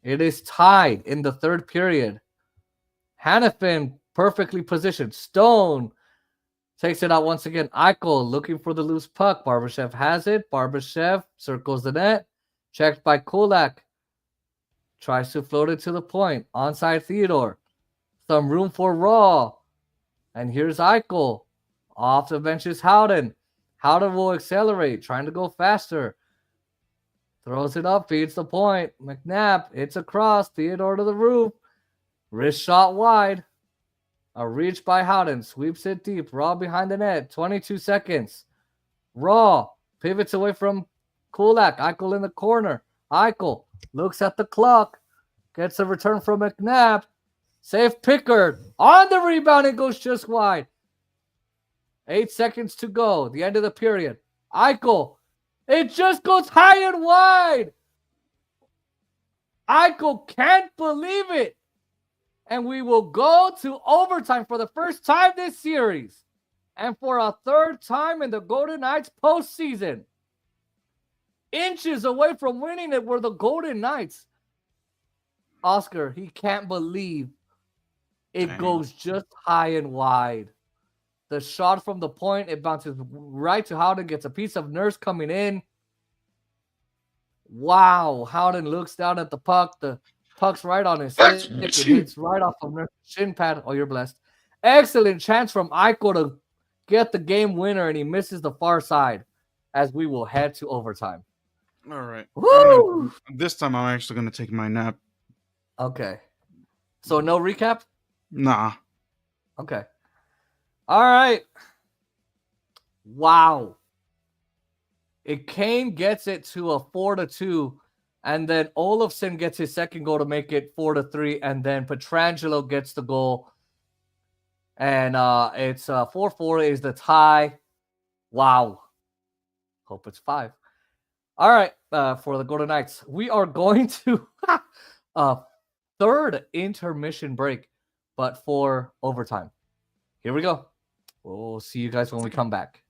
It is tied in the third period. Hannafin perfectly positioned. Stone takes it out once again. Eichel looking for the loose puck. Barbashev has it. Barbashev circles the net. Checked by Kulak. Tries to float it to the point. Onside Theodore. Some room for Raw. And here's Eichel. Off the bench is Howden. Howden will accelerate. Trying to go faster. Throws it up. Feeds the point. McNabb. It's across. Theodore to the roof. Wrist shot wide. A reach by Howden. Sweeps it deep. Raw behind the net. 22 seconds. Raw pivots away from Kulak. Eichel in the corner. Eichel looks at the clock. Gets a return from McNabb. Save Pickard. On the rebound. It goes just wide. 8 seconds to go. The end of the period. Eichel. It just goes high and wide. Eichel can't believe it. And we will go to overtime for the first time this series. And for a third time in the Golden Knights postseason. Inches away from winning it were the Golden Knights. Oscar, he can't believe it goes just high and wide. The shot from the point, it bounces right to Howden, gets a piece of Nurse coming in. Wow, Howden looks down at the puck. The puck's right on his stick. It hits right off of Nurse's shin pad. Oh, you're blessed. Excellent chance from Eichel to get the game winner, and he misses the far side as we will head to overtime. All right. Woo! This time I'm actually going to take my nap. Okay. So no recap? Nah. Okay. All right. Wow. Kane gets it to a 4-2, and then Olofsson gets his second goal to make it 4-3, and then Pietrangelo gets the goal, and it's 4-4 is the tie. Wow. Hope it's 5. All right, for the Golden Knights, we are going to a third intermission break, but for overtime. Here we go. We'll see you guys when we come back.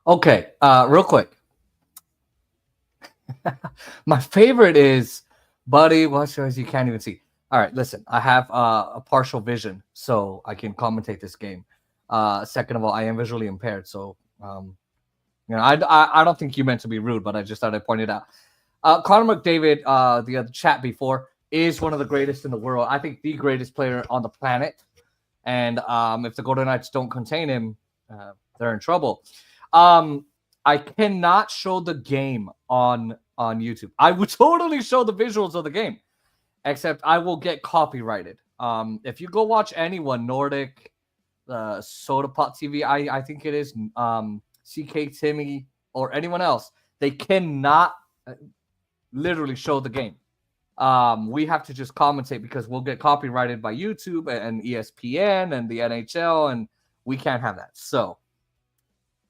Okay, real quick. My favorite is, buddy, what's yours? You can't even see. All right, listen, I have a partial vision, so I can commentate this game. Second of all, I am visually impaired, so I don't think you meant to be rude, but I just thought I'd point it out. Connor McDavid, the chat before, is one of the greatest in the world. I think the greatest player on the planet. And if the Golden Knights don't contain him, they're in trouble. I cannot show the game on YouTube. I would totally show the visuals of the game, except I will get copyrighted. If you go watch anyone, Nordic, Soda Pot TV, I think it is, CK Timmy, or anyone else, they cannot literally show the game. We have to just commentate because we'll get copyrighted by YouTube and ESPN and the NHL, and we can't have that. So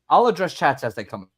I'll address chats as they come.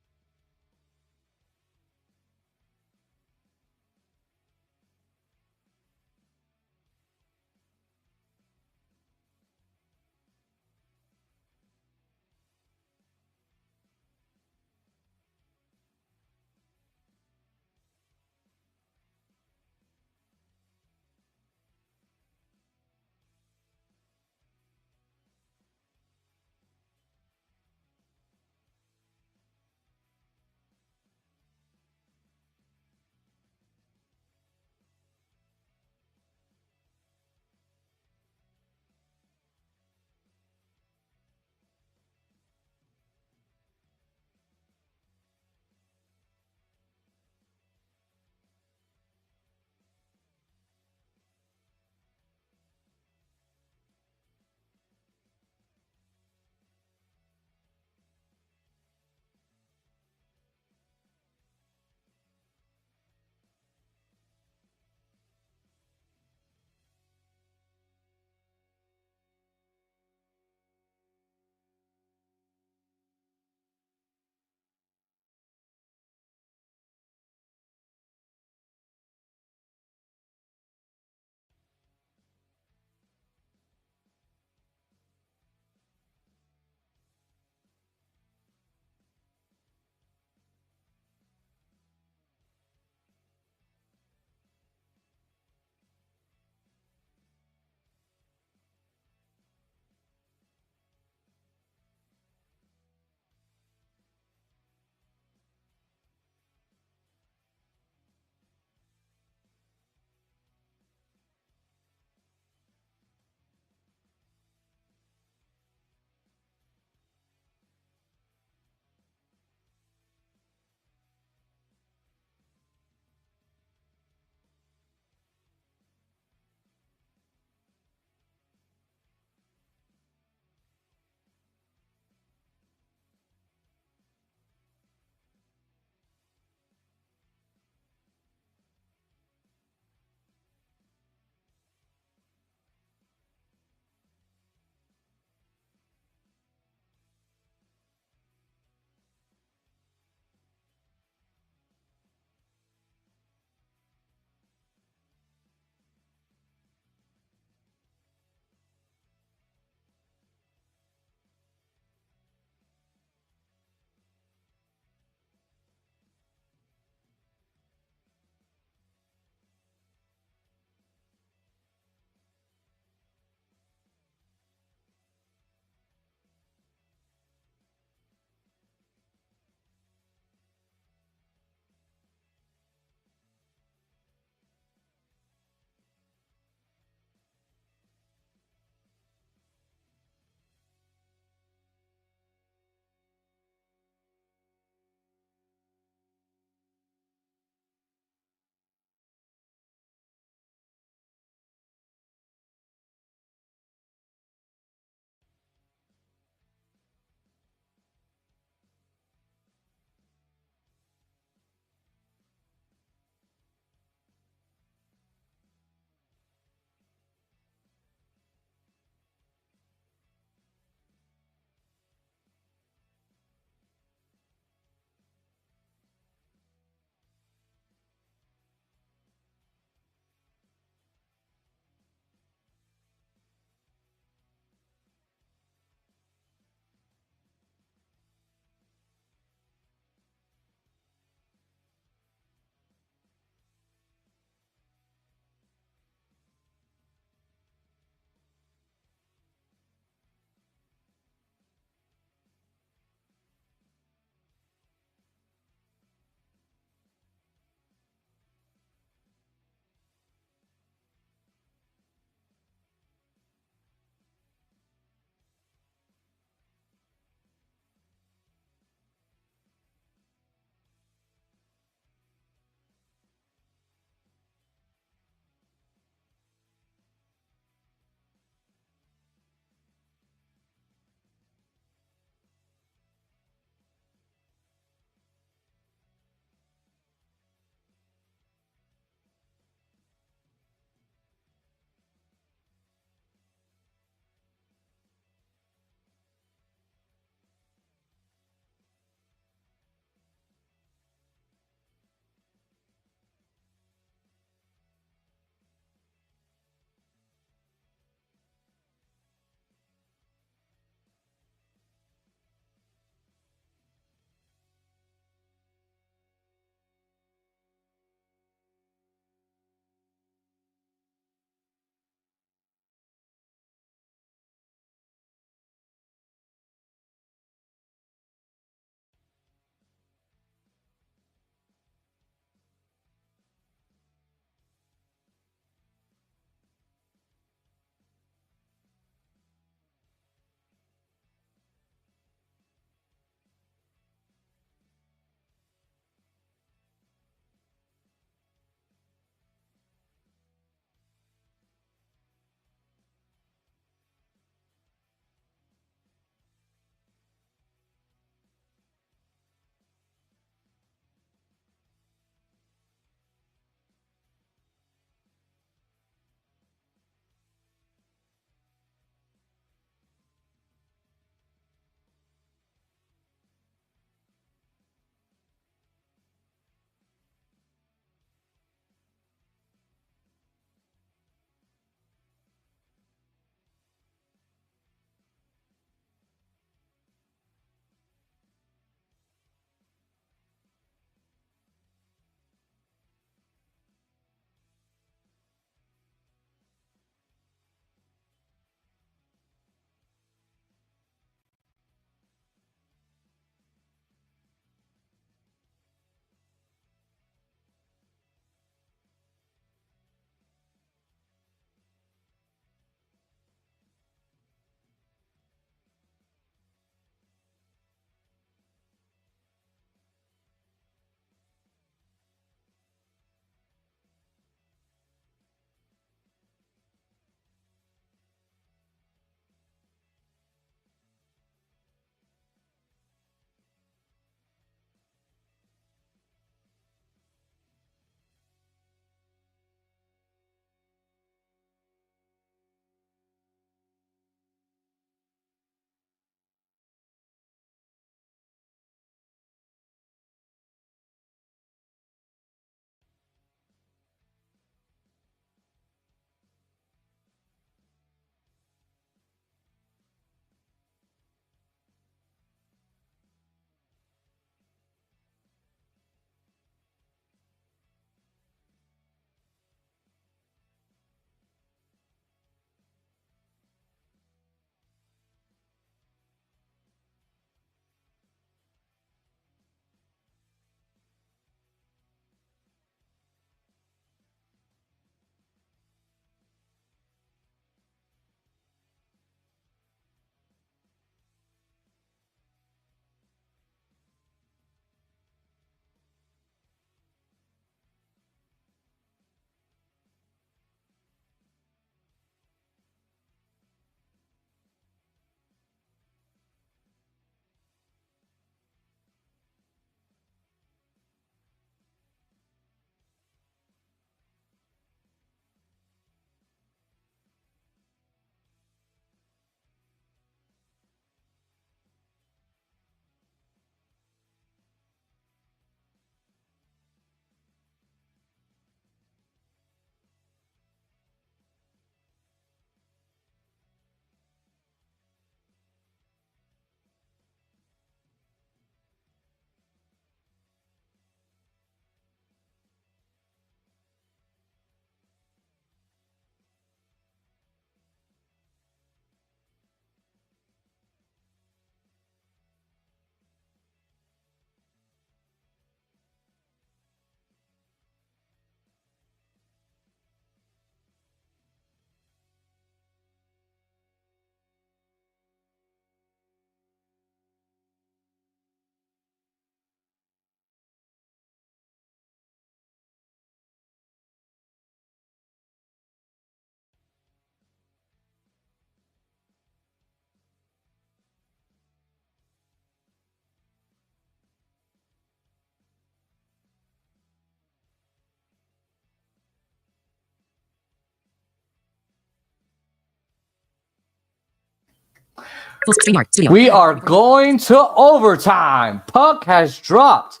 Full StreamYard Studio. We are going to overtime. Puck has dropped.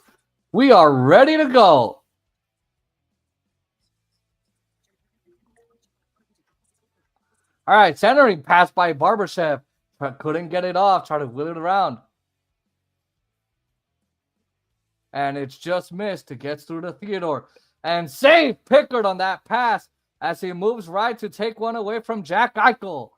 We are ready to go. All right, centering pass by Barbashev. Couldn't get it off. Try to wheel it around. And it's just missed. It gets through to Theodore. And save Pickard on that pass as he moves right to take one away from Jack Eichel.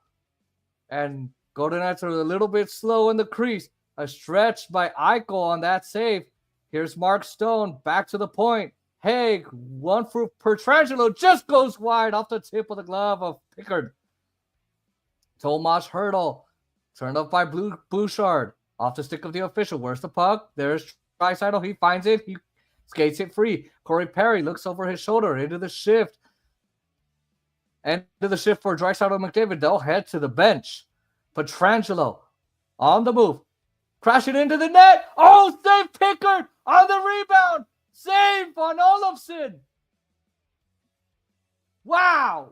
And Golden Knights are a little bit slow in the crease. A stretch by Eichel on that save. Here's Mark Stone back to the point. Hey, one for Pietrangelo just goes wide off the tip of the glove of Pickard. Tomas Hertl turned up by Bouchard off the stick of the official. Where's the puck? There's Draisaitl. He finds it. He skates it free. Corey Perry looks over his shoulder into the shift. Into the shift for Draisaitl and McDavid. They'll head to the bench. Pietrangelo on the move. Crashing into the net. Oh, save Pickard on the rebound. Save on Olofsson. Wow.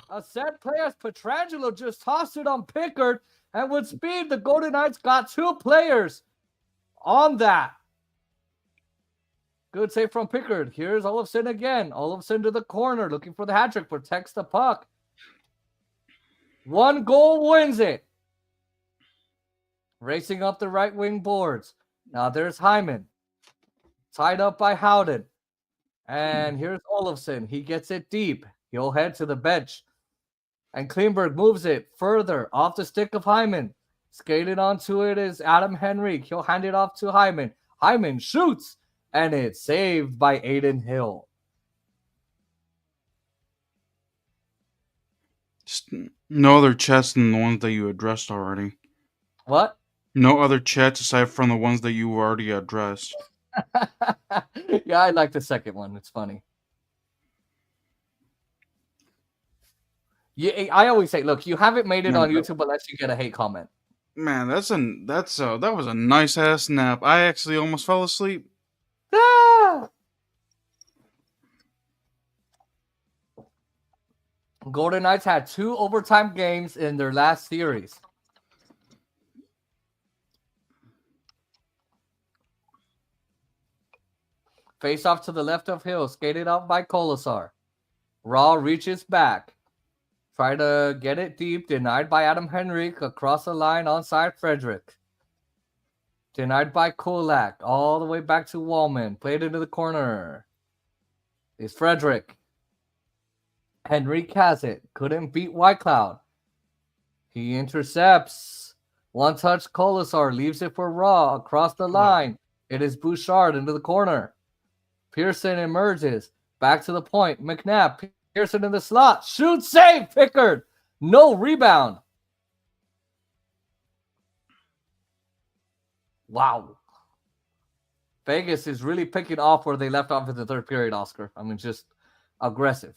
A set play as Pietrangelo just tossed it on Pickard. And with speed, the Golden Knights got two players on that. Good save from Pickard. Here's Olofsson again. Olofsson to the corner, looking for the hat trick. Protects the puck. One goal wins it. Racing up the right wing boards. Now there's Hyman. Tied up by Howden. And here's Olofsson. He gets it deep. He'll head to the bench. And Klingberg moves it further off the stick of Hyman. Skated onto it is Adam Henrique. He'll hand it off to Hyman. Hyman shoots. And it's saved by Aiden Hill. Just no other chats than the ones that you addressed already. What? No other chats aside from the ones that you already addressed. Yeah, I like the second one. It's funny. Yeah, I always say, look, you haven't made it on YouTube unless you get a hate comment. Man, that was a nice ass nap. I actually almost fell asleep. Ah! Golden Knights had 2 overtime games in their last series. Face off to the left of Hill, skated out by Kolesar. Raw reaches back. Try to get it deep, denied by Adam Henrique across the line onside Frederick. Denied by Kulak, all the way back to Wallman. Played into the corner. Is Frederick. Henrique has it. Couldn't beat Whitecloud. He intercepts. One touch Kolesar leaves it for Raw across the line. It is Bouchard into the corner. Pearson emerges. Back to the point. McNabb. Pearson in the slot. Shoot, save, Pickard. No rebound. Wow. Vegas is really picking off where they left off in the third period, Oscar. I mean, just aggressive.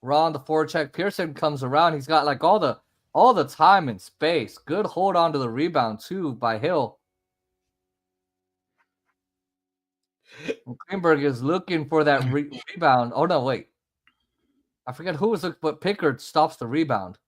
Raw on the forecheck. Pearson comes around. He's got like all the time and space. Good hold on to the rebound too by Hill. Klingberg is looking for that rebound. Oh no, wait. I forget who was, but Pickard stops the rebound.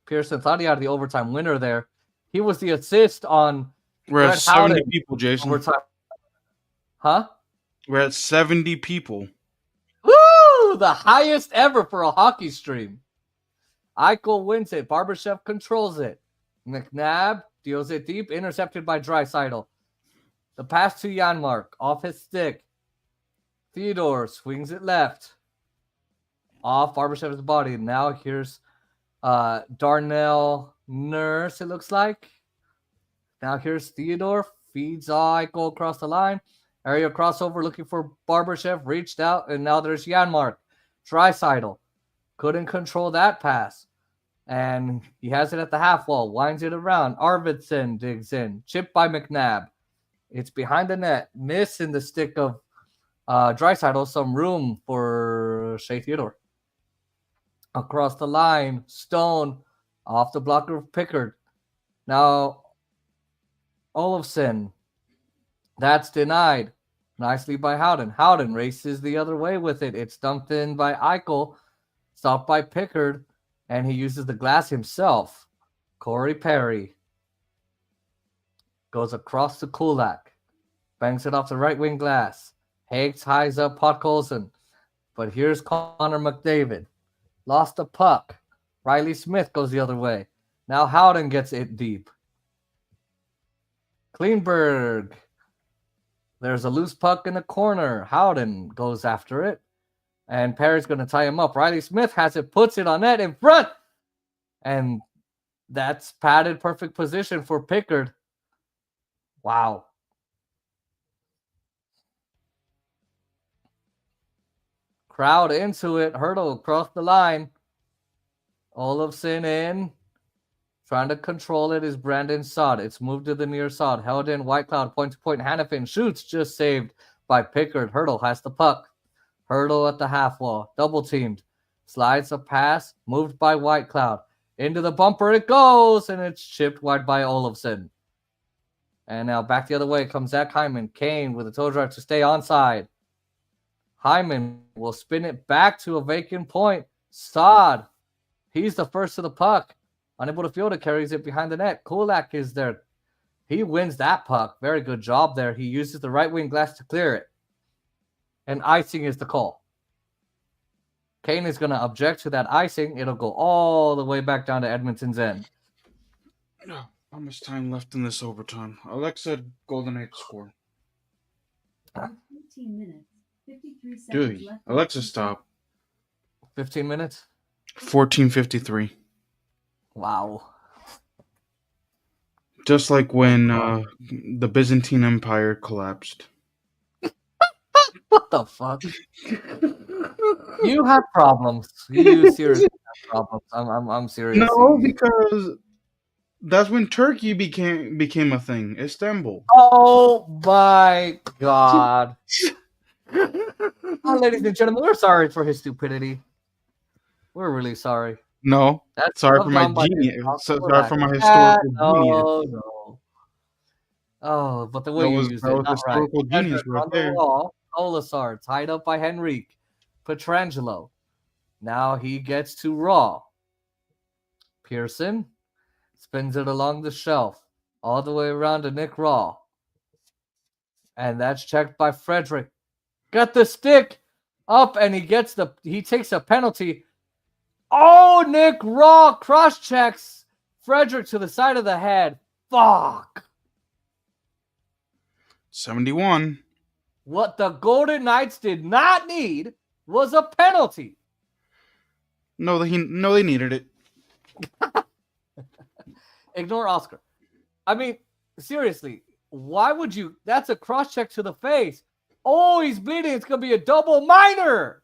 Pearson thought he had the overtime winner there. He was the assist on. We're at 70 people, Jason. Overtime. Huh? We're at 70 people. Woo! The highest ever for a hockey stream. Eichel wins it. Barbashev controls it. McNabb deals it deep, intercepted by Draisaitl. The pass to Janmark off his stick. Theodore swings it left. Off Barbashev's body. Now here's Darnell Nurse, it looks like. Now here's Theodore. Feeds Eichel across the line. Area crossover looking for Barbashev. Reached out, and now there's Janmark. Draisaitl couldn't control that pass. And he has it at the half wall. Winds it around. Arvidsson digs in. Chipped by McNabb. It's behind the net. Miss in the stick of Draisaitl. Some room for Shea Theodore. Across the line. Stone Off the blocker of Pickard. Now, Olofsson. That's denied. Nicely by Howden. Howden races the other way with it. It's dumped in by Eichel. Stopped by Pickard. And he uses the glass himself. Corey Perry. Goes across to Kulak. Bangs it off the right wing glass. Higgs highs up Podkolzin. But here's Connor McDavid. Lost the puck. Riley Smith goes the other way. Now Howden gets it deep. Kleinberg. There's a loose puck in the corner. Howden goes after it. And Perry's going to tie him up. Riley Smith has it, puts it on net in front. And that's padded perfect position for Pickard. Wow. Crowd into it. Hurdle across the line. Olofsson in. Trying to control it is Brandon Saad. It's moved to the near side. Held in. Whitecloud point to point. Hannafin shoots. Just saved by Pickard. Hurdle has the puck. Hurdle at the half wall. Double teamed. Slides a pass. Moved by Whitecloud. Into the bumper it goes. And it's chipped wide by Olofsson. And now back the other way comes Zach Hyman. Kane with a toe drive to stay onside. Hyman will spin it back to a vacant point. Saad. He's the first to the puck. Unable to field it, carries it behind the net. Kulak is there. He wins that puck. Very good job there. He uses the right wing glass to clear it. And icing is the call. Kane is going to object to that icing. It'll go all the way back down to Edmonton's end. How much time left in this overtime? Alexa, Golden Knights score. 15 minutes, 53 seconds Dude, left. Alexa, stop. 15 minutes? 14:53. Wow. Just like when the Byzantine Empire collapsed. What the fuck? You have problems. You seriously have problems. I'm serious. No, because that's when Turkey became a thing. Istanbul. Oh my god. Ladies and gentlemen, we're sorry for his stupidity. We're really sorry. No, That's sorry for my done by genius. his Sorry for my historical genius. No. Oh, but the way That you was use that it, was not right. historical genius Pedro right on the there. wall, Olasar tied up by Henrique. Pietrangelo. Now he gets to Raw. Pearson spins it along the shelf, all the way around to Nick Raw. And that's checked by Frederick. Got the stick up, and he takes a penalty. Oh, Nick Raw cross checks Frederick to the side of the head. Fuck. 71. What the Golden Knights did not need was a penalty. No, they needed it. Ignore Oscar. I mean, seriously, why would you? That's a cross check to the face. Oh, he's bleeding. It's going to be a double minor.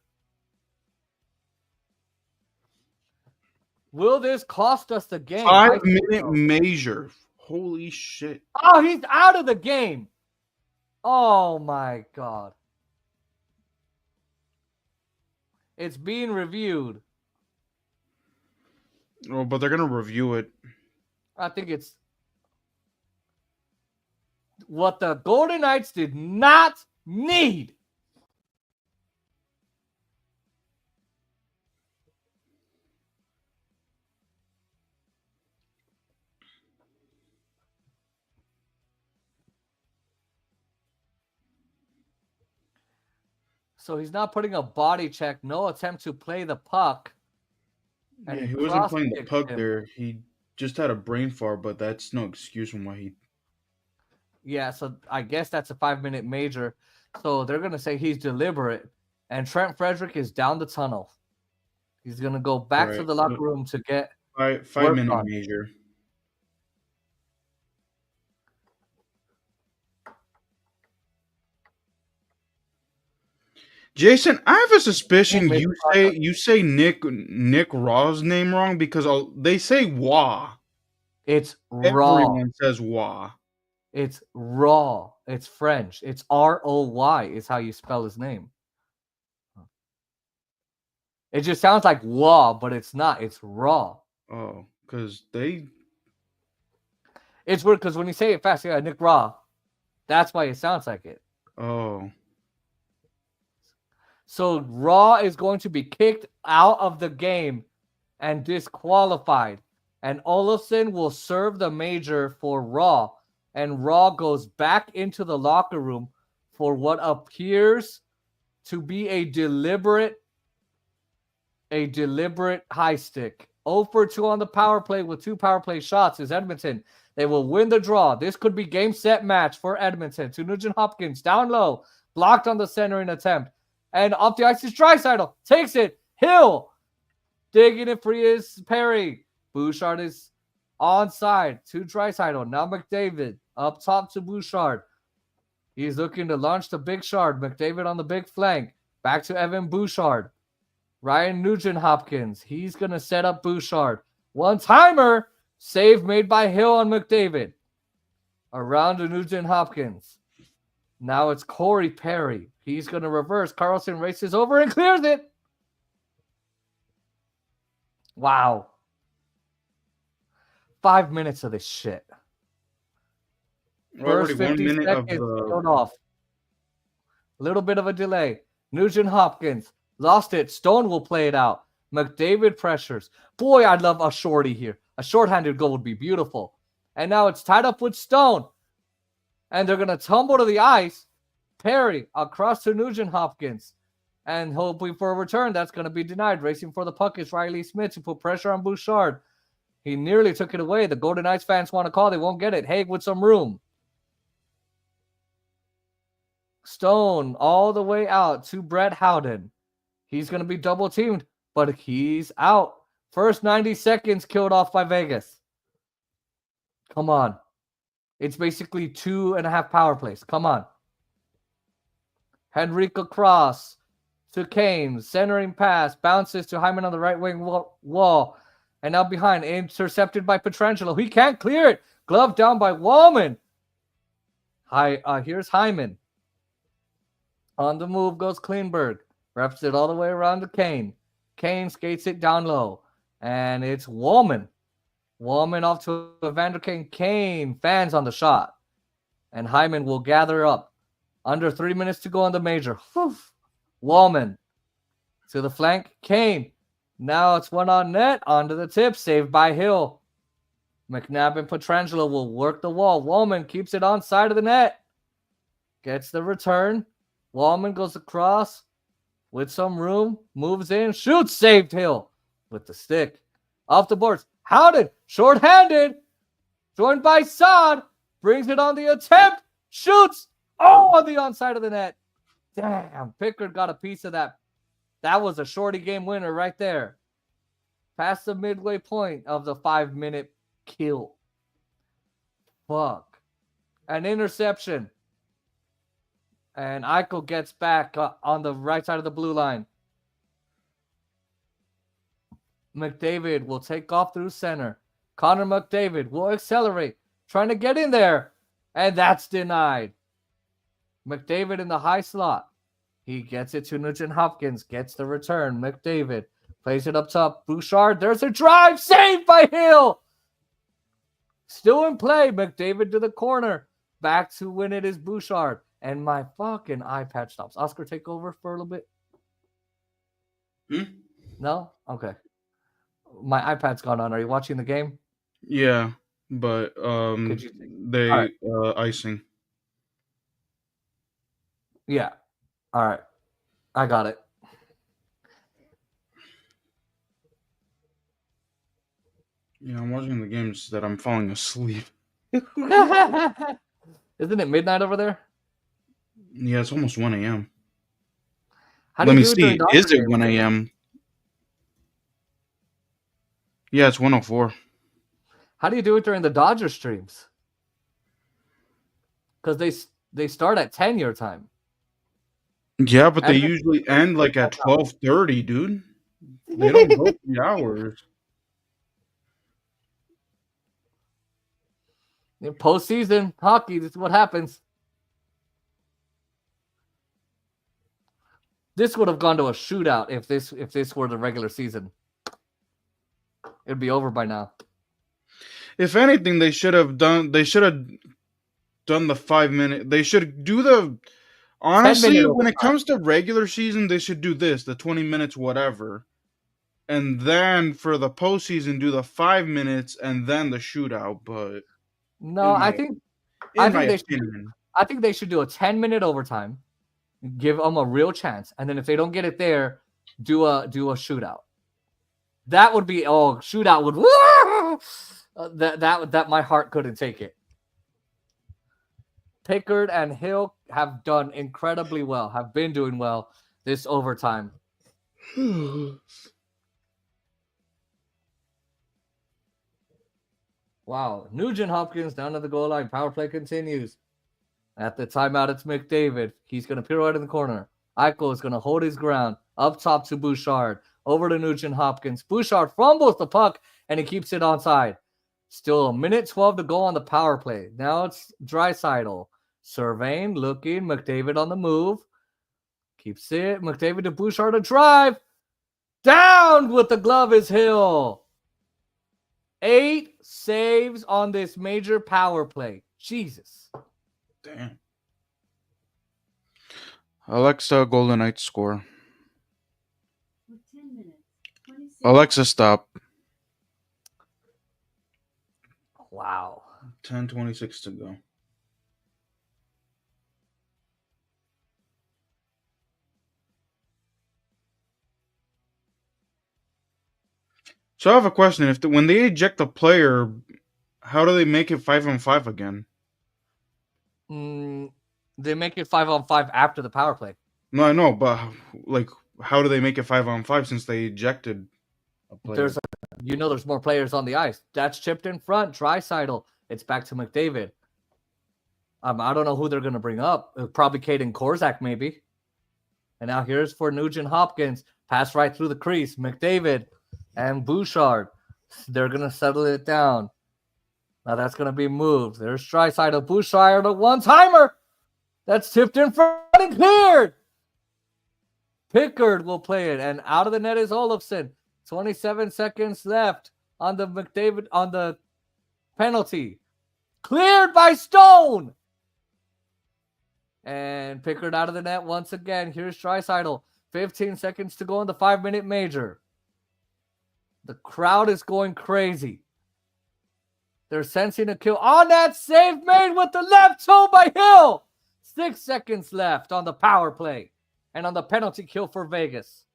Will this cost us the game? 5-minute measure. Holy shit. Oh, he's out of the game. Oh, my God. It's being reviewed. Oh, but they're going to review it. I think it's what the Golden Knights did not need. So he's not putting a body check, no attempt to play the puck. Yeah, he wasn't playing the puck there. He just had a brain fart, but that's no excuse on why he... Yeah, so I guess that's a 5-minute major. So they're going to say he's deliberate. And Trent Frederick is down the tunnel. He's going to go back to the locker room to get... 5-minute major. Jason, I have a suspicion you say Nick Raw's name wrong because they say Wah. It's Raw. Everyone says Wah. It's Raw. It's French. It's R-O-Y is how you spell his name. It just sounds like Wah, but it's not. It's Raw. Oh, Because they. It's weird because when you say it fast, yeah, Nick Raw. That's why it sounds like it. Oh. So Raw is going to be kicked out of the game and disqualified. And Olafson will serve the major for Raw. And Raw goes back into the locker room for what appears to be a deliberate high stick. 0 for 2 on the power play with 2 power play shots is Edmonton. They will win the draw. This could be game, set, match for Edmonton. To Nugent Hopkins, down low, blocked on the centering attempt. And off the ice is Draisaitl. Takes it. Hill digging it for his Perry. Bouchard is onside to Draisaitl. Now McDavid up top to Bouchard. He's looking to launch the big shard. McDavid on the big flank. Back to Evan Bouchard. Ryan Nugent Hopkins. He's going to set up Bouchard. One-timer. Save made by Hill on McDavid. Around to Nugent Hopkins. Now it's Corey Perry. He's going to reverse. Carlson races over and clears it. Wow. 5 minutes of this shit. First 50 seconds going off. A little bit of a delay. Nugent Hopkins lost it. Stone will play it out. McDavid pressures. Boy, I'd love a shorty here. A shorthanded goal would be beautiful. And now it's tied up with Stone. And they're going to tumble to the ice. Perry across to Nugent Hopkins. And hoping for a return. That's going to be denied. Racing for the puck is Riley Smith to put pressure on Bouchard. He nearly took it away. The Golden Knights fans want to call. They won't get it. Haig with some room. Stone all the way out to Brett Howden. He's going to be double teamed, but he's out. First 90 seconds killed off by Vegas. Come on. It's basically 2.5 power plays. Come on. Henrique across to Kane. Centering pass. Bounces to Hyman on the right wing wall. And now behind. Intercepted by Pietrangelo. He can't clear it. Glove down by Wallman. Here's Hyman. On the move goes Klingberg. Reps it all the way around to Kane. Kane skates it down low. And it's Wallman. Wallman off to Evander Kane. Kane fans on the shot. And Hyman will gather up. Under 3 minutes to go on the major. Whew. Wallman to the flank. Kane. Now it's one on net. Onto the tip. Saved by Hill. McNabb and Pietrangelo will work the wall. Wallman keeps it on side of the net. Gets the return. Wallman goes across with some room. Moves in. Shoots. Saved Hill with the stick. Off the boards. Howden. Short-handed. Joined by Saad. Brings it on the attempt. Shoots. Oh, on the onside of the net. Damn. Pickard got a piece of that. That was a shorty game winner right there. Past the midway point of the 5-minute kill. Fuck. An interception. And Eichel gets back on the right side of the blue line. McDavid will take off through center. Connor McDavid will accelerate. Trying to get in there. And that's denied. McDavid in the high slot. He gets it to Nugent Hopkins. Gets the return. McDavid plays it up top. Bouchard. There's a drive. Saved by Hill. Still in play. McDavid to the corner. Back to win it is Bouchard. And my fucking iPad stops. Oscar, take over for a little bit. No? Okay. My iPad's gone on. Are you watching the game? Yeah, but they right. icing. Yeah. All right. I got it. Yeah, I'm watching the games that I'm falling asleep. Isn't it midnight over there? Yeah, it's almost 1 a.m. How do Let you me do it see. during Dodger Is it games? 1 a.m.? Yeah, it's 1:04. How do you do it during the Dodger streams? Because they start at 10 your time. Yeah, but they And- usually end like at 12:30, dude. They don't go 3 hours. In postseason hockey, this is what happens. This would have gone to a shootout if this were the regular season. It'd be over by now. if anything, they should have done the 5 minute. They should do the. Honestly, 10-minute when it overtime. comes to regular season, they should do this, the 20 minutes, whatever. And then for the postseason, do the 5 minutes and then the shootout. But No, in I my think opinion, they should do a 10-minute overtime, give them a real chance, and then if they don't get it there, do a shootout. That would be shootout would that my heart couldn't take it. Pickard and Hill have done incredibly well, have been doing well this overtime. Wow. Nugent Hopkins down to the goal line. Power play continues. At the timeout, it's McDavid. He's going to pirouette in the corner. Eichel is going to hold his ground. Up top to Bouchard. Over to Nugent Hopkins. Bouchard fumbles the puck, and he keeps it onside. Still a minute 12 to go on the power play. Now it's Draisaitl. Surveying, looking. McDavid on the move. Keeps it. McDavid to Bouchard to drive. Down with the glove is Hill. 8 saves on this major power play. Jesus. Damn. Alexa, Golden Knights score. With 10 minutes, 26 Alexa, stop. Wow. 10:26 to go. So I have a question. When they eject a player, how do they make it 5-on-5 again? They make it 5-on-5 after the power play. No, I know, but how do they make it 5-on-5 since they ejected a player? There's more players on the ice. That's chipped in front. Draisaitl. It's back to McDavid. I don't know who they're going to bring up. Probably Caden Korzak, maybe. And now here's for Nugent Hopkins. Pass right through the crease. McDavid and Bouchard. They're going to settle it down. Now that's going to be moved. There's Draisaitl. Bouchard, a one-timer. That's tipped in front and cleared. Pickard will play it. And out of the net is Olofsson. 27 seconds left on the McDavid on the penalty. Cleared by Stone. And Pickard out of the net once again. Here's Draisaitl. 15 seconds to go in the 5-minute major. The crowd is going crazy. They're sensing a kill on that save made with the left toe by Hill. 6 seconds left on the power play and on the penalty kill for Vegas.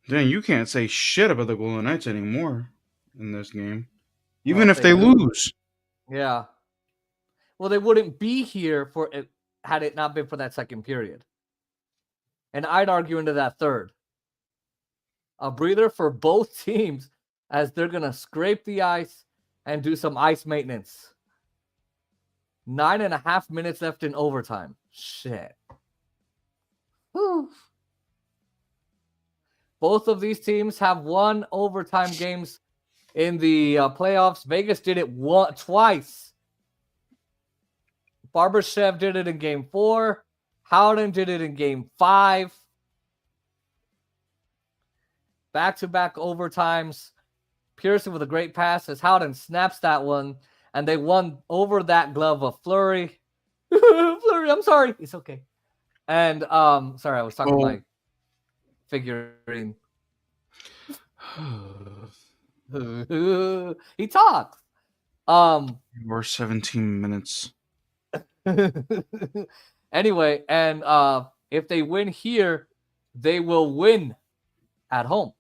Dang, you can't say shit about the Golden Knights anymore in this game. Even if they lose. Yeah. Well, they wouldn't be here for it had it not been for that second period. And I'd argue into that third. A breather for both teams as they're going to scrape the ice and do some ice maintenance. 9.5 minutes left in overtime. Shit. Whew. Both of these teams have won overtime games in the playoffs. Vegas did it twice. Barbashev did it in Game 4. Howden did it in Game 5. Back-to-back overtimes. Pearson with a great pass as Howden snaps that one, and they won over that glove of Fleury. Fleury, I'm sorry. It's okay. And sorry, I was talking to my figurine. He talks. We're 17 minutes. Anyway, and if they win here, they will win at home.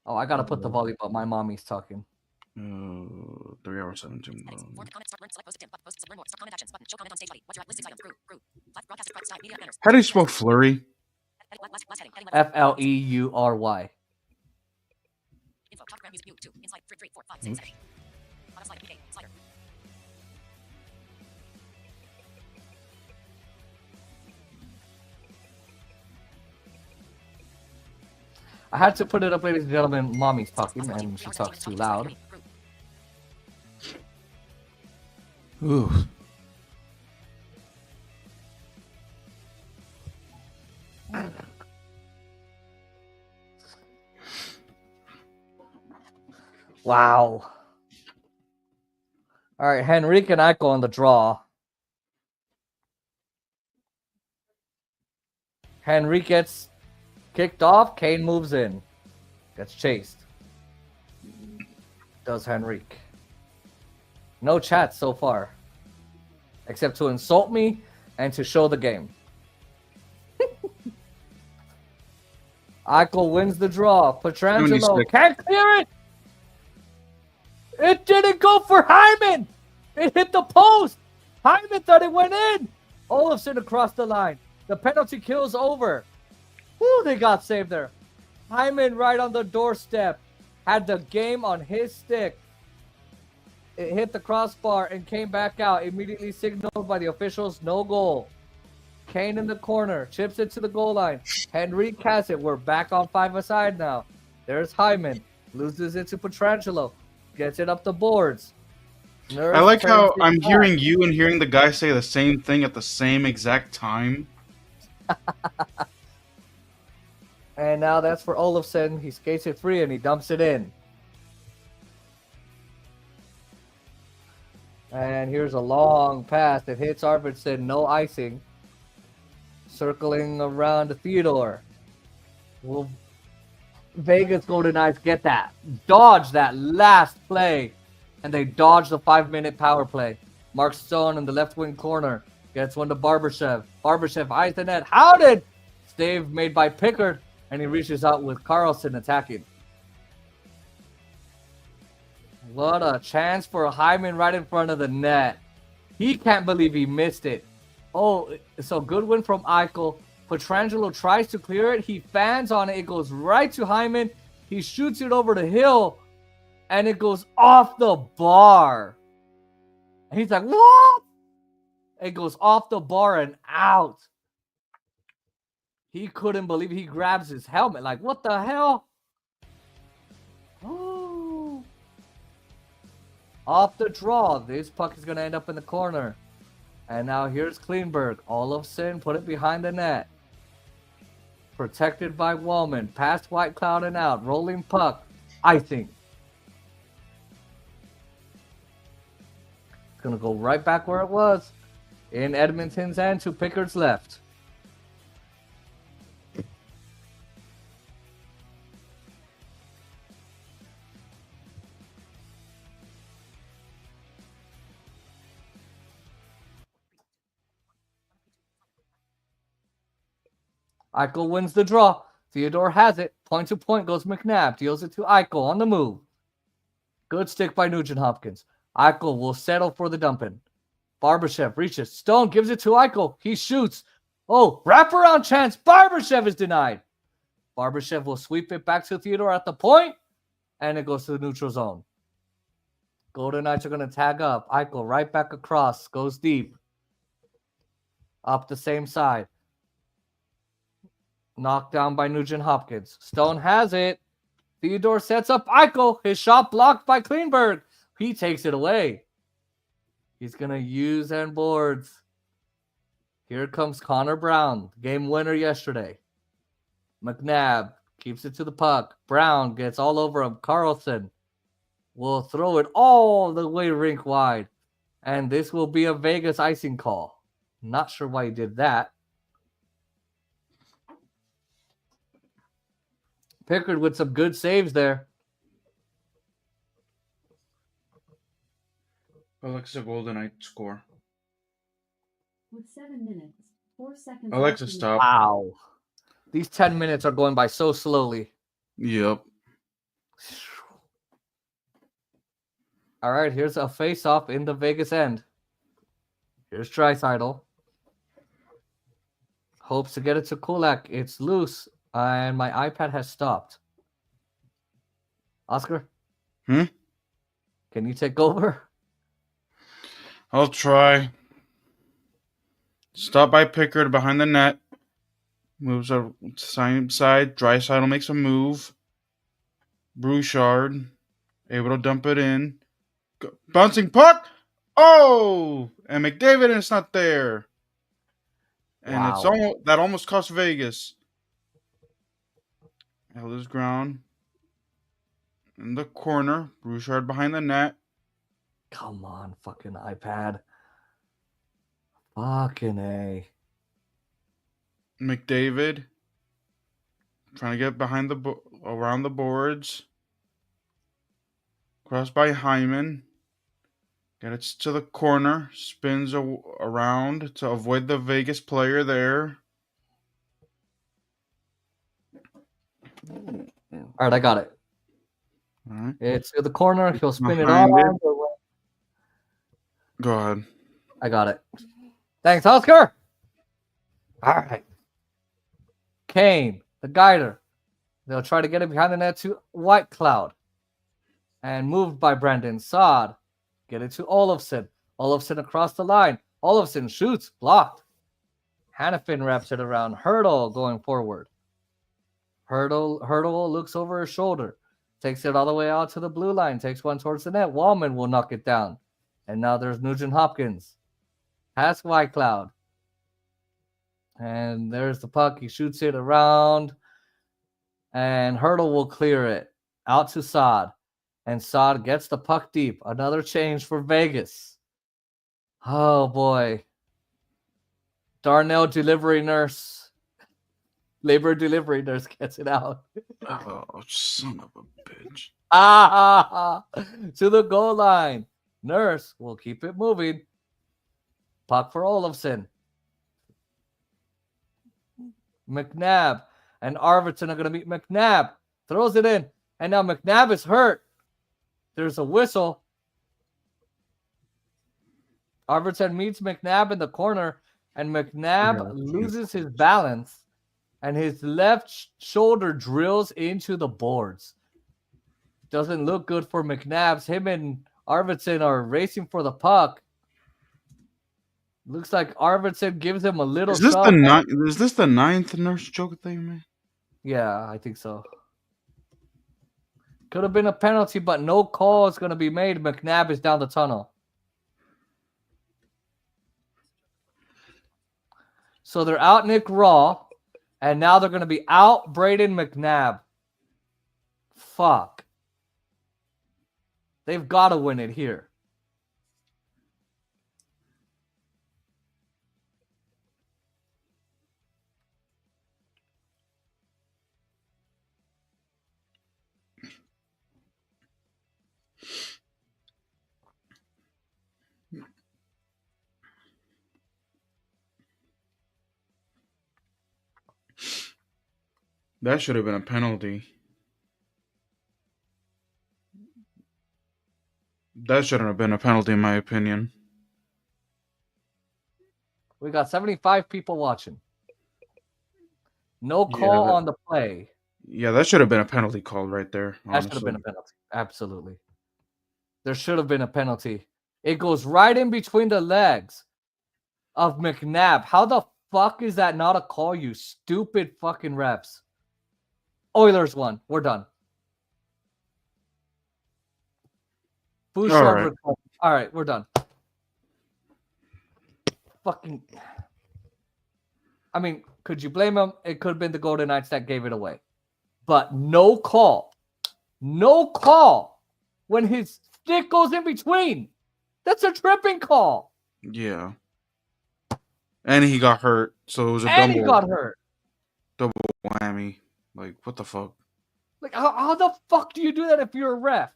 Oh, I gotta put the volume up. My mommy's talking. 3 hours 17 minutes. For comments, start, learn, select post, button, post, learn more, start comment actions, button, show comment on stage button. What's your listings item? Group. Live broadcaster, private side, media banners. How do you spell flurry? Edit, last heading, heading left. Fleury. Info, program music, mute, 2, inside, 3, 4, 5, 6, 7. Auto slide, B8, slider. I had to put it up, ladies and gentlemen. Mommy's talking, and she talks too loud. Ooh. Wow. All right, Henrique and Eichel on the draw. Henrique gets kicked off. Kane moves in. Gets chased. Does Henrique. No chat so far. Except to insult me and to show the game. Eichel wins the draw. Pietrangelo 76. can't clear it. It didn't go for Hyman. It hit the post. Hyman thought it went in. Olofsson across the line. The penalty kill's over. Woo, they got saved there. Hyman right on the doorstep. Had the game on his stick. It hit the crossbar and came back out. Immediately signaled by the officials, no goal. Kane in the corner. Chips it to the goal line. Henrique has it. We're back on 5-a-side now. There's Hyman. Loses it to Pietrangelo. Gets it up the boards. I like how turns it I'm back. hearing you and hearing the guy say the same thing at the same exact time. And now that's for Olofsson. He skates it free and he dumps it in. And here's a long pass that hits Arvidsson. No icing. Circling around to Theodore. Will Vegas Golden Knights get that? Dodge that last play. And they dodge the 5-minute power play. Mark Stone in the left wing corner. Gets one to Barbashev. Barbashev eyes the net. Howded! Stave made by Pickard. And he reaches out with Carlson attacking. What a chance for Hyman right in front of the net. He can't believe he missed it. Oh, so good win from Eichel. Pietrangelo tries to clear it. He fans on it. It goes right to Hyman. He shoots it over the hill. And it goes off the bar. And he's like, what? It goes off the bar and out. He couldn't believe it. He grabs his helmet. Like, what the hell? Oh. Off the draw. This puck is going to end up in the corner. And now here's Kleinberg. Olofsson put it behind the net. Protected by Wallman. Past White Cloud and out. Rolling puck. Icing. It's going to go right back where it was. In Edmonton's end to Pickard's left. Eichel wins the draw. Theodore has it. Point to point goes McNabb. Deals it to Eichel on the move. Good stick by Nugent Hopkins. Eichel will settle for the dump-in. Barbashev reaches. Stone gives it to Eichel. He shoots. Oh, wraparound chance. Barbashev is denied. Barbashev will sweep it back to Theodore at the point, and it goes to the neutral zone. Golden Knights are going to tag up. Eichel right back across. Goes deep. Up the same side. Knocked down by Nugent Hopkins. Stone has it. Theodore sets up Eichel. His shot blocked by Kleinberg. He takes it away. He's going to use and boards. Here comes Connor Brown. Game winner yesterday. McNabb keeps it to the puck. Brown gets all over him. Carlson will throw it all the way rink wide. And this will be a Vegas icing call. Not sure why he did that. Pickard with some good saves there. Alexa Golden Knight score. With 7 minutes, 4 seconds. Alexa, left in the- stop. Wow. These 10 minutes are going by so slowly. Yep. All right, here's a face-off in the Vegas end. Here's Draisaitl. Hopes to get it to Kulak. It's loose, and my iPad has stopped. Oscar? Hmm? Can you take over? I'll try. Stop by Pickard behind the net. Moves up same side. Draisaitl makes a move. Brouchard able to dump it in. Bouncing puck. Oh! And McDavid is not there. And it's Wow. almost cost Vegas. Held his ground. In the corner, Bouchard behind the net. Come on, fucking iPad. Fucking A. McDavid trying to get behind around the boards. Cross by Hyman. Get it to the corner. Spins around to avoid the Vegas player there. All right, I got it. All right. It's to the corner. He'll spin it Behind on. Go ahead. I got it. Thanks, Oscar. All right. Kane, the guider. They'll try to get it behind the net to White Cloud. And moved by Brandon Saad. Get it to Olofsson. Olofsson across the line. Olofsson shoots. Blocked. Hannafin wraps it around. Hurdle going forward. Hurdle looks over his shoulder. Takes it all the way out to the blue line. Takes one towards the net. Wallman will knock it down. And now there's Nugent Hopkins. Has White Cloud. And there's the puck. He shoots it around. And Hurdle will clear it out to Saad. And Saad gets the puck deep. Another change for Vegas. Oh, boy. Darnell delivery nurse. Labor delivery nurse gets it out. Oh, son of a bitch. To the goal line. Nurse will keep it moving. Puck for Olofsson. McNabb and Arvidsson are going to meet McNabb. Throws it in. And now McNabb is hurt. There's a whistle. Arvidsson meets McNabb in the corner. And McNabb loses his balance. And his left shoulder drills into the boards. Doesn't look good for McNabb's. Him and Arvidsson are racing for the puck. Looks like Arvidsson gives him a little shove. Is this the ninth nurse choke thing, man? Yeah, I think so. Could have been a penalty, but no call is going to be made. McNabb is down the tunnel. So they're out Nick Raw, and now they're going to be out Braden McNabb. Fuck. They've got to win it here. That should have been a penalty. That shouldn't have been a penalty, in my opinion. We got 75 people watching. No call on the play. Yeah, that should have been a penalty called right there. Honestly. That should have been a penalty. Absolutely. There should have been a penalty. It goes right in between the legs of McNabb. How the fuck is that not a call, you stupid fucking refs? Oilers won. We're done. Bouchard. All right, we're done. Fucking. I mean, could you blame him? It could have been the Golden Knights that gave it away. But no call. No call when his stick goes in between. That's a tripping call. Yeah. And he got hurt, so it was a he got hurt. Double whammy. Like, what the fuck? Like, how the fuck do you do that if you're a ref?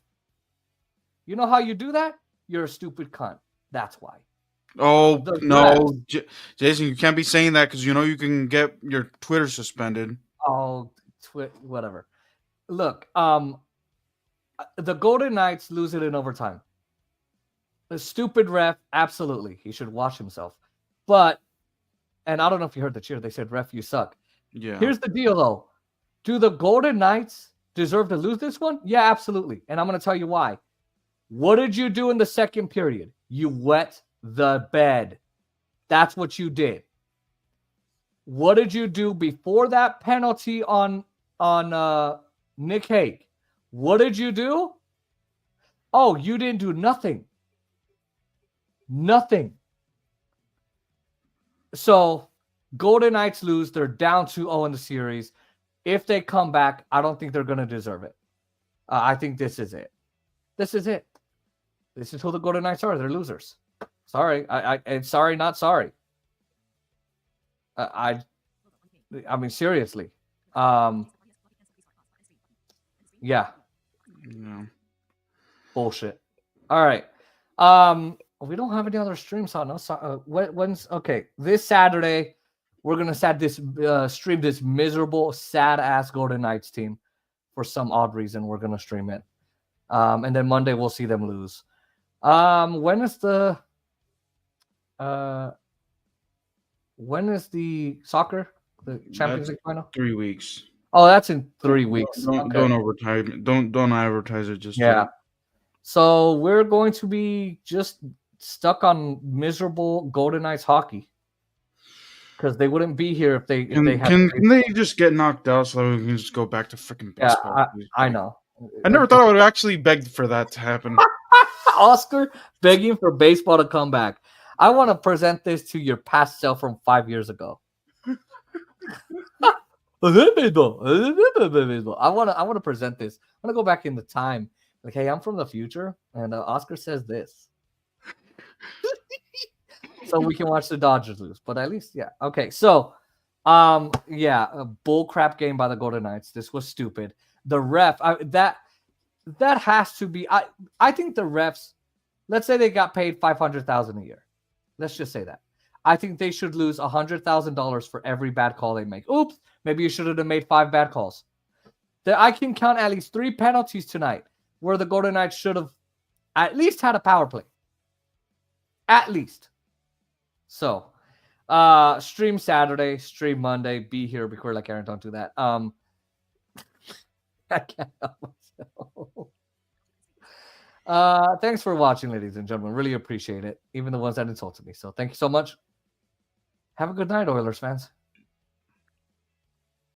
You know how you do that? You're a stupid cunt. That's why. Oh, no. Jason, you can't be saying that because you know you can get your Twitter suspended. Oh, whatever. Look, the Golden Knights lose it in overtime. The stupid ref, absolutely. He should wash himself. But, and I don't know if you heard the cheer. They said, ref, you suck. Yeah. Here's the deal, though. Do the Golden Knights deserve to lose this one? Yeah, absolutely. And I'm going to tell you why. What did you do in the second period? You wet the bed. That's what you did. What did you do before that penalty on Nick Hague? What did you do? Oh, you didn't do nothing. Nothing. So, Golden Knights lose. They're down 2-0 in the series. If they come back, I don't think they're going to deserve it. I think this is it. This is it. This is who the Golden Knights are. They're losers. Sorry. And sorry, not sorry. I mean, seriously. Yeah. Bullshit. All right. We don't have any other streams on. No, when's okay? This Saturday, we're gonna stream this miserable, sad ass Golden Knights team. For some odd reason, we're gonna stream it. And then Monday we'll see them lose. When is the soccer? The Champions League final? 3 weeks. Oh, that's in 3 weeks. Don't advertise. Don't advertise it just yeah. yet. So we're going to be just stuck on miserable Golden Knights hockey because they wouldn't be here if they had. Can they just get knocked out so we can just go back to freaking baseball? Yeah, I know. I never thought I would actually beg for that to happen. Oscar begging for baseball to come back. I want to present this to your past self from 5 years ago. I want to present this. I want to go back in the time. Like, hey, I'm from the future, and Oscar says this. So we can watch the Dodgers lose. But at least, yeah. Okay, so, a bull crap game by the Golden Knights. This was stupid. The ref, that has to be. I think the refs. Let's say they got paid $500,000 a year. Let's just say that. I think they should lose $100,000 for every bad call they make. Oops, maybe you should have made 5 bad calls. I can count at least 3 penalties tonight where the Golden Knights should have at least had a power play. At least. So, stream Saturday, stream Monday, be here, be queer like Aaron, don't do that. I can't help myself. Thanks for watching, ladies and gentlemen. Really appreciate it. Even the ones that insulted me. So thank you so much. Have a good night, Oilers fans.